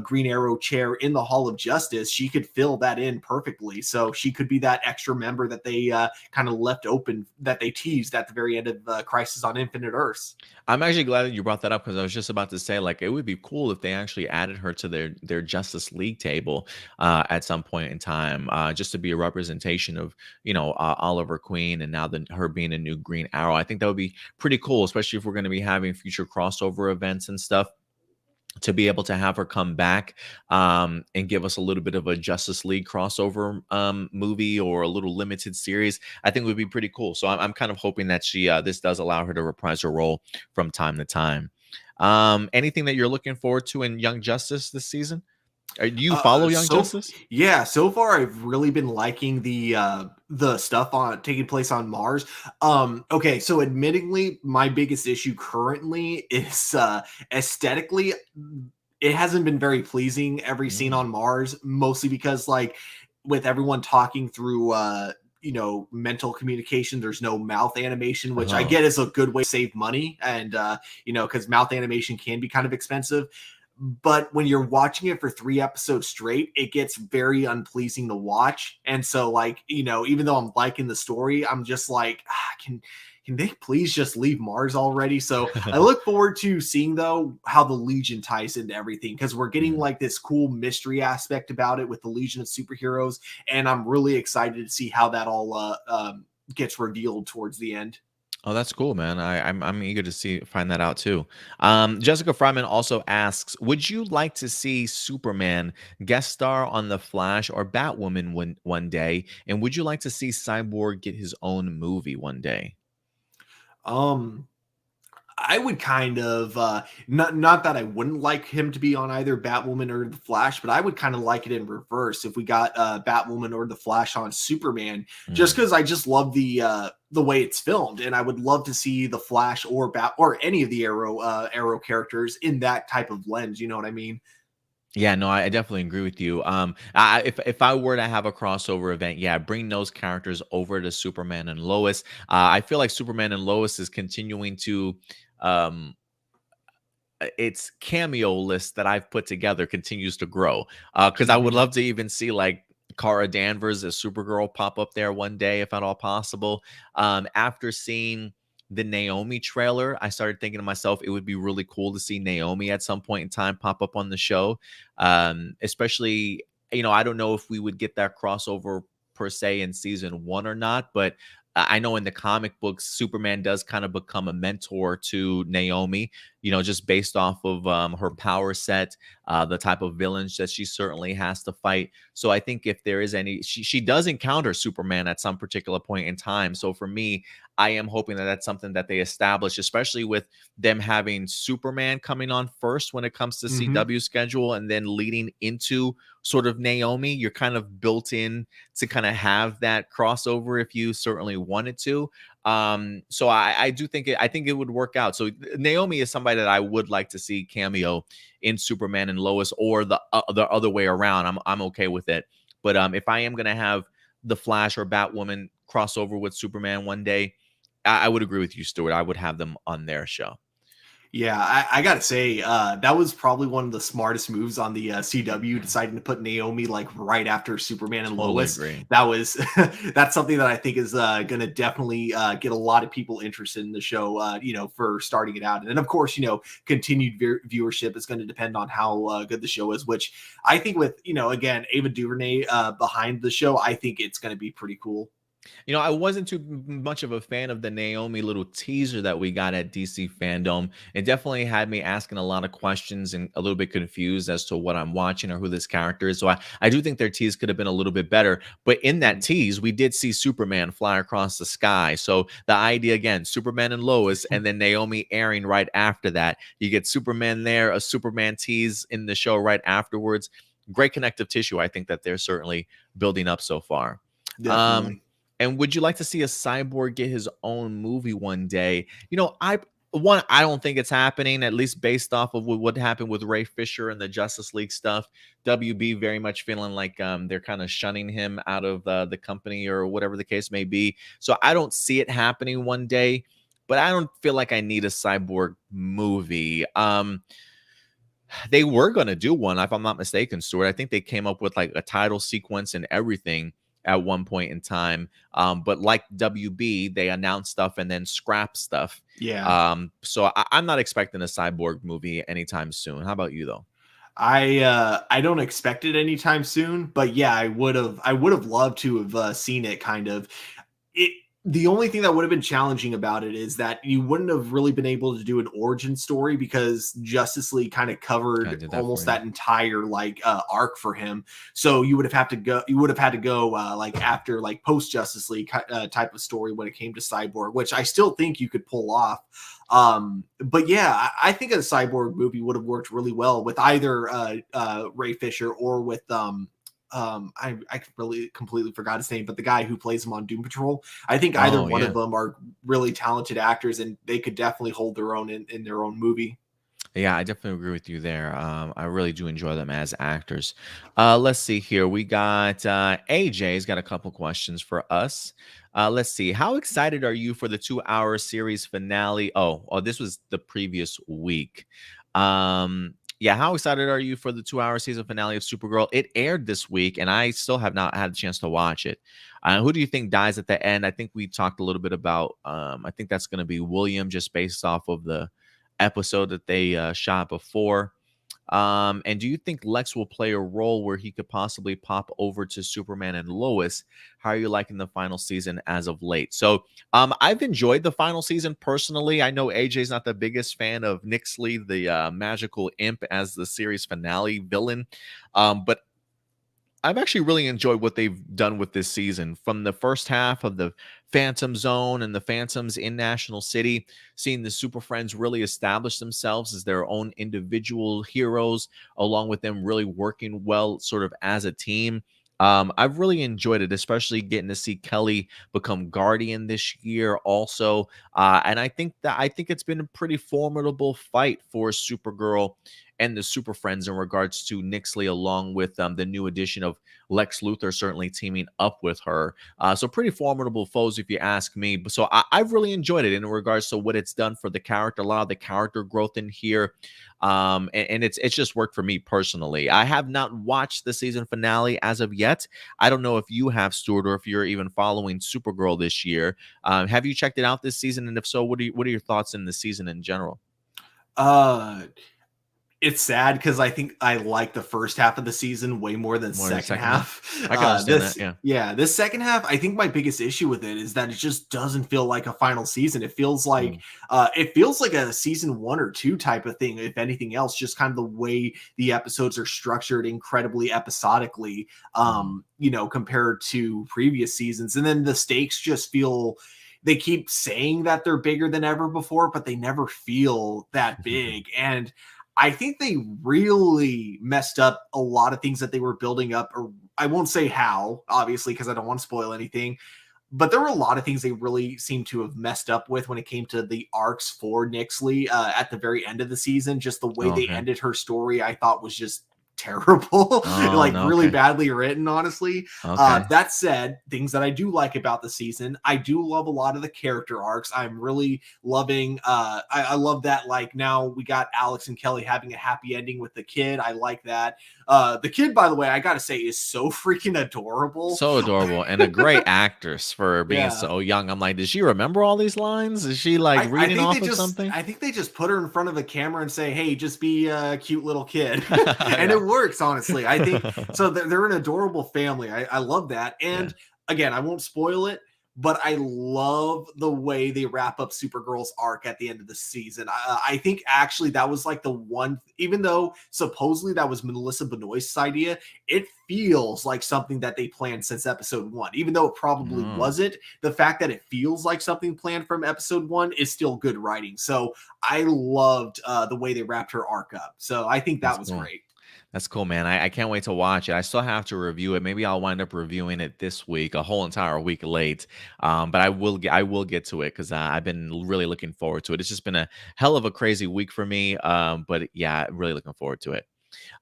Green Arrow chair in the Hall of Justice, she could fill that in perfectly. So she could be that extra member that they kind of left open, that they teased at the very end of Crisis on Infinite Earths. I'm actually glad that you brought that up, because I was just about to say, like, it would be cool if they actually added her to their Justice League table at some point in time, just to be a representation of, Oliver Queen, and now her being a new Green Arrow. I think that would be pretty cool, especially if we're going to be having future crossover events and stuff. to be able to have her come back and give us a little bit of a Justice League crossover movie or a little limited series, I think would be pretty cool. So I'm kind of hoping that she this does allow her to reprise her role from time to time. Anything that you're looking forward to in Young Justice this season? Do you follow Young Justice? Yeah, so far I've really been liking the stuff on taking place on Mars. Okay, so admittingly, my biggest issue currently is aesthetically, it hasn't been very pleasing every scene Mm. on Mars, mostly because like with everyone talking through mental communication, there's no mouth animation, which I Oh. get is a good way to save money, and because mouth animation can be kind of expensive. But when you're watching it for 3 episodes straight, it gets very unpleasing to watch. And so, like, even though I'm liking the story, I'm just like, can they please just leave Mars already? So I look forward to seeing though how the Legion ties into everything, because we're getting Mm. like this cool mystery aspect about it with the Legion of superheroes, and I'm really excited to see how that all gets revealed towards the end. Oh, that's cool, man. I'm eager to find that out too. Jessica Fryman also asks, would you like to see Superman guest star on The Flash or Batwoman one day? And would you like to see Cyborg get his own movie one day? Um, I would kind of not that I wouldn't like him to be on either Batwoman or the Flash, but I would kind of like it in reverse if we got Batwoman or the Flash on Superman, just Mm. because I just love the way it's filmed, and I would love to see the Flash or Bat or any of the Arrow characters in that type of lens. You know what I mean? Yeah, no, I definitely agree with you. If I were to have a crossover event, yeah, bring those characters over to Superman and Lois. I feel like Superman and Lois is continuing to um its cameo list that I've put together continues to grow. Because I would Hmm. love to even see like Cara Danvers as Supergirl pop up there one day, if at all possible. After seeing the Naomi trailer, I started thinking to myself, it would be really cool to see Naomi at some point in time pop up on the show. Especially, I don't know if we would get that crossover per se in season one or not, but I know in the comic books, Superman does kind of become a mentor to Naomi, just based off of her power set, the type of villains that she certainly has to fight. So I think if there is any, she does encounter Superman at some particular point in time. So for me, I am hoping that that's something that they establish, especially with them having Superman coming on first when it comes to Hmm. CW schedule, and then leading into sort of Naomi. You're kind of built in to kind of have that crossover if you certainly wanted to. So I do think I think it would work out. So Naomi is somebody that I would like to see cameo in Superman and Lois, or the other way around. I'm okay with it. But if I am gonna have the Flash or Batwoman crossover with Superman one day, I would agree with you, Stuart. I would have them on their show. Yeah, I gotta say, that was probably one of the smartest moves on the CW, deciding to put Naomi like right after Superman and Totally Lois. agree. That was that's something that I think is gonna definitely get a lot of people interested in the show. For starting it out, and then of course, continued viewership is going to depend on how good the show is. Which I think with again Ava DuVernay behind the show, I think it's going to be pretty cool. I wasn't too much of a fan of the Naomi little teaser that we got at DC Fandom. It definitely had me asking a lot of questions and a little bit confused as to what I'm watching or who this character is. So I do think their tease could have been a little bit better. But in that Mhm. tease, we did see Superman fly across the sky. So the idea again, Superman and Lois, and then Naomi airing right after that. You get Superman there, a Superman tease in the show right afterwards. Great connective tissue, I think, that they're certainly building up so far. Um, Definitely. and would you like to see a cyborg get his own movie one day? I don't think it's happening, at least based off of what happened with Ray Fisher and the Justice League stuff. WB very much feeling like they're kind of shunning him out of the company or whatever the case may be. So I don't see it happening one day, but I don't feel like I need a cyborg movie. They were gonna do one, if I'm not mistaken, Stuart. I think they came up with like a title sequence and everything at one point in time. But like WB, they announced stuff and then scrap stuff. Yeah. So I'm not expecting a cyborg movie anytime soon. How about you though? I don't expect it anytime soon, but yeah, I would have loved to have seen it kind of. It The only thing that would have been challenging about it is that you wouldn't have really been able to do an origin story because Justice League kind of I covered did that for almost you. that entire like arc for him. So you would have had to go. You would have had to go like after like post Justice League type of story when it came to Cyborg, which I still think you could pull off. But yeah, I think a Cyborg movie would have worked really well with either Ray Fisher or with I really completely forgot his name, but the guy who plays him on Doom Patrol. I think either Oh one of yeah. them are really talented actors, and they could definitely hold their own in their own movie. Yeah, I definitely agree with you there. I really do enjoy them as actors. Let's see here. We got AJ's got a couple questions for us. Let's see. How excited are you for the 2 hour series finale? Oh, this was the previous week. Yeah, how excited are you for the 2 hour season finale of Supergirl? It aired this week, and I still have not had a chance to watch it. Who do you think dies at the end? I think we talked a little bit about. I think that's going to be William, just based off of the episode that they shot before. And do you think Lex will play a role where he could possibly pop over to Superman and Lois? How are you liking the final season as of late? So I've enjoyed the final season personally. I know AJ's not the biggest fan of Nixley, the magical imp, as the series finale villain. But I've actually really enjoyed what they've done with this season. From the first half of the Phantom Zone and the Phantoms in National City, seeing the Super Friends really establish themselves as their own individual heroes, along with them really working well sort of as a team. I've really enjoyed it, especially getting to see Kelly become Guardian this year also. And I think it's been a pretty formidable fight for Supergirl and the Super Friends in regards to Nixley, along with the new addition of Lex Luthor certainly teaming up with her. So pretty formidable foes, if you ask me. So I've really enjoyed it in regards to what it's done for the character, a lot of the character growth in here. And it's just worked for me personally. I have not watched the season finale as of yet. I don't know if you have, Stuart, or if you're even following Supergirl this year. Have you checked it out this season? And if so, what are your thoughts in the season in general? Uh, it's sad because I think I like the first half of the season way more than More in the second second half? half. I can understand that. Yeah. This second half, I think my biggest issue with it is that it just doesn't feel like a final season. Mm. It feels like a season 1 or 2 type of thing. If anything else, just kind of the way the episodes are structured incredibly episodically, Mm. compared to previous seasons. And then the stakes just feel, they keep saying that they're bigger than ever before, but they never feel that big. And I think they really messed up a lot of things that they were building up. Or I won't say how, obviously, because I don't want to spoil anything. But there were a lot of things they really seemed to have messed up with when it came to the arcs for Nixley at the very end of the season. Just the way Oh, they okay. ended her story, I thought was just terrible, Oh, like no. really Okay. badly written, honestly. Okay. That said, things that I do like about the season, I do love a lot of the character arcs. I'm really loving, I love that, like, now we got Alex and Kelly having a happy ending with the kid. I like that. The kid, by the way, I gotta say, is so freaking adorable. So adorable and a great actress for being Yeah. so young. I'm like, does she remember all these lines? Is she like I reading think off of something? I think they just put her in front of a camera and say, "Hey, just be a cute little kid," and Yeah. it works. Honestly, I think so. They're an adorable family. I love that. Yeah. And again, I won't spoil it, but I love the way they wrap up Supergirl's arc at the end of the season. I think actually that was like the one, even though supposedly that was Melissa Benoist's idea, it feels like something that they planned since episode 1, even though it probably Oh, wasn't. The fact that it feels like something planned from episode 1 is still good writing. So I loved the way they wrapped her arc up. So I think that that's was cool. great. That's cool, man. I can't wait to watch it. I still have to review it. Maybe I'll wind up reviewing it this week, a whole entire week late. But I will get to it because I've been really looking forward to it. It's just been a hell of a crazy week for me. But yeah, really looking forward to it.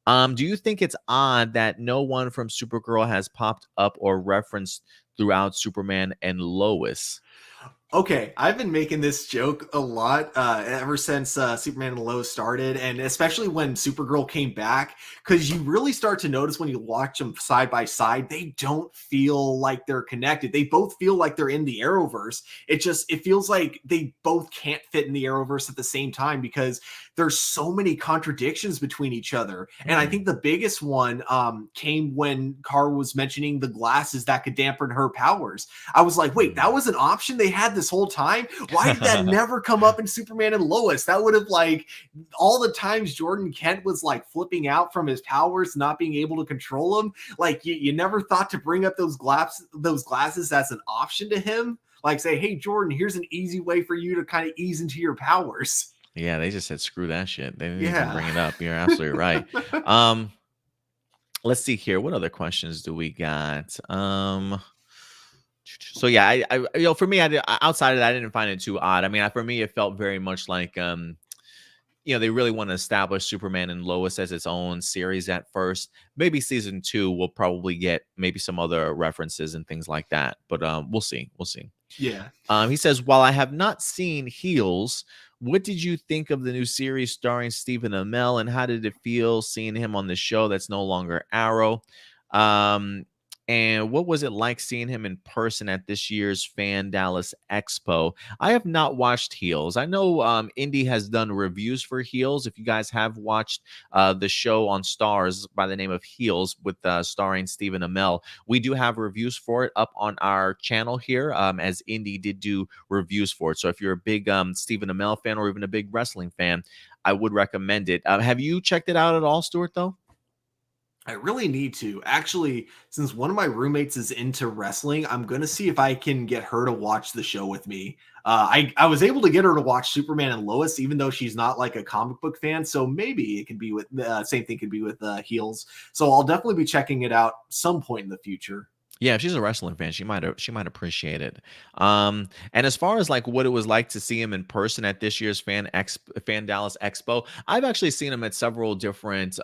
Do you think it's odd that no one from Supergirl has popped up or referenced throughout Superman and Lois? Okay, I've been making this joke a lot ever since Superman and Lois started, and especially when Supergirl came back, because you really start to notice when you watch them side by side, they don't feel like they're connected. They both feel like they're in the Arrowverse. It feels like they both can't fit in the Arrowverse at the same time because there's so many contradictions between each other. And I think the biggest one came when Kara was mentioning the glasses that could dampen her powers. I was like, wait, that was an option they had this whole time? Why did that never come up in Superman and Lois? That would have like all the times Jordan Kent was like flipping out from his powers, not being able to control them. Like you never thought to bring up those glasses as an option to him. Like say, hey Jordan, here's an easy way for you to kind of ease into your powers. Yeah, they just said screw that shit. They didn't even Yeah. bring it up. You're absolutely right. Let's see here. What other questions do we got? So yeah, for me, outside of that, I didn't find it too odd. I mean, for me, it felt very much like they really want to establish Superman and Lois as its own series at first. Maybe season 2 will probably get maybe some other references and things like that. But we'll see. We'll see. Yeah. He says, while I have not seen Heels, what did you think of the new series starring Stephen Amell, and how did it feel seeing him on the show that's no longer Arrow? And what was it like seeing him in person at this year's Fan Dallas Expo? I have not watched Heels. I know Indy has done reviews for Heels. If you guys have watched the show on Stars by the name of Heels with starring Stephen Amell, we do have reviews for it up on our channel here, as Indy did do reviews for it. So if you're a big Stephen Amell fan or even a big wrestling fan, I would recommend it. Have you checked it out at all, Stuart, though? I really need to. Actually, since one of my roommates is into wrestling, I'm going to see if I can get her to watch the show with me. I was able to get her to watch Superman and Lois, even though she's not like a comic book fan. So maybe it could be with same thing could be with Heels. So I'll definitely be checking it out some point in the future. Yeah, if she's a wrestling fan, she might appreciate it. And as far as like what it was like to see him in person at this year's Fan Dallas Expo, I've actually seen him at several different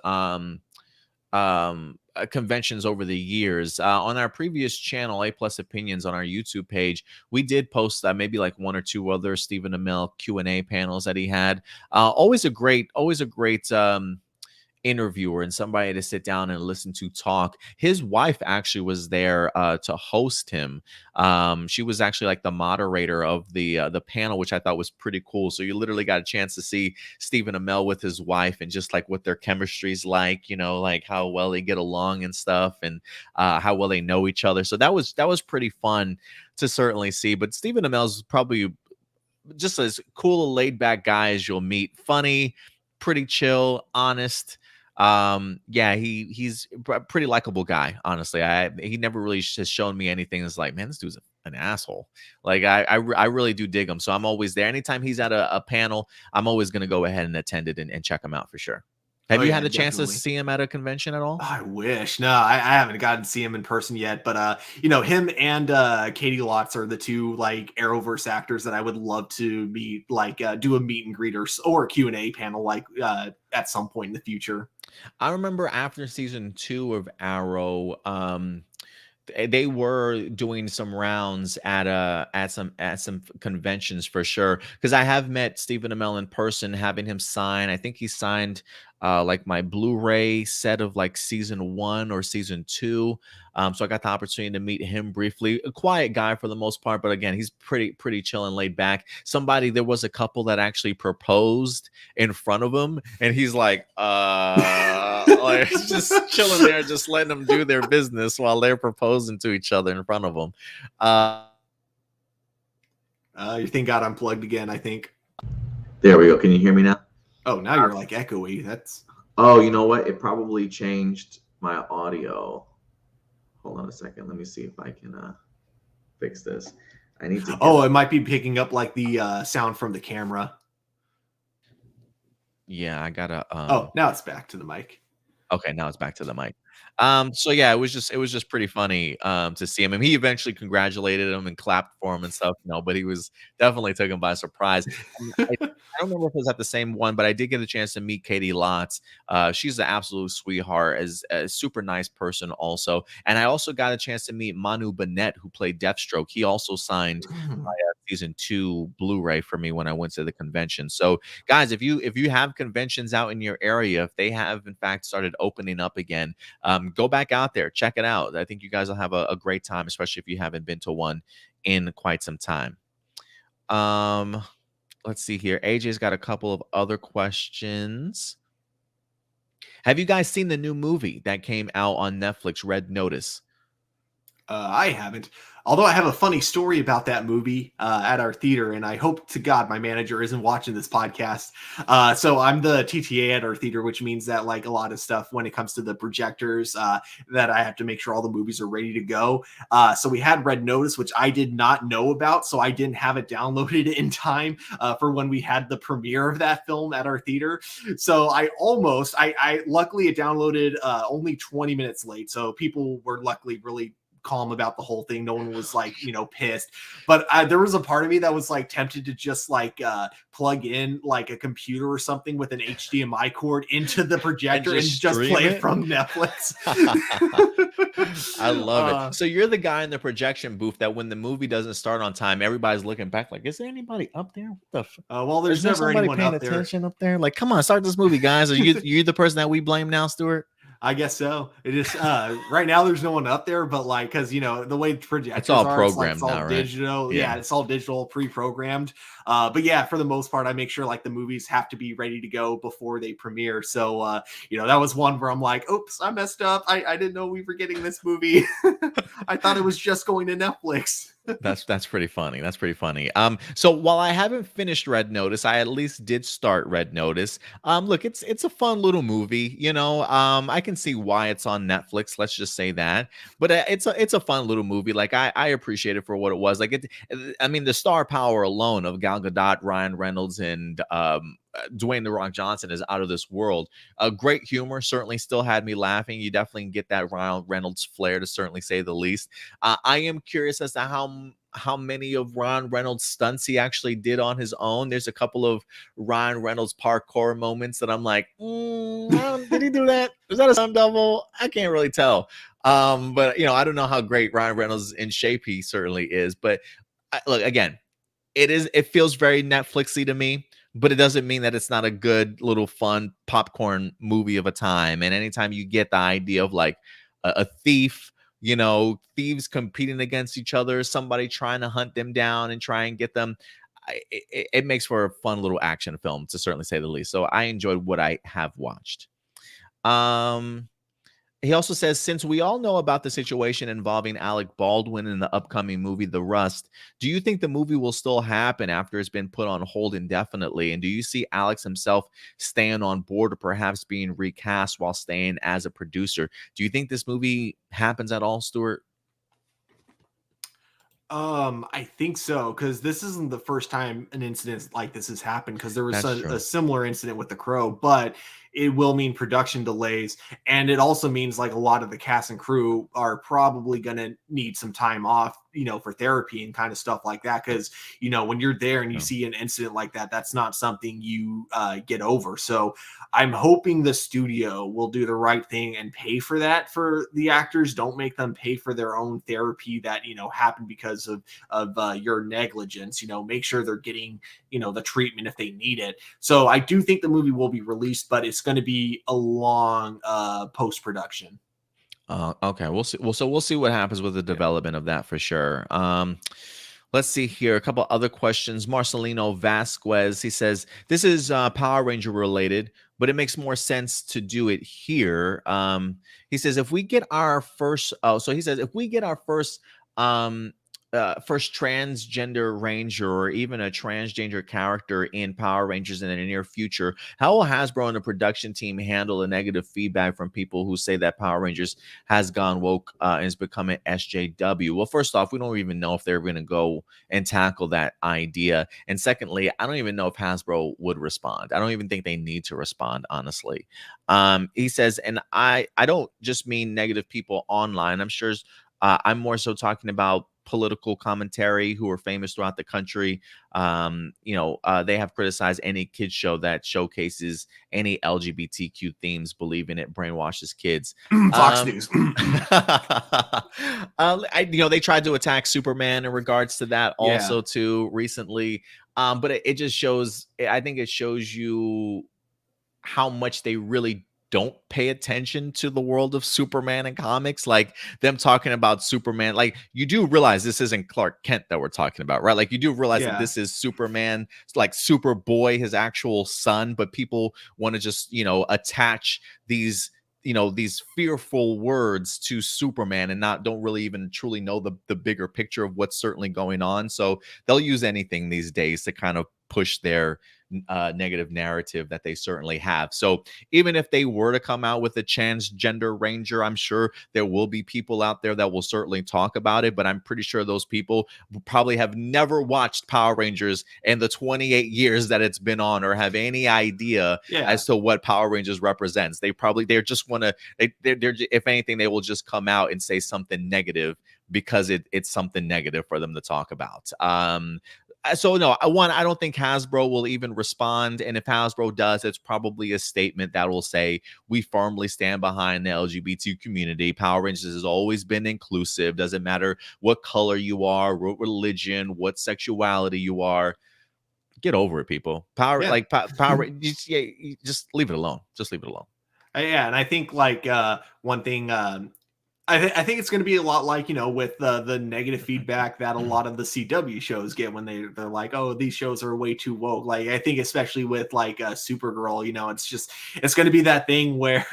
conventions over the years. On our previous channel, APlus Opinions, on our YouTube page, we did post maybe like one or two other Stephen Amell Q&A panels that he had. Always a great interviewer and somebody to sit down and listen to talk. His wife actually was there to host him. She was actually like the moderator of the panel, which I thought was pretty cool. So you literally got a chance to see Stephen Amell with his wife and just like what their chemistry's like, like how well they get along and stuff, and how well they know each other. So that was pretty fun to certainly see. But Stephen Amell's probably just as cool a laid back guy as you'll meet. Funny, pretty chill, honest. Yeah, he's a pretty likable guy, honestly. He never really has shown me anything that's like, man, this dude's an asshole. Like I really do dig him. So I'm always there. Anytime he's at a panel, I'm always going to go ahead and attend it and check him out for sure. Have you Yeah, had a chance to definitely. see him at a convention at all? I wish. No, I haven't gotten to see him in person yet, but him and Katie Lotz are the two like Arrowverse actors that I would love to meet, like do a meet and greet or a Q&A panel like at some point in the future. I remember after season 2 of Arrow, they were doing some rounds at some conventions for sure, because I have met Stephen Amell in person, having him sign. I think he signed like my Blu-ray set of like season 1 or season 2. So I got the opportunity to meet him briefly. A quiet guy for the most part, but again, he's pretty chill and laid back. There was a couple that actually proposed in front of him, and he's like like just chilling there, just letting them do their business while they're proposing to each other in front of him. Your thing got unplugged again, I think. There we go. Can you hear me now? Oh, now you're like echoey. That's Oh, you know what? It probably changed my audio. Hold on a second. Let me see if I can fix this. I need to. Oh, it might be picking up like the sound from the camera. Yeah, I gotta. Oh, now it's back to the mic. Okay, now it's back to the mic. So yeah, it was just pretty funny to see him. And he eventually congratulated him and clapped for him and stuff, but he was definitely taken by surprise. And I don't remember if it was at the same one, but I did get a chance to meet Katie Lotz. She's an absolute sweetheart, as a super nice person also. And I also got a chance to meet Manu Bennett, who played Deathstroke. He also signed my season 2 Blu-ray for me when I went to the convention. So guys, if you have conventions out in your area, if they have in fact started opening up again, go back out there, check it out. I think you guys will have a great time, especially if you haven't been to one in quite some time. Um, let's see here. AJ's got a couple of other questions. Have you guys seen the new movie that came out on Netflix, Red Notice? I haven't. Although I have a funny story about that movie at our theater, and I hope to God my manager isn't watching this podcast. So I'm the TTA at our theater, which means that like a lot of stuff when it comes to the projectors, that I have to make sure all the movies are ready to go. So we had Red Notice, which I did not know about, so I didn't have it downloaded in time for when we had the premiere of that film at our theater. So I luckily it downloaded only 20 minutes late, so people were luckily really calm about the whole thing. No one was like, pissed. But there was a part of me that was like tempted to just like plug in like a computer or something with an HDMI cord into the projector and just play it from Netflix. I love it. So you're the guy in the projection booth that when the movie doesn't start on time, everybody's looking back like, is there anybody up there? What the well, there's never anyone paying attention up there. Like, come on, start this movie, guys. Are you the person that we blame now, Stuart? I guess so. It is right now. There's no one up there, but like, because the way projectors it's all are, programmed it's all now, digital. Right? Yeah, it's all digital, pre-programmed. But yeah, for the most part, I make sure like the movies have to be ready to go before they premiere. So that was one where I'm like, oops, I messed up. I didn't know we were getting this movie. I thought it was just going to Netflix. That's pretty funny. That's pretty funny. So while I haven't finished Red Notice, I at least did start Red Notice. Look, it's a fun little movie. I can see why it's on Netflix. Let's just say that. But it's a fun little movie. Like I appreciate it for what it was. Like I mean, the star power alone of Gal Gadot, Ryan Reynolds, and Dwayne The Rock Johnson is out of this world. Great humor, certainly still had me laughing. You definitely can get that Ryan Reynolds flair, to certainly say the least. I am curious as to how many of Ryan Reynolds' stunts he actually did on his own. There's a couple of Ryan Reynolds parkour moments that I'm like, did he do that? Is that a stunt double? I can't really tell. But I don't know how great Ryan Reynolds in shape he certainly is. But look, again, it feels very Netflixy to me, but it doesn't mean that it's not a good little fun popcorn movie of a time. And anytime you get the idea of like a thief, thieves competing against each other, somebody trying to hunt them down and try and get them, it makes for a fun little action film, to certainly say the least. So I enjoyed what I have watched. He also says, since we all know about the situation involving Alec Baldwin in the upcoming movie, The Rust, do you think the movie will still happen after it's been put on hold indefinitely? And do you see Alex himself staying on board or perhaps being recast while staying as a producer? Do you think this movie happens at all, Stuart? I think so, because this isn't the first time an incident like this has happened, because there was That's a true. similar incident with The Crow, but it will mean production delays. And it also means like a lot of the cast and crew are probably going to need some time off, for therapy and kind of stuff like that. Because, when you're there and you see an incident like that, that's not something you get over. So I'm hoping the studio will do the right thing and pay for that for the actors. Don't make them pay for their own therapy that, happened because of your negligence. Make sure they're getting, the treatment if they need it. So I do think the movie will be released, but it's going to be a long post-production. Okay, we'll see. So we'll see what happens with the development of that for sure. Let's see here. A couple other questions. Marcelino Vasquez, he says, this is Power Ranger related, but it makes more sense to do it here. He says, if we get our first, he says, if we get our first first transgender ranger or even a transgender character in Power Rangers in the near future, how will Hasbro and the production team handle the negative feedback from people who say that Power Rangers has gone woke and is becoming SJW? Well, first off, we don't even know if they're going to go and tackle that idea. And secondly, I don't even know if Hasbro would respond. I don't even think they need to respond, honestly. He says, and I don't just mean negative people online. I'm sure I'm more so talking about political commentary who are famous throughout the country. They have criticized any kids show that showcases any LGBTQ themes, believing it brainwashes kids. Fox News. They tried to attack Superman in regards to that also too recently. But it just shows, I think it shows you how much they really don't pay attention to the world of Superman and comics. Like them talking about Superman, like you do realize this isn't Clark Kent that we're talking about, right? Like you do realize that this is Superman, like Superboy, his actual son, but people want to just, attach these fearful words to Superman and don't really even truly know the bigger picture of what's certainly going on. So they'll use anything these days to kind of push their negative narrative that they certainly have. So even if they were to come out with a transgender ranger, I'm sure there will be people out there that will certainly talk about it, but I'm pretty sure those people probably have never watched Power Rangers in the 28 years that it's been on, or have any idea as to what Power Rangers represents. They're just want to, they're if anything, they will just come out and say something negative because it's something negative for them to talk about. So no, I don't think Hasbro will even respond. And if Hasbro does, it's probably a statement that will say, we firmly stand behind the LGBT community. Power Rangers has always been inclusive. Doesn't matter what color you are, what religion, what sexuality you are. Get over it, people. Power, just leave it alone. Just leave it alone. And I think one thing, I think it's going to be a lot like, with the negative feedback that a lot of the CW shows get when they're like, oh, these shows are way too woke. Like, I think especially with Supergirl, it's going to be that thing where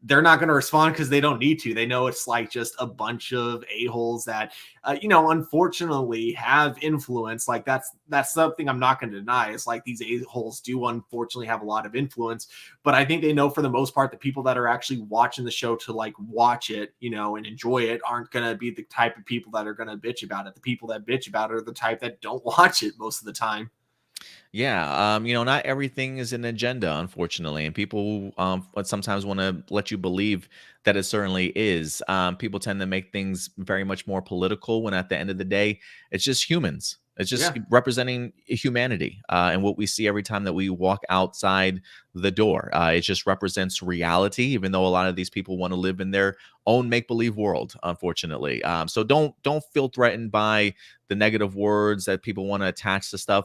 they're not going to respond because they don't need to. They know it's like just a bunch of a-holes that, unfortunately have influence. Like that's something I'm not going to deny. It's like these a-holes do unfortunately have a lot of influence, but I think they know for the most part, the people that are actually watching the show to like watch it, and enjoy it aren't going to be the type of people that are going to bitch about it. The people that bitch about it are the type that don't watch it most of the time. Yeah, not everything is an agenda, unfortunately, and people sometimes want to let you believe that it certainly is. People tend to make things very much more political when at the end of the day, it's just humans. It's just representing humanity and what we see every time that we walk outside the door. It just represents reality, even though a lot of these people want to live in their own make-believe world, unfortunately. So don't feel threatened by the negative words that people want to attach to stuff.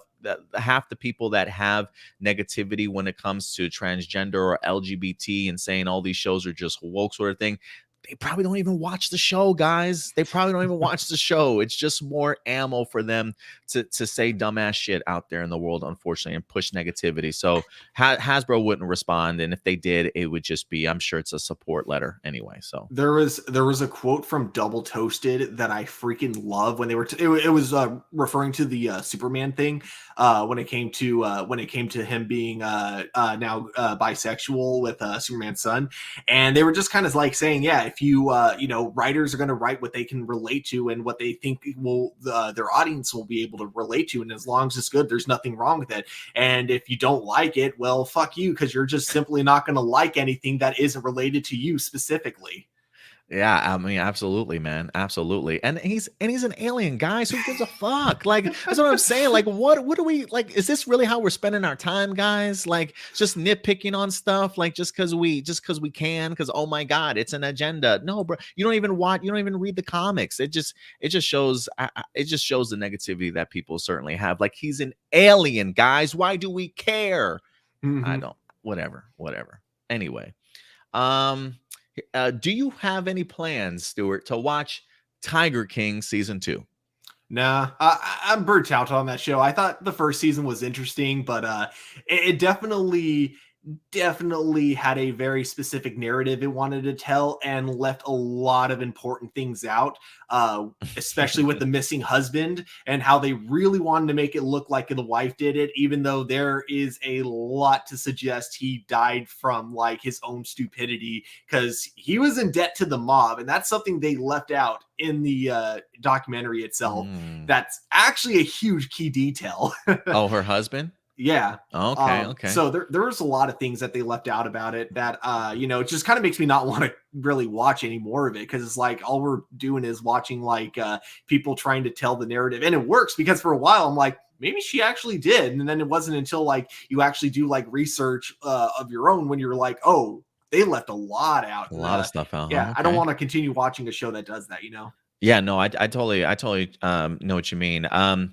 Half the people that have negativity when it comes to transgender or LGBT and saying all these shows are just woke sort of thing, they probably don't even watch the show, guys. They probably don't even watch the show. It's just more ammo for them to say dumbass shit out there in the world, unfortunately, and push negativity. So Hasbro wouldn't respond, and if they did, it would just be, I'm sure it's a support letter anyway. So there was a quote from Double Toasted that I freaking love when they were it was referring to the Superman thing when it came to him being now bisexual with Superman's son, and they were just kind of like saying, if you writers are going to write what they can relate to and what they think will their audience will be able to relate to, and as long as it's good, there's nothing wrong with it. And if you don't like it, well, fuck you, because you're just simply not going to like anything that isn't related to you specifically. Yeah, I mean, absolutely, man, absolutely. And he's an alien, guys. Who gives a fuck? Like, that's what I'm saying. Like, what do we like? Is this really how we're spending our time, guys? Like, just nitpicking on stuff, like just because we can, because oh my god, it's an agenda. No, bro, you don't even read the comics. It just shows the negativity that people certainly have. Like, he's an alien, guys. Why do we care? I don't. Whatever. Anyway, do you have any plans, Stuart, to watch Tiger King season 2? Nah, I'm burnt out on that show. I thought the first season was interesting, but it definitely definitely had a very specific narrative it wanted to tell and left a lot of important things out, especially with the missing husband and how they really wanted to make it look like the wife did it, even though there is a lot to suggest he died from like his own stupidity because he was in debt to the mob. And that's something they left out in the documentary itself. That's actually a huge key detail. Oh, her husband? Yeah. Okay. So there was a lot of things that they left out about it that it just kind of makes me not want to really watch any more of it, because it's like all we're doing is watching like people trying to tell the narrative, and it works because for a while I'm like, maybe she actually did, and then it wasn't until like you actually do like research of your own when you're like, oh, they left a lot out. A lot of stuff out. Yeah, Huh? I don't Okay. want to continue watching a show that does that. Yeah, no, I totally know what you mean. I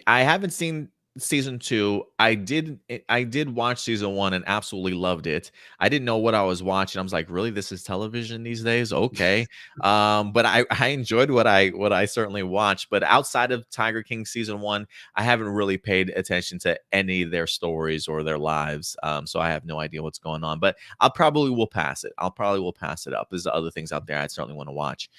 haven't seen season 2. I did watch season 1 and absolutely loved it. I didn't know what I was watching. I was like, really, this is television these days? Okay. But I enjoyed what I certainly watched. But outside of Tiger King season 1, I haven't really paid attention to any of their stories or their lives. So I have no idea what's going on. But I'll probably will pass it. I'll probably will pass it up. There's other things out there I certainly want to watch.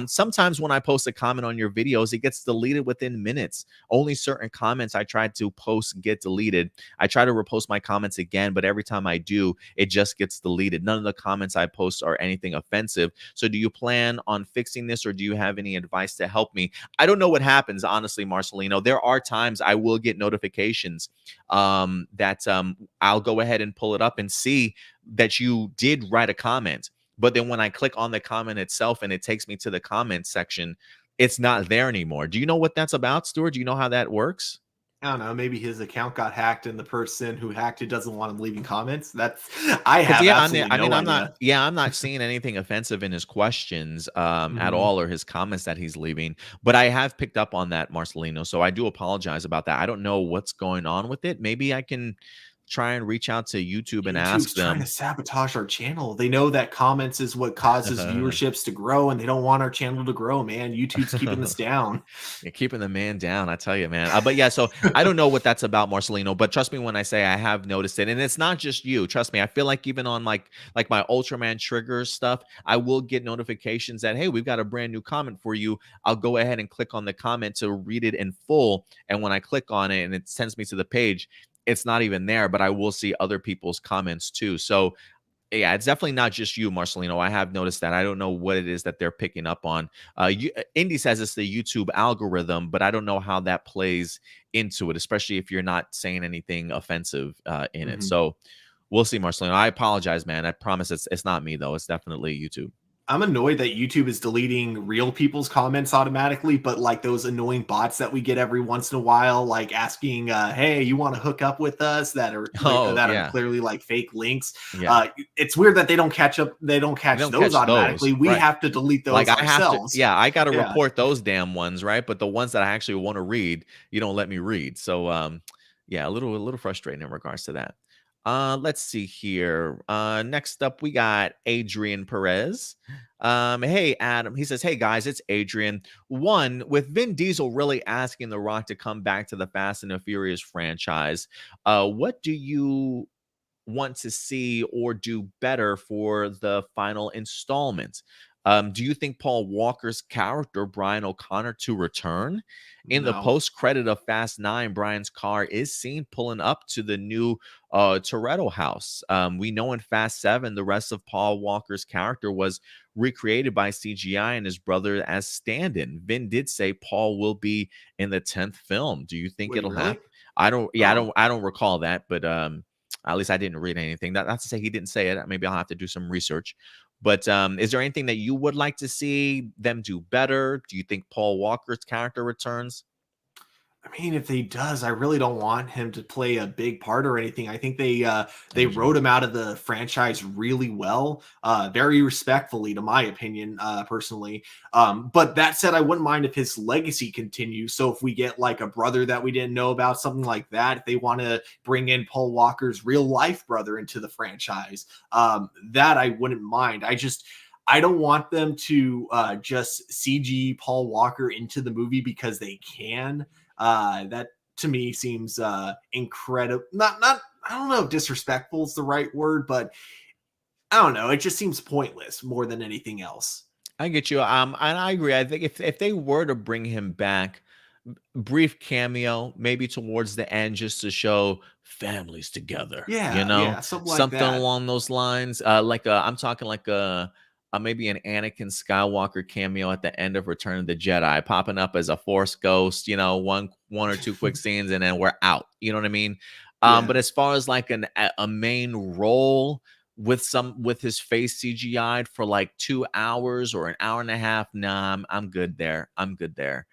Sometimes when I post a comment on your videos, it gets deleted within minutes. Only certain comments I try to post get deleted. I try to repost my comments again, but every time I do, it just gets deleted. None of the comments I post are anything offensive. So do you plan on fixing this, or do you have any advice to help me? I don't know what happens, honestly, Marcelino. There are times I will get notifications that I'll go ahead and pull it up and see that you did write a comment. But then when I click on the comment itself and it takes me to the comment section, it's not there anymore. Do you know what that's about, Stuart? Do you know how that works? I don't know. Maybe his account got hacked, and the person who hacked it doesn't want him leaving comments. I have absolutely no idea. I'm not seeing anything offensive in his questions at Mhm. all, or his comments that he's leaving. But I have picked up on that, Marcelino. So I do apologize about that. I don't know what's going on with it. Maybe I can try and reach out to YouTube and YouTube's ask trying to them. sabotage our channel. They know that comments is what causes viewerships to grow, and they don't want our channel to grow, man. YouTube's keeping us down. You're keeping the man down, I tell you, man. But yeah, so I don't know what that's about, Marcelino. But trust me when I say I have noticed it, and it's not just you. Trust me, I feel like even on like my Ultraman triggers stuff, I will get notifications that hey, we've got a brand new comment for you. I'll go ahead and click on the comment to read it in full, and when I click on it and it sends me to the page, it's not even there. But I will see other people's comments too. So yeah, it's definitely not just you, Marcelino. I have noticed that. I don't know what it is that they're picking up on. Indy says it's the YouTube algorithm, but I don't know how that plays into it, especially if you're not saying anything offensive in it. Mhm. So we'll see, Marcelino. I apologize, man. I promise it's not me, though. It's definitely YouTube. I'm annoyed that YouTube is deleting real people's comments automatically, but like those annoying bots that we get every once in a while, like asking, "Hey, you want to hook up with us?" That are Oh, that are yeah. clearly like fake links. Yeah. It's weird that they don't catch up. They don't They catch don't those catch those. automatically. We Right. have to delete Like those I have to, ourselves. yeah, I got to Yeah. report those damn ones, right? But the ones that I actually want to read, you don't let me read. So, yeah, a little frustrating in regards to that. Let's see here. Next up, we got Adrian Perez. Hey Adam, he says, "Hey guys, it's Adrian. One, with Vin Diesel really asking The Rock to come back to the Fast and the Furious franchise, what do you want to see or do better for the final installment? Do you think Paul Walker's character, Brian O'Connor, to return? In the No. post credit of Fast 9, Brian's car is seen pulling up to the new Toretto house. We know in Fast 7, the rest of Paul Walker's character was recreated by CGI and his brother as stand-in. Vin did say Paul will be in the 10th film. Do you think Wait, it'll really? happen? I don't, yeah, Oh. I don't recall that, but at least I didn't read anything. Not to say he didn't say it. Maybe I'll have to do some research. But is there anything that you would like to see them do better? Do you think Paul Walker's character returns? I mean, if he does, I really don't want him to play a big part or anything. I think they Mhm. wrote him out of the franchise really well, very respectfully, to my opinion, personally. But that said, I wouldn't mind if his legacy continues. So if we get like a brother that we didn't know about, something like that, if they want to bring in Paul Walker's real life brother into the franchise, that I wouldn't mind. I don't want them to just CG Paul Walker into the movie because they can. That to me seems incredible. Not I don't know if disrespectful is the right word, but I don't know. It just seems pointless more than anything else. I get you. And I agree. I think if they were to bring him back, brief cameo, maybe towards the end, just to show families together, Yeah, yeah, something like something that. along those lines. I'm talking like maybe an Anakin Skywalker cameo at the end of Return of the Jedi, popping up as a Force ghost. One or two quick scenes, and then we're out. You know what I mean? But Yeah. as far as like a main role with his face CGI'd for like 2 hours or an hour and a half, nah, I'm good there. I'm good there.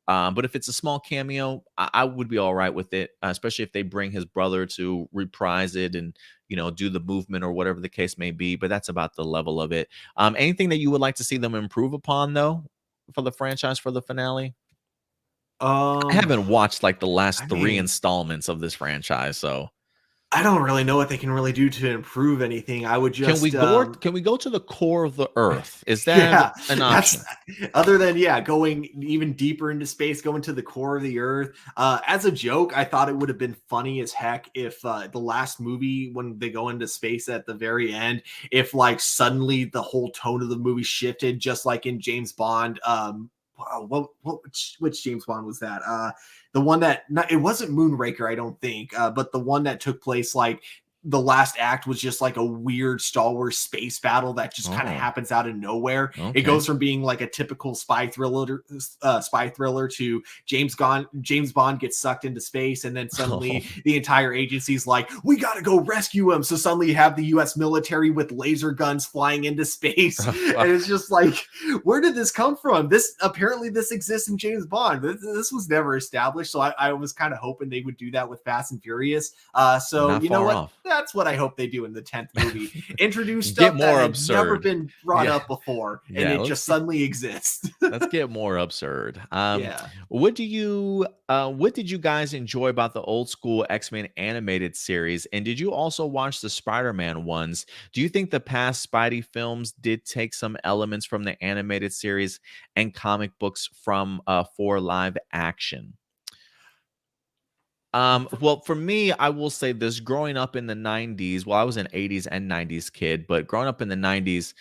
But if it's a small cameo, I would be all right with it, especially if they bring his brother to reprise it and do the movement or whatever the case may be. But that's about the level of it. Anything that you would like to see them improve upon, though, for the franchise for the finale? I Um, haven't watched like the I last three mean, installments of this franchise, so I don't really know what they can really do to improve anything. I would can we just go to the core of the Earth? Is that yeah, an that's option? other than going even deeper into space, going to the core of the earth. As a joke, I thought it would have been funny as heck if the last movie, when they go into space at the very end, if like suddenly the whole tone of the movie shifted, just like in James Bond. Which James Bond was that? The one that it wasn't Moonraker, I don't think, but the one that took place like the last act was just like a weird Star Wars space battle that just kind of Oh, happens out of nowhere. It okay. goes from being like a typical spy thriller to James Bond gets sucked into space, and then Oh, suddenly the entire agency's like, we got to go rescue him. So suddenly you have the U.S. military with laser guns flying into space, and it's just like, where did this come from? This exists in James Bond. This was never established, so I was kind of hoping they would do that with Fast and Furious. So not you know far what? off. That's what I hope they do in the 10th movie. Introduce Get stuff that more had never absurd. been brought Yeah. up before, and Yeah, it just suddenly exists. let's get more absurd. Yeah. What did you guys enjoy about the old school X-Men animated series? And did you also watch the Spider-Man ones? Do you think the past Spidey films did take some elements from the animated series and comic books from for live action? Well, for me, I will say this: growing up in the 90s, well, I was an 80s and 90s kid, but growing up in the 90s,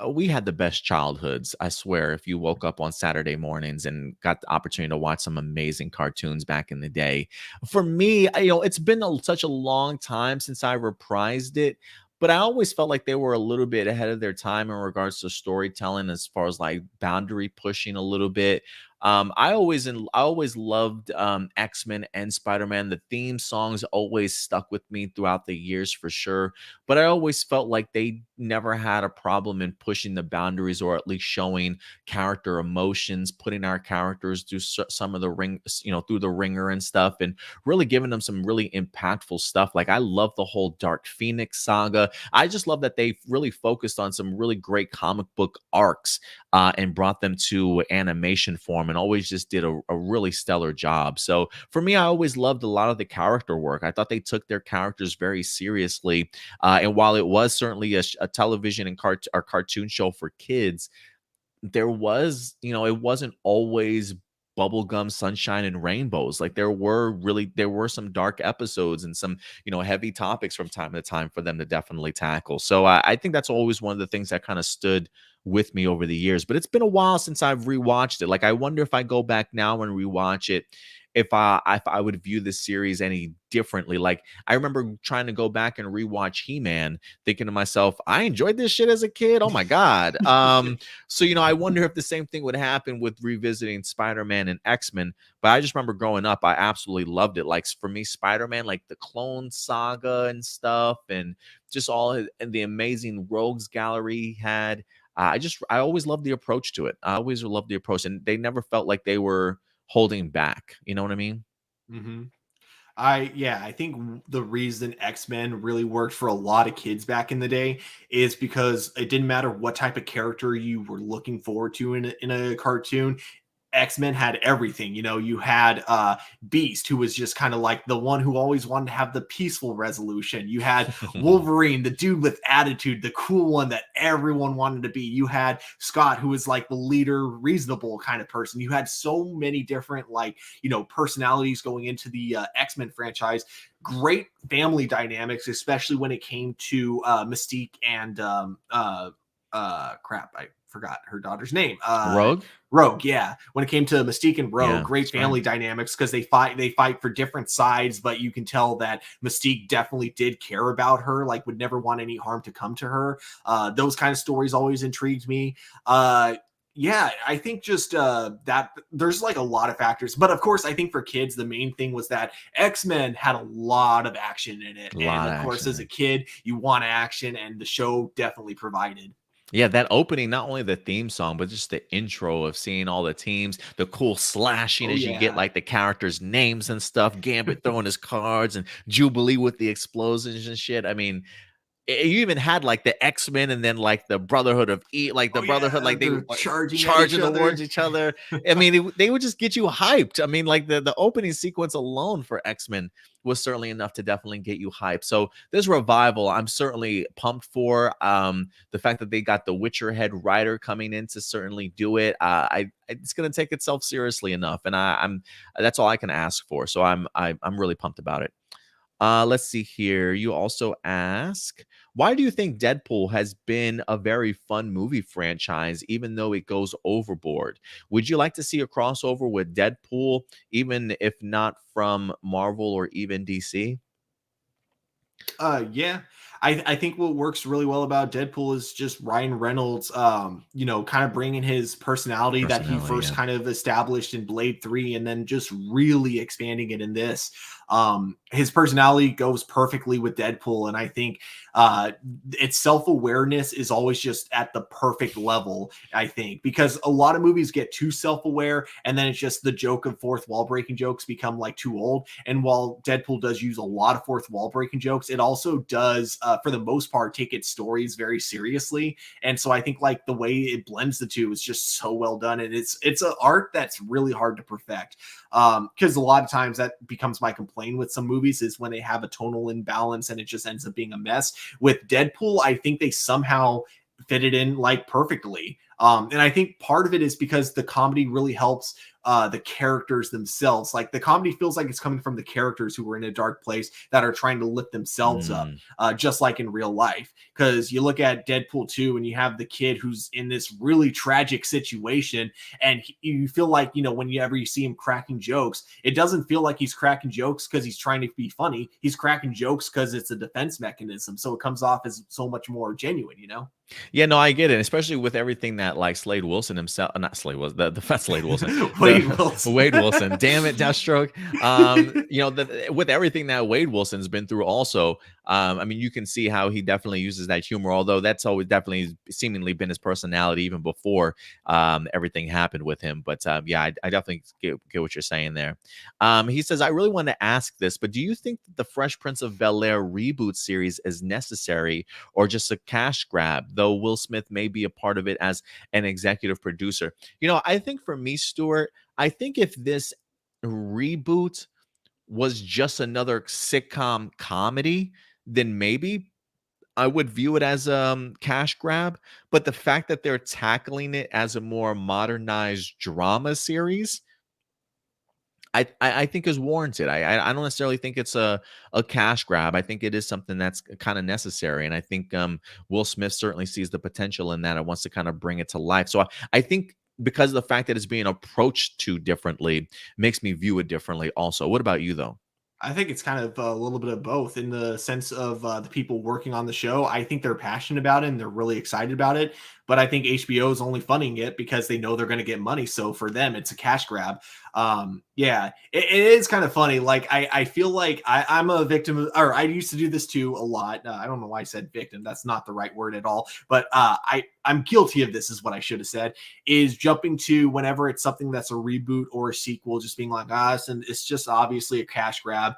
we had the best childhoods. I swear, if you woke up on Saturday mornings and got the opportunity to watch some amazing cartoons back in the day. For me, it's been such a long time since I reprised it, but I always felt like they were a little bit ahead of their time in regards to storytelling, as far as like boundary pushing a little bit. I always loved X-Men and Spider-Man. The theme songs always stuck with me throughout the years for sure, but I always felt like they never had a problem in pushing the boundaries, or at least showing character emotions, putting our characters through some of the through the ringer and stuff, and really giving them some really impactful stuff. Like, I love the whole Dark Phoenix saga. I just love that they really focused on some really great comic book arcs, and brought them to animation form, and always just did a really stellar job. So for me, I always loved a lot of the character work. I thought they took their characters very seriously. And while it was certainly a television and or cartoon show for kids, there was, it wasn't always bubblegum sunshine and rainbows. Like, there were some dark episodes and some, heavy topics from time to time for them to definitely tackle. So I think that's always one of the things that kind of stood with me over the years. But it's been a while since I've rewatched it. Like, I wonder if I go back now and rewatch it, if I would view this series any differently. Like, I remember trying to go back and rewatch He-Man, thinking to myself, I enjoyed this shit as a kid. Oh my God. So, I wonder if the same thing would happen with revisiting Spider-Man and X-Men. But I just remember growing up, I absolutely loved it. Like, for me, Spider-Man, like the Clone Saga and stuff, and just and the amazing Rogues Gallery he had. I always loved the approach to it. I always loved the approach, and they never felt like they were holding back. You know what I mean? Mm-hmm. I think the reason X-Men really worked for a lot of kids back in the day is because it didn't matter what type of character you were looking forward to in a cartoon. X-Men had everything. You know, you had Beast, who was just kind of like the one who always wanted to have the peaceful resolution. You had Wolverine, the dude with attitude, the cool one that everyone wanted to be. You had Scott, who was like the leader, reasonable kind of person. You had so many different, like, you know, personalities going into the X-Men franchise. Great family dynamics, especially when it came to Mystique and crap, I forgot her daughter's name. Rogue, yeah. When it came to Mystique and Rogue, Yeah, great family dynamics because they fight for different sides, but you can tell that Mystique definitely did care about her, like would never want any harm to come to her. Those kind of stories always intrigued me. Yeah, I think just that there's like a lot of factors, but of course, I think for kids, the main thing was that X-Men had a lot of action in it, and of course, as a kid, you want action, and the show definitely provided. Yeah, that opening, not only the theme song, but just the intro of seeing all the teams, the cool slashing as you get like the characters' names and stuff, Gambit throwing his cards and Jubilee with the explosions and shit. I mean, you even had like the X-Men and then like the Brotherhood of like the Brotherhood, like they were charging towards each other. I mean, they would just get you hyped. I mean, like the opening sequence alone for X-Men was certainly enough to definitely get you hyped. So this revival, I'm certainly pumped for. The fact that they got the Witcher head writer coming in to certainly do it. It's going to take itself seriously enough, and I'm that's all I can ask for. So I'm really pumped about it. Let's see here. You also ask, why do you think Deadpool has been a very fun movie franchise, even though it goes overboard? Would you like to see a crossover with Deadpool, even if not from Marvel or even DC? Yeah. I think what works really well about Deadpool is just Ryan Reynolds, you know, kind of bringing his personality that he first kind of established in Blade 3 and then just really expanding it in this. His personality goes perfectly with Deadpool, and I think its self-awareness is always just at the perfect level, I think, because a lot of movies get too self-aware and then it's just the joke of fourth wall breaking jokes become like too old. And while Deadpool does use a lot of fourth wall breaking jokes, it also does for the most part take its stories very seriously. And so I think like the way it blends the two is just so well done, and it's an art that's really hard to perfect, because a lot of times that becomes my complaint with some movies is when they have a tonal imbalance and it just ends up being a mess. With Deadpool, I think they somehow fit it in like perfectly. And I think part of it is because the comedy really helps the characters themselves. Like the comedy feels like it's coming from the characters who were in a dark place that are trying to lift themselves up, just like in real life. Because you look at Deadpool 2 and you have the kid who's in this really tragic situation, and you feel like, you know, whenever you see him cracking jokes, it doesn't feel like he's cracking jokes because he's trying to be funny. He's cracking jokes because it's a defense mechanism. So it comes off as so much more genuine, you know? Yeah, no, I get it, especially with everything that like Slade Wilson himself, not Slade Wilson, the Slade Wilson, Wade Wilson. Damn it, Deathstroke. You know, with everything that Wade Wilson's been through, also, I mean, you can see how he definitely uses that humor. Although that's always definitely seemingly been his personality even before everything happened with him. But yeah, I definitely get what you're saying there. He says, I really want to ask this, but do you think that the Fresh Prince of Bel-Air reboot series is necessary or just a cash grab? Though Will Smith may be a part of it as an executive producer. You know, I think for me, Stuart, I think if this reboot was just another sitcom comedy, then maybe I would view it as cash grab. But the fact that they're tackling it as a more modernized drama series, I think is warranted. I don't necessarily think it's a cash grab. I think it is something that's kind of necessary, and I think Will Smith certainly sees the potential in that and wants to kind of bring it to life. So I think because of the fact that it's being approached too differently makes me view it differently. Also, what about you though? I think it's kind of a little bit of both in the sense of the people working on the show. I think they're passionate about it and they're really excited about it. But I think HBO is only funding it because they know they're going to get money. So for them, it's a cash grab. Yeah, it is kind of funny. Like I feel like I'm a victim of, or I used to do this too a lot. I don't know why I said victim. That's not the right word at all. But I'm guilty of this is what I should have said, is jumping to whenever it's something that's a reboot or a sequel, just being like, and it's just obviously a cash grab.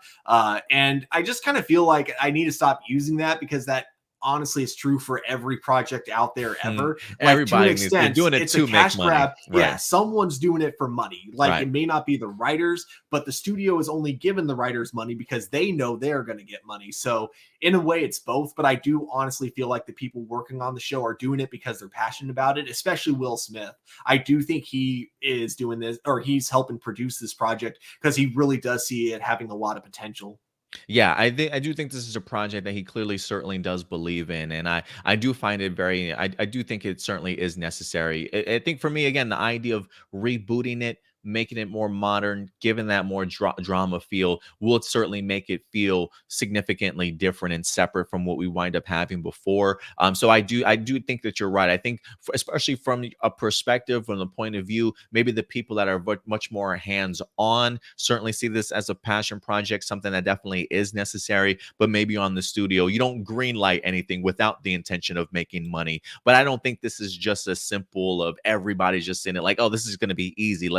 And I just kind of feel like I need to stop using that because that honestly is true for every project out there ever. Like, to an Everybody needs, they're extent, doing it it's a to make cash money. grab. Yeah, Right. someone's doing it for money. Like, Right. it may not be the writers, but the studio is only giving the writers money because they know they're going to get money. So in a way, it's both. But I do honestly feel like the people working on the show are doing it because they're passionate about it, especially Will Smith. I do think he is doing this, or he's helping produce this project because he really does see it having a lot of potential. Yeah, I do think this is a project that he clearly certainly does believe in, and I do find it very I do think it certainly is necessary. I think for me again, the idea of rebooting it, making it more modern, giving that more drama feel, will certainly make it feel significantly different and separate from what we wind up having before. So I do think that you're right. I think especially from a perspective, from the point of view, maybe the people that are much more hands on certainly see this as a passion project, something that definitely is necessary. But maybe on the studio, you don't green light anything without the intention of making money. But I don't think this is just as simple of everybody's just in it like, oh, this is going to be easy.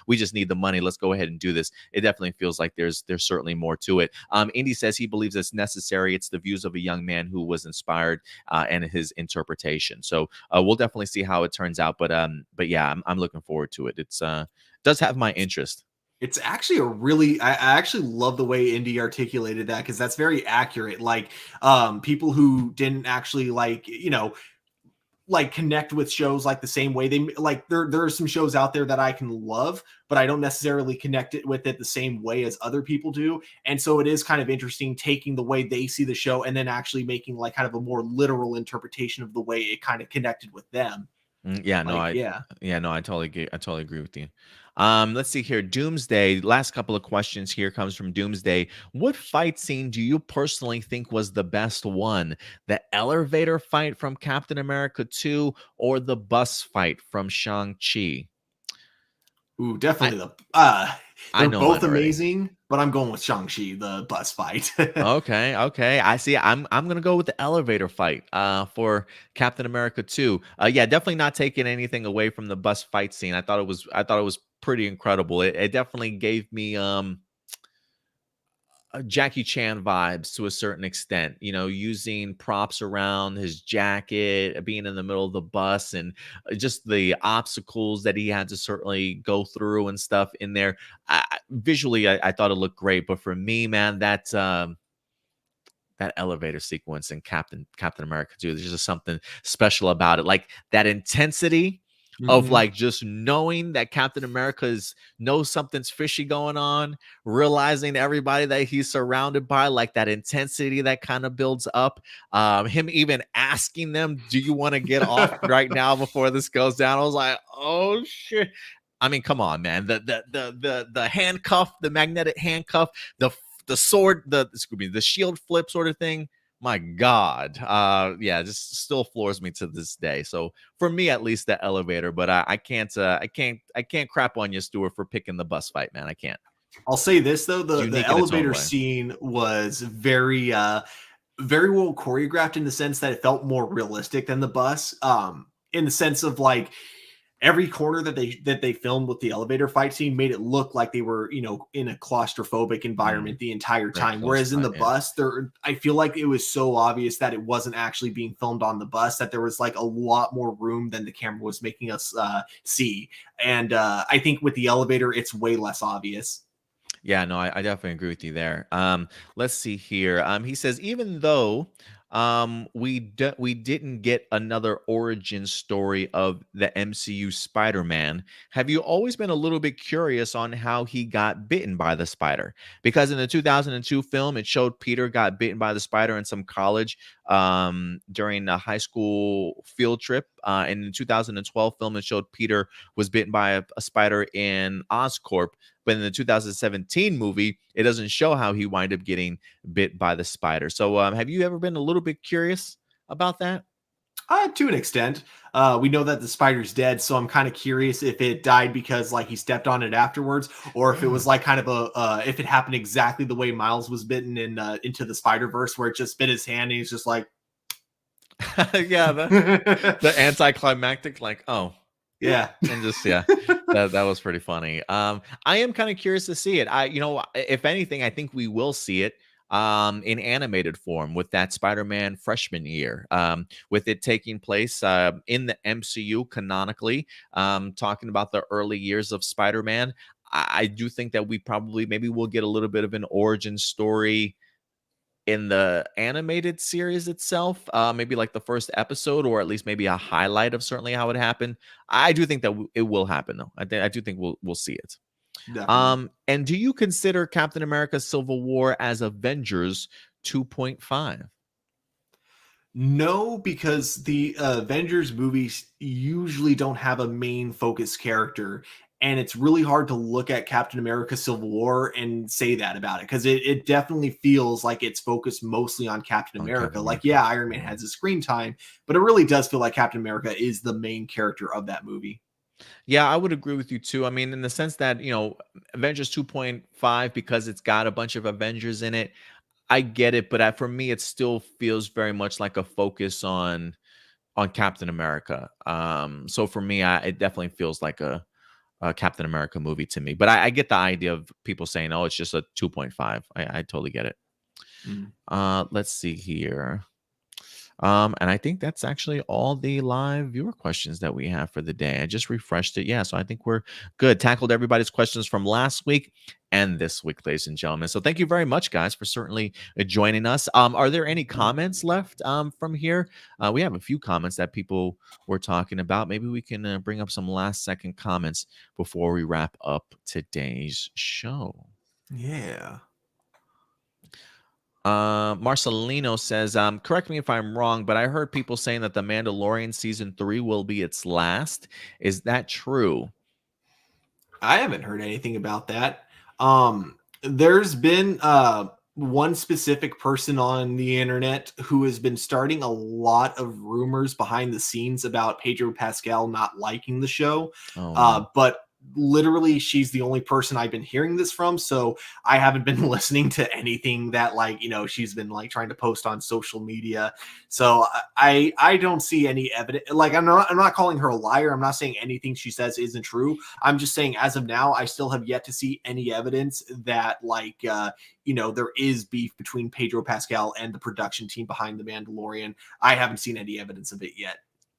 We just need the money. Let's go ahead and do this. It definitely feels like there's certainly more to it. Indy says he believes it's necessary. It's the views of a young man who was inspired, and his interpretation. So we'll definitely see how it turns out. But yeah, I'm looking forward to it. It's does have my interest. It's actually a really, I actually love the way Indy articulated that, because that's very accurate. Like, people who didn't actually, like, like connect with shows like the same way they like, there are some shows out there that I can love, but I don't necessarily connect it with it the same way as other people do. And so it is kind of interesting taking the way they see the show and then actually making like kind of a more literal interpretation of the way it kind of connected with them. Yeah, no, Like, yeah. I totally agree. I totally agree with you. Let's see here. Doomsday. Last couple of questions here comes from Doomsday. What fight scene do you personally think was the best one? The elevator fight from Captain America 2 or the bus fight from Shang-Chi? Ooh, I definitely I they're know mine both already. amazing, but I'm going with Shang-Chi, the bus fight. Okay, okay. I see. I'm gonna go with the elevator fight for Captain America 2. Yeah, definitely not taking anything away from the bus fight scene. I thought it was pretty incredible. It definitely gave me Jackie Chan vibes to a certain extent, using props around his jacket, being in the middle of the bus, and just the obstacles that he had to certainly go through and stuff in there. Visually, I thought it looked great, but for me, man, that elevator sequence in Captain America 2. There's just something special about it. Like that intensity of Mhm. like just knowing that Captain America knows something's fishy going on, realizing everybody that he's surrounded by, like that intensity that kind of builds up. Him even asking them, "Do you want to get off right now before this goes down?" I was like, "Oh shit." I mean, come on, man. The handcuff, the magnetic handcuff, the sword, the shield flip sort of thing. My God, yeah, just still floors me to this day. So for me, at least, the elevator. But I can't crap on you, Stuart, for picking the bus fight, man. I can't. I'll say this though, It's the unique in its own elevator way. scene was very well choreographed, in the sense that it felt more realistic than the bus. In the sense of like, every corner that they filmed with the elevator fight scene made it look like they were, in a claustrophobic Mm, environment the entire very time. close Whereas in cut, the yeah. bus, I feel like it was so obvious that it wasn't actually being filmed on the bus, that there was like a lot more room than the camera was making us see. And I think with the elevator, it's way less obvious. Yeah, no, I definitely agree with you there. Let's see here. He says even though we didn't get another origin story of the MCU Spider-Man, have you always been a little bit curious on how he got bitten by the spider? Because in the 2002 film, it showed Peter got bitten by the spider in some college during a high school field trip. In the 2012 film, it showed Peter was bitten by a spider in Oscorp. But in the 2017 movie, it doesn't show how he wind up getting bit by the spider. So, have you ever been a little bit curious about that? To an extent, we know that the spider's dead, so I'm kind of curious if it died because like he stepped on it afterwards, or if it was like kind of if it happened exactly the way Miles was bitten in Into the Spider Verse, where it just bit his hand and he's just like, Yeah, the anticlimactic, like, oh, yeah. and just yeah, that was pretty funny. I am kind of curious to see it. If anything, I think we will see it. in animated form with that Spider-Man freshman year, with it taking place in the MCU canonically, talking about the early years of Spider-Man. I do think that we probably maybe we'll get a little bit of an origin story in the animated series itself, maybe like the first episode, or at least maybe a highlight of certainly how it happened. I do think that it will happen, though. I do think we'll see it. Definitely. And do you consider Captain America: Civil War as Avengers 2.5? No, because the Avengers movies usually don't have a main focus character. And it's really hard to look at Captain America Civil War and say that about it, because it definitely feels like it's focused mostly on Captain On America. Captain Like, America. yeah, Iron Man has his screen time, but it really does feel like Captain America is the main character of that movie. Yeah, I would agree with you too. I mean, in the sense that, Avengers 2.5, because it's got a bunch of Avengers in it, I get it, but for me, it still feels very much like a focus on Captain America. So for me, it definitely feels like a Captain America movie to me. But I get the idea of people saying, "Oh, it's just a 2.5." I totally get it. Mm. Let's see here. And I think that's actually all the live viewer questions that we have for the day. I just refreshed it. Yeah, so I think we're good. Tackled everybody's questions from last week and this week, ladies and gentlemen. So thank you very much, guys, for certainly joining us. Are there any comments left from here? We have a few comments that people were talking about. Maybe we can bring up some last second comments before we wrap up today's show. Yeah. Marcelino says, correct me if I'm wrong, but I heard people saying that The Mandalorian season 3 will be its last. Is that true? I haven't heard anything about that. There's been one specific person on the internet who has been starting a lot of rumors behind the scenes about Pedro Pascal not liking the show. Oh, no. But literally she's the only person I've been hearing this from, so I haven't been listening to anything that, like, she's been like trying to post on social media. So I don't see any evidence. Like, I'm not calling her a liar. I'm not saying anything she says isn't true. I'm just saying, as of now, I still have yet to see any evidence that, like, there is beef between Pedro Pascal and the production team behind The Mandalorian. I haven't seen any evidence of it yet.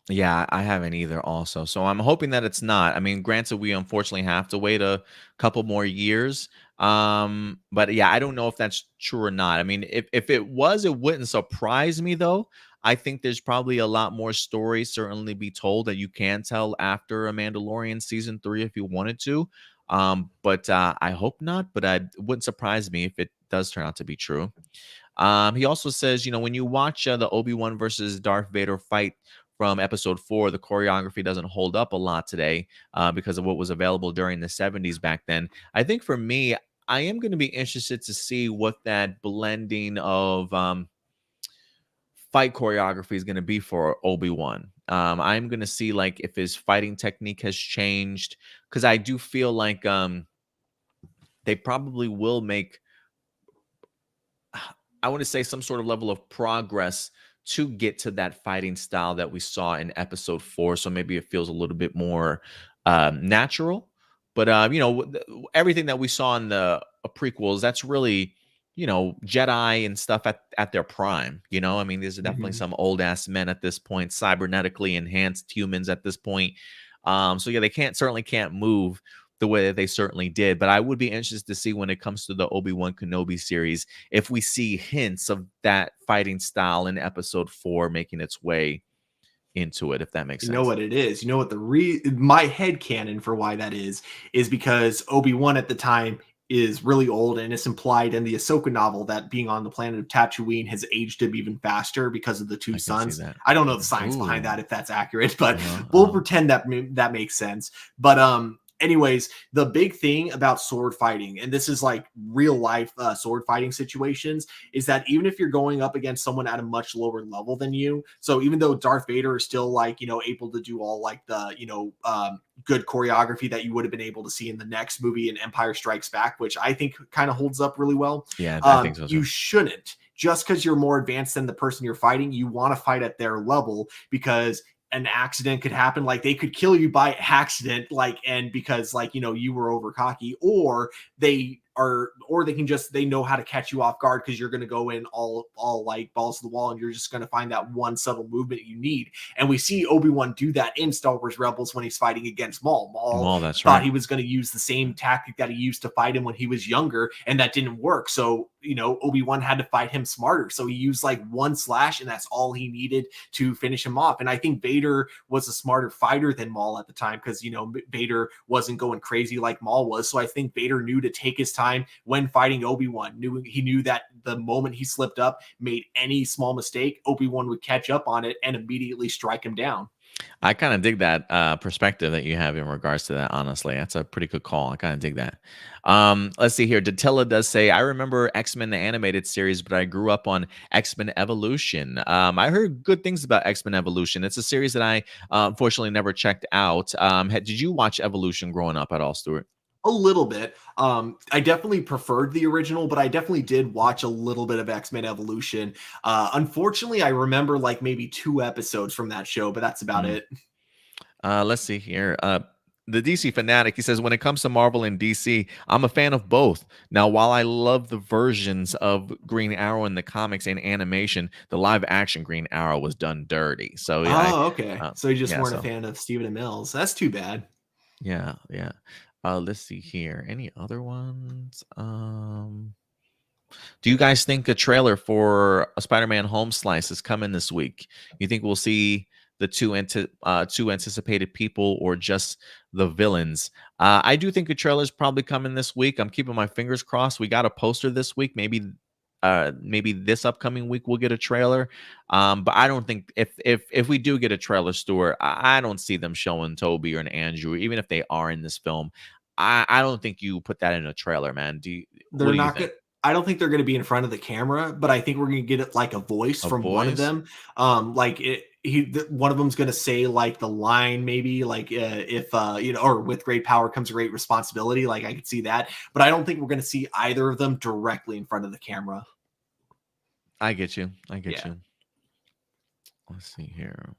Yeah, I haven't either also. So I'm hoping that it's not. I mean, granted, we unfortunately have to wait a couple more years. But yeah, I don't know if that's true or not. I mean, if it was, it wouldn't surprise me though. I think there's probably a lot more stories certainly be told that you can tell after a Mandalorian season 3 if you wanted to. But I hope not, but it wouldn't surprise me if it does turn out to be true. He also says, when you watch the Obi-Wan versus Darth Vader fight from episode 4, the choreography doesn't hold up a lot today because of what was available during the 70s back then. I think for me, I am going to be interested to see what that blending of fight choreography is going to be for Obi-Wan. I'm going to see like if his fighting technique has changed, because I do feel like they probably will make, I want to say, some sort of level of progress to get to that fighting style that we saw in episode 4. So maybe it feels a little bit more natural. But, everything that we saw in the prequels, that's really, Jedi and stuff at their prime. I mean, these are definitely some old ass men at this point, cybernetically enhanced humans at this point. So yeah, they certainly can't move the way that they certainly did. But I would be interested to see when it comes to the Obi-Wan Kenobi series, if we see hints of that fighting style in episode 4 making its way into it, if that makes sense. You know what it is? You know what my head canon for why that is because Obi-Wan at the time is really old, and it's implied in the Ahsoka novel that being on the planet of Tatooine has aged him even faster because of the two sons. I don't know the science behind that, if that's accurate, but we'll pretend that that makes sense. But anyways, the big thing about sword fighting, and this is like real life sword fighting situations, is that even if you're going up against someone at a much lower level than you, so even though Darth Vader is still like, able to do all like the, good choreography that you would have been able to see in the next movie in Empire Strikes Back, which I think kind of holds up really well. Yeah, I think so too. You shouldn't, just because you're more advanced than the person you're fighting, you want to fight at their level, because an accident could happen. Like, they could kill you by accident, like, and because, like, you were over cocky, or they or they know how to catch you off guard because you're going to go in all like balls to the wall, and you're just going to find that one subtle movement you need. And we see Obi-Wan do that in Star Wars Rebels when he's fighting against Maul. Maul that's thought right. he was going to use the same tactic that he used to fight him when he was younger, and that didn't work. So, Obi-Wan had to fight him smarter. So he used like one slash, and that's all he needed to finish him off. And I think Vader was a smarter fighter than Maul at the time because, Vader wasn't going crazy like Maul was. So I think Vader knew to take his time when fighting Obi-Wan. He knew that the moment he slipped up, made any small mistake, Obi-Wan would catch up on it and immediately strike him down. I kind of dig that perspective that you have in regards to that. Honestly, that's a pretty good call. I kind of dig that. Let's see here. Datilla does say, I remember X-Men the animated series, but I grew up on X-Men Evolution. I heard good things about X-Men Evolution. It's a series that I unfortunately never checked out. Did you watch Evolution growing up at all, Stuart? A little bit. I definitely preferred the original, but I definitely did watch a little bit of X-Men Evolution. Unfortunately, I remember like maybe 2 episodes from that show, but that's about it. Let's see here. The DC fanatic, he says, when it comes to Marvel and DC, I'm a fan of both. Now, while I love the versions of Green Arrow in the comics and animation, the live action Green Arrow was done dirty. So yeah. Okay. So you just weren't a fan of Stephen Amell's. That's too bad. Yeah. Let's see here. Any other ones? Do you guys think a trailer for a Spider-Man Home Slice is coming this week? You think we'll see the two anticipated people or just the villains? I do think a trailer is probably coming this week. I'm keeping my fingers crossed. We got a poster this week. Maybe this upcoming week we'll get a trailer. But I don't think if we do get a trailer, Stuart, I don't see them showing Toby or Andrew, even if they are in this film. I don't think you put that in a trailer, man. They're not good. I don't think they're going to be in front of the camera, but I think we're going to get it like a voice from one of them. One of them's going to say like the line, maybe like or with great power comes great responsibility. Like I could see that, but I don't think we're going to see either of them directly in front of the camera. I get you. You. Let's see here.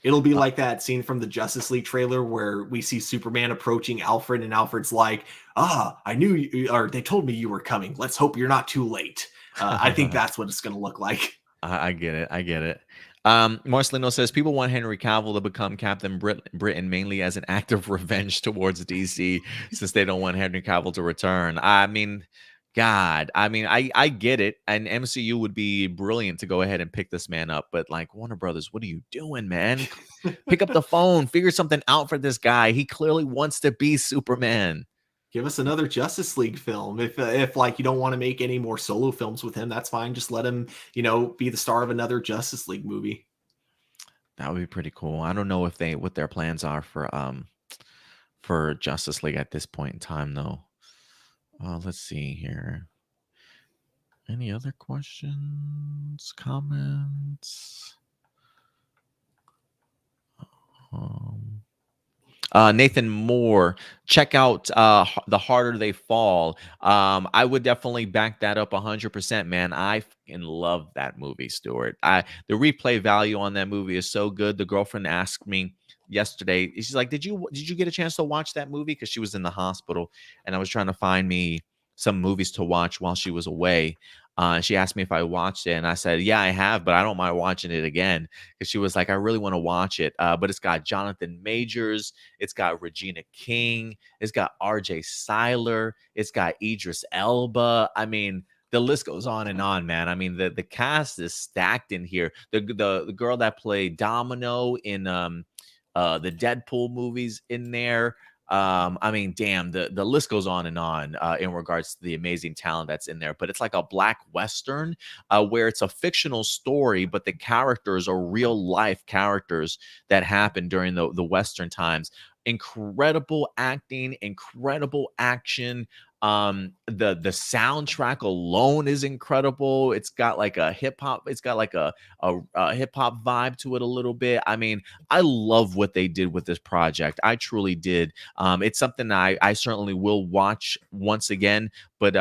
It'll be like that scene from the Justice League trailer where we see Superman approaching Alfred, and Alfred's like, I knew you, or they told me you were coming. Let's hope you're not too late. I think that's what it's going to look like. I get it. Marcelino says, people want Henry Cavill to become Captain Britain mainly as an act of revenge towards DC since they don't want Henry Cavill to return. I mean, God, I get it. And MCU would be brilliant to go ahead and pick this man up. But like, Warner Brothers, what are you doing, man? Pick up the phone, figure something out for this guy. He clearly wants to be Superman. Give us another Justice League film. If like you don't want to make any more solo films with him, that's fine. Just let him, be the star of another Justice League movie. That would be pretty cool. I don't know what their plans are for Justice League at this point in time, though. Let's see here. Any other questions, comments? Nathan Moore, check out The Harder They Fall. I would definitely back that up 100%, man. I fucking love that movie, Stuart. The replay value on that movie is so good. The girlfriend asked me yesterday, she's like, did you get a chance to watch that movie? Because she was in the hospital and I was trying to find me some movies to watch while she was away. She asked me if I watched it, and I said, yeah, I have, but I don't mind watching it again. Because she was like, I really want to watch it. But it's got Jonathan Majors, it's got Regina King, it's got RJ Seiler, it's got Idris Elba. I mean, the list goes on and on, man. I mean, the cast is stacked in here. The girl that played Domino in the Deadpool movies in there. I mean, damn, the list goes on and on in regards to the amazing talent that's in there. But it's like a black Western where it's a fictional story, but the characters are real life characters that happened during the Western times. Incredible acting, incredible action. The soundtrack alone is incredible. It's got like a hip hop hip hop vibe to it a little bit. I mean, I love what they did with this project. I truly did. It's something I certainly will watch once again, but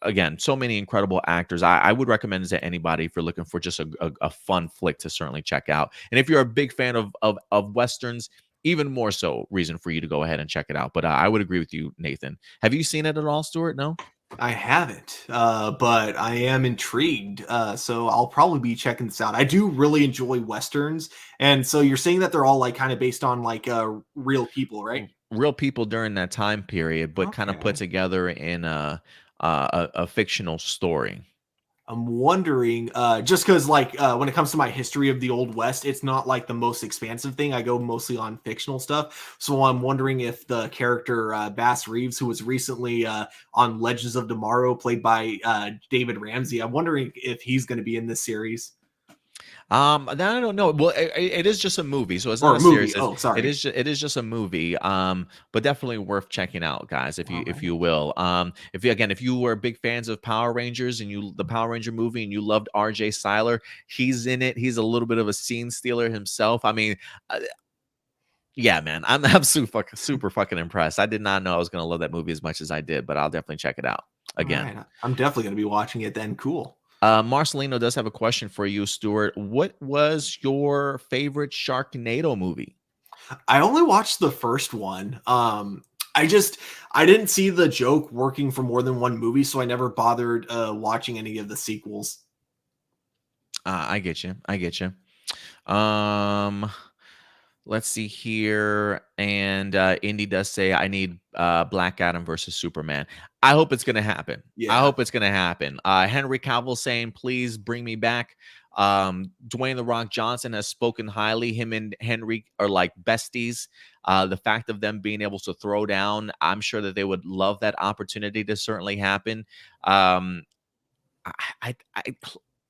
again, so many incredible actors. I would recommend it to anybody if you're looking for just a fun flick to certainly check out. And if you're a big fan of Westerns, even more so reason for you to go ahead and check it out. But I would agree with you, Nathan. Have you seen it at all, Stuart? No? I haven't, but I am intrigued. So I'll probably be checking this out. I do really enjoy Westerns. And so you're saying that they're all like kind of based on like real people, right? Real people during that time period, but kind of put together in a fictional story. I'm wondering, just because like when it comes to my history of the Old West, it's not like the most expansive thing. I go mostly on fictional stuff. So I'm wondering if the character Bass Reeves, who was recently on Legends of Tomorrow, played by David Ramsey, I'm wondering if he's going to be in this series. I don't know. Well, it is just a movie, so it's Or not a a movie. series. Oh, sorry. It is just a movie. But definitely worth checking out, guys, if you will. If you were big fans of Power Rangers and the Power Ranger movie and you loved RJ Cyler, he's in it. He's a little bit of a scene stealer himself. I mean, yeah, man, I'm super fucking impressed. I did not know I was gonna love that movie as much as I did, but I'll definitely check it out again. Right. I'm definitely going to be watching it then. Cool. Marcelino does have a question for you, Stuart. What was your favorite Sharknado movie? I only watched the first one. I didn't see the joke working for more than one movie, so I never bothered watching any of the sequels. I get you. Let's see here. And Indy does say, I need Black Adam versus Superman. I hope it's going to happen. Yeah. I hope it's going to happen. Henry Cavill saying, please bring me back. Dwayne The Rock Johnson has spoken highly. Him and Henry are like besties. The fact of them being able to throw down, I'm sure that they would love that opportunity to certainly happen.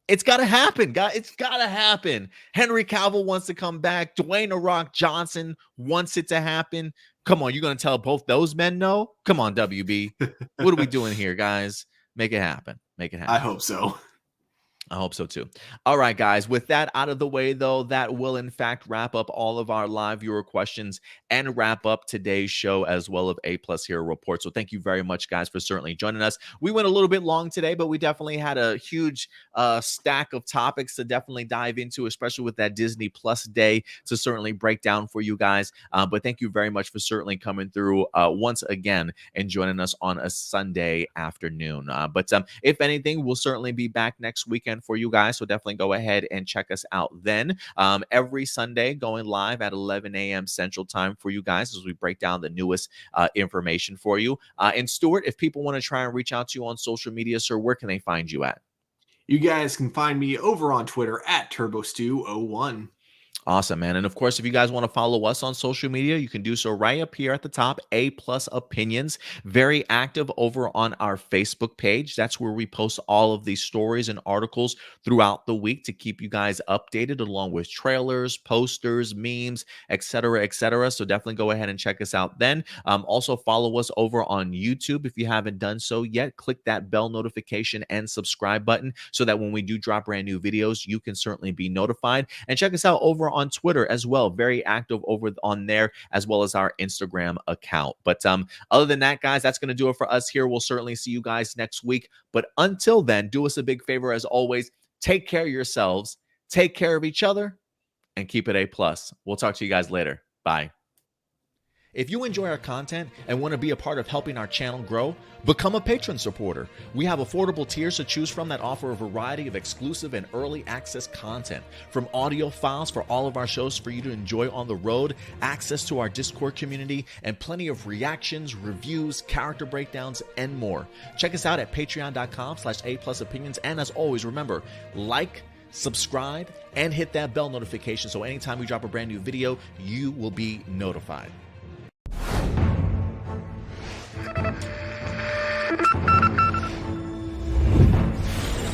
It's got to happen, guys. It's got to happen. Henry Cavill wants to come back. Dwayne The Rock Johnson wants it to happen. Come on, you're going to tell both those men no? Come on, WB. What are we doing here, guys? Make it happen. Make it happen. I hope so. I hope so too. All right, guys. With that out of the way, though, that will in fact wrap up all of our live viewer questions and wrap up today's show as well of APlus Hero Report. So thank you very much, guys, for certainly joining us. We went a little bit long today, but we definitely had a huge stack of topics to definitely dive into, especially with that Disney Plus day to certainly break down for you guys. But thank you very much for certainly coming through once again and joining us on a Sunday afternoon. But if anything, we'll certainly be back next weekend for you guys, so definitely go ahead and check us out then. Every Sunday going live at 11 a.m. Central Time for you guys as we break down the newest information for you. And Stuart, if people want to try and reach out to you on social media, sir, where can they find you at? You guys can find me over on Twitter at TurboStew01. Awesome, man. And of course, if you guys want to follow us on social media, you can do so right up here at the top, APlus Opinions. Very active over on our Facebook page. That's where we post all of these stories and articles throughout the week to keep you guys updated, along with trailers, posters, memes, etc., etc. So definitely go ahead and check us out then. Also follow us over on YouTube if you haven't done so yet. Click that bell notification and subscribe button so that when we do drop brand new videos, you can certainly be notified. And check us out over on Twitter as well. Very active over on there, as well as our Instagram account. But other than that, guys, that's going to do it for us here. We'll certainly see you guys next week. But until then, do us a big favor as always. Take care of yourselves, take care of each other, and keep it A+. We'll talk to you guys later. Bye. If you enjoy our content and want to be a part of helping our channel grow, become a patron supporter. We have affordable tiers to choose from that offer a variety of exclusive and early access content, from audio files for all of our shows for you to enjoy on the road, access to our Discord community, and plenty of reactions, reviews, character breakdowns, and more. Check us out at patreon.com/APlusOpinions. And as always, remember, like, subscribe, and hit that bell notification so anytime we drop a brand new video, you will be notified.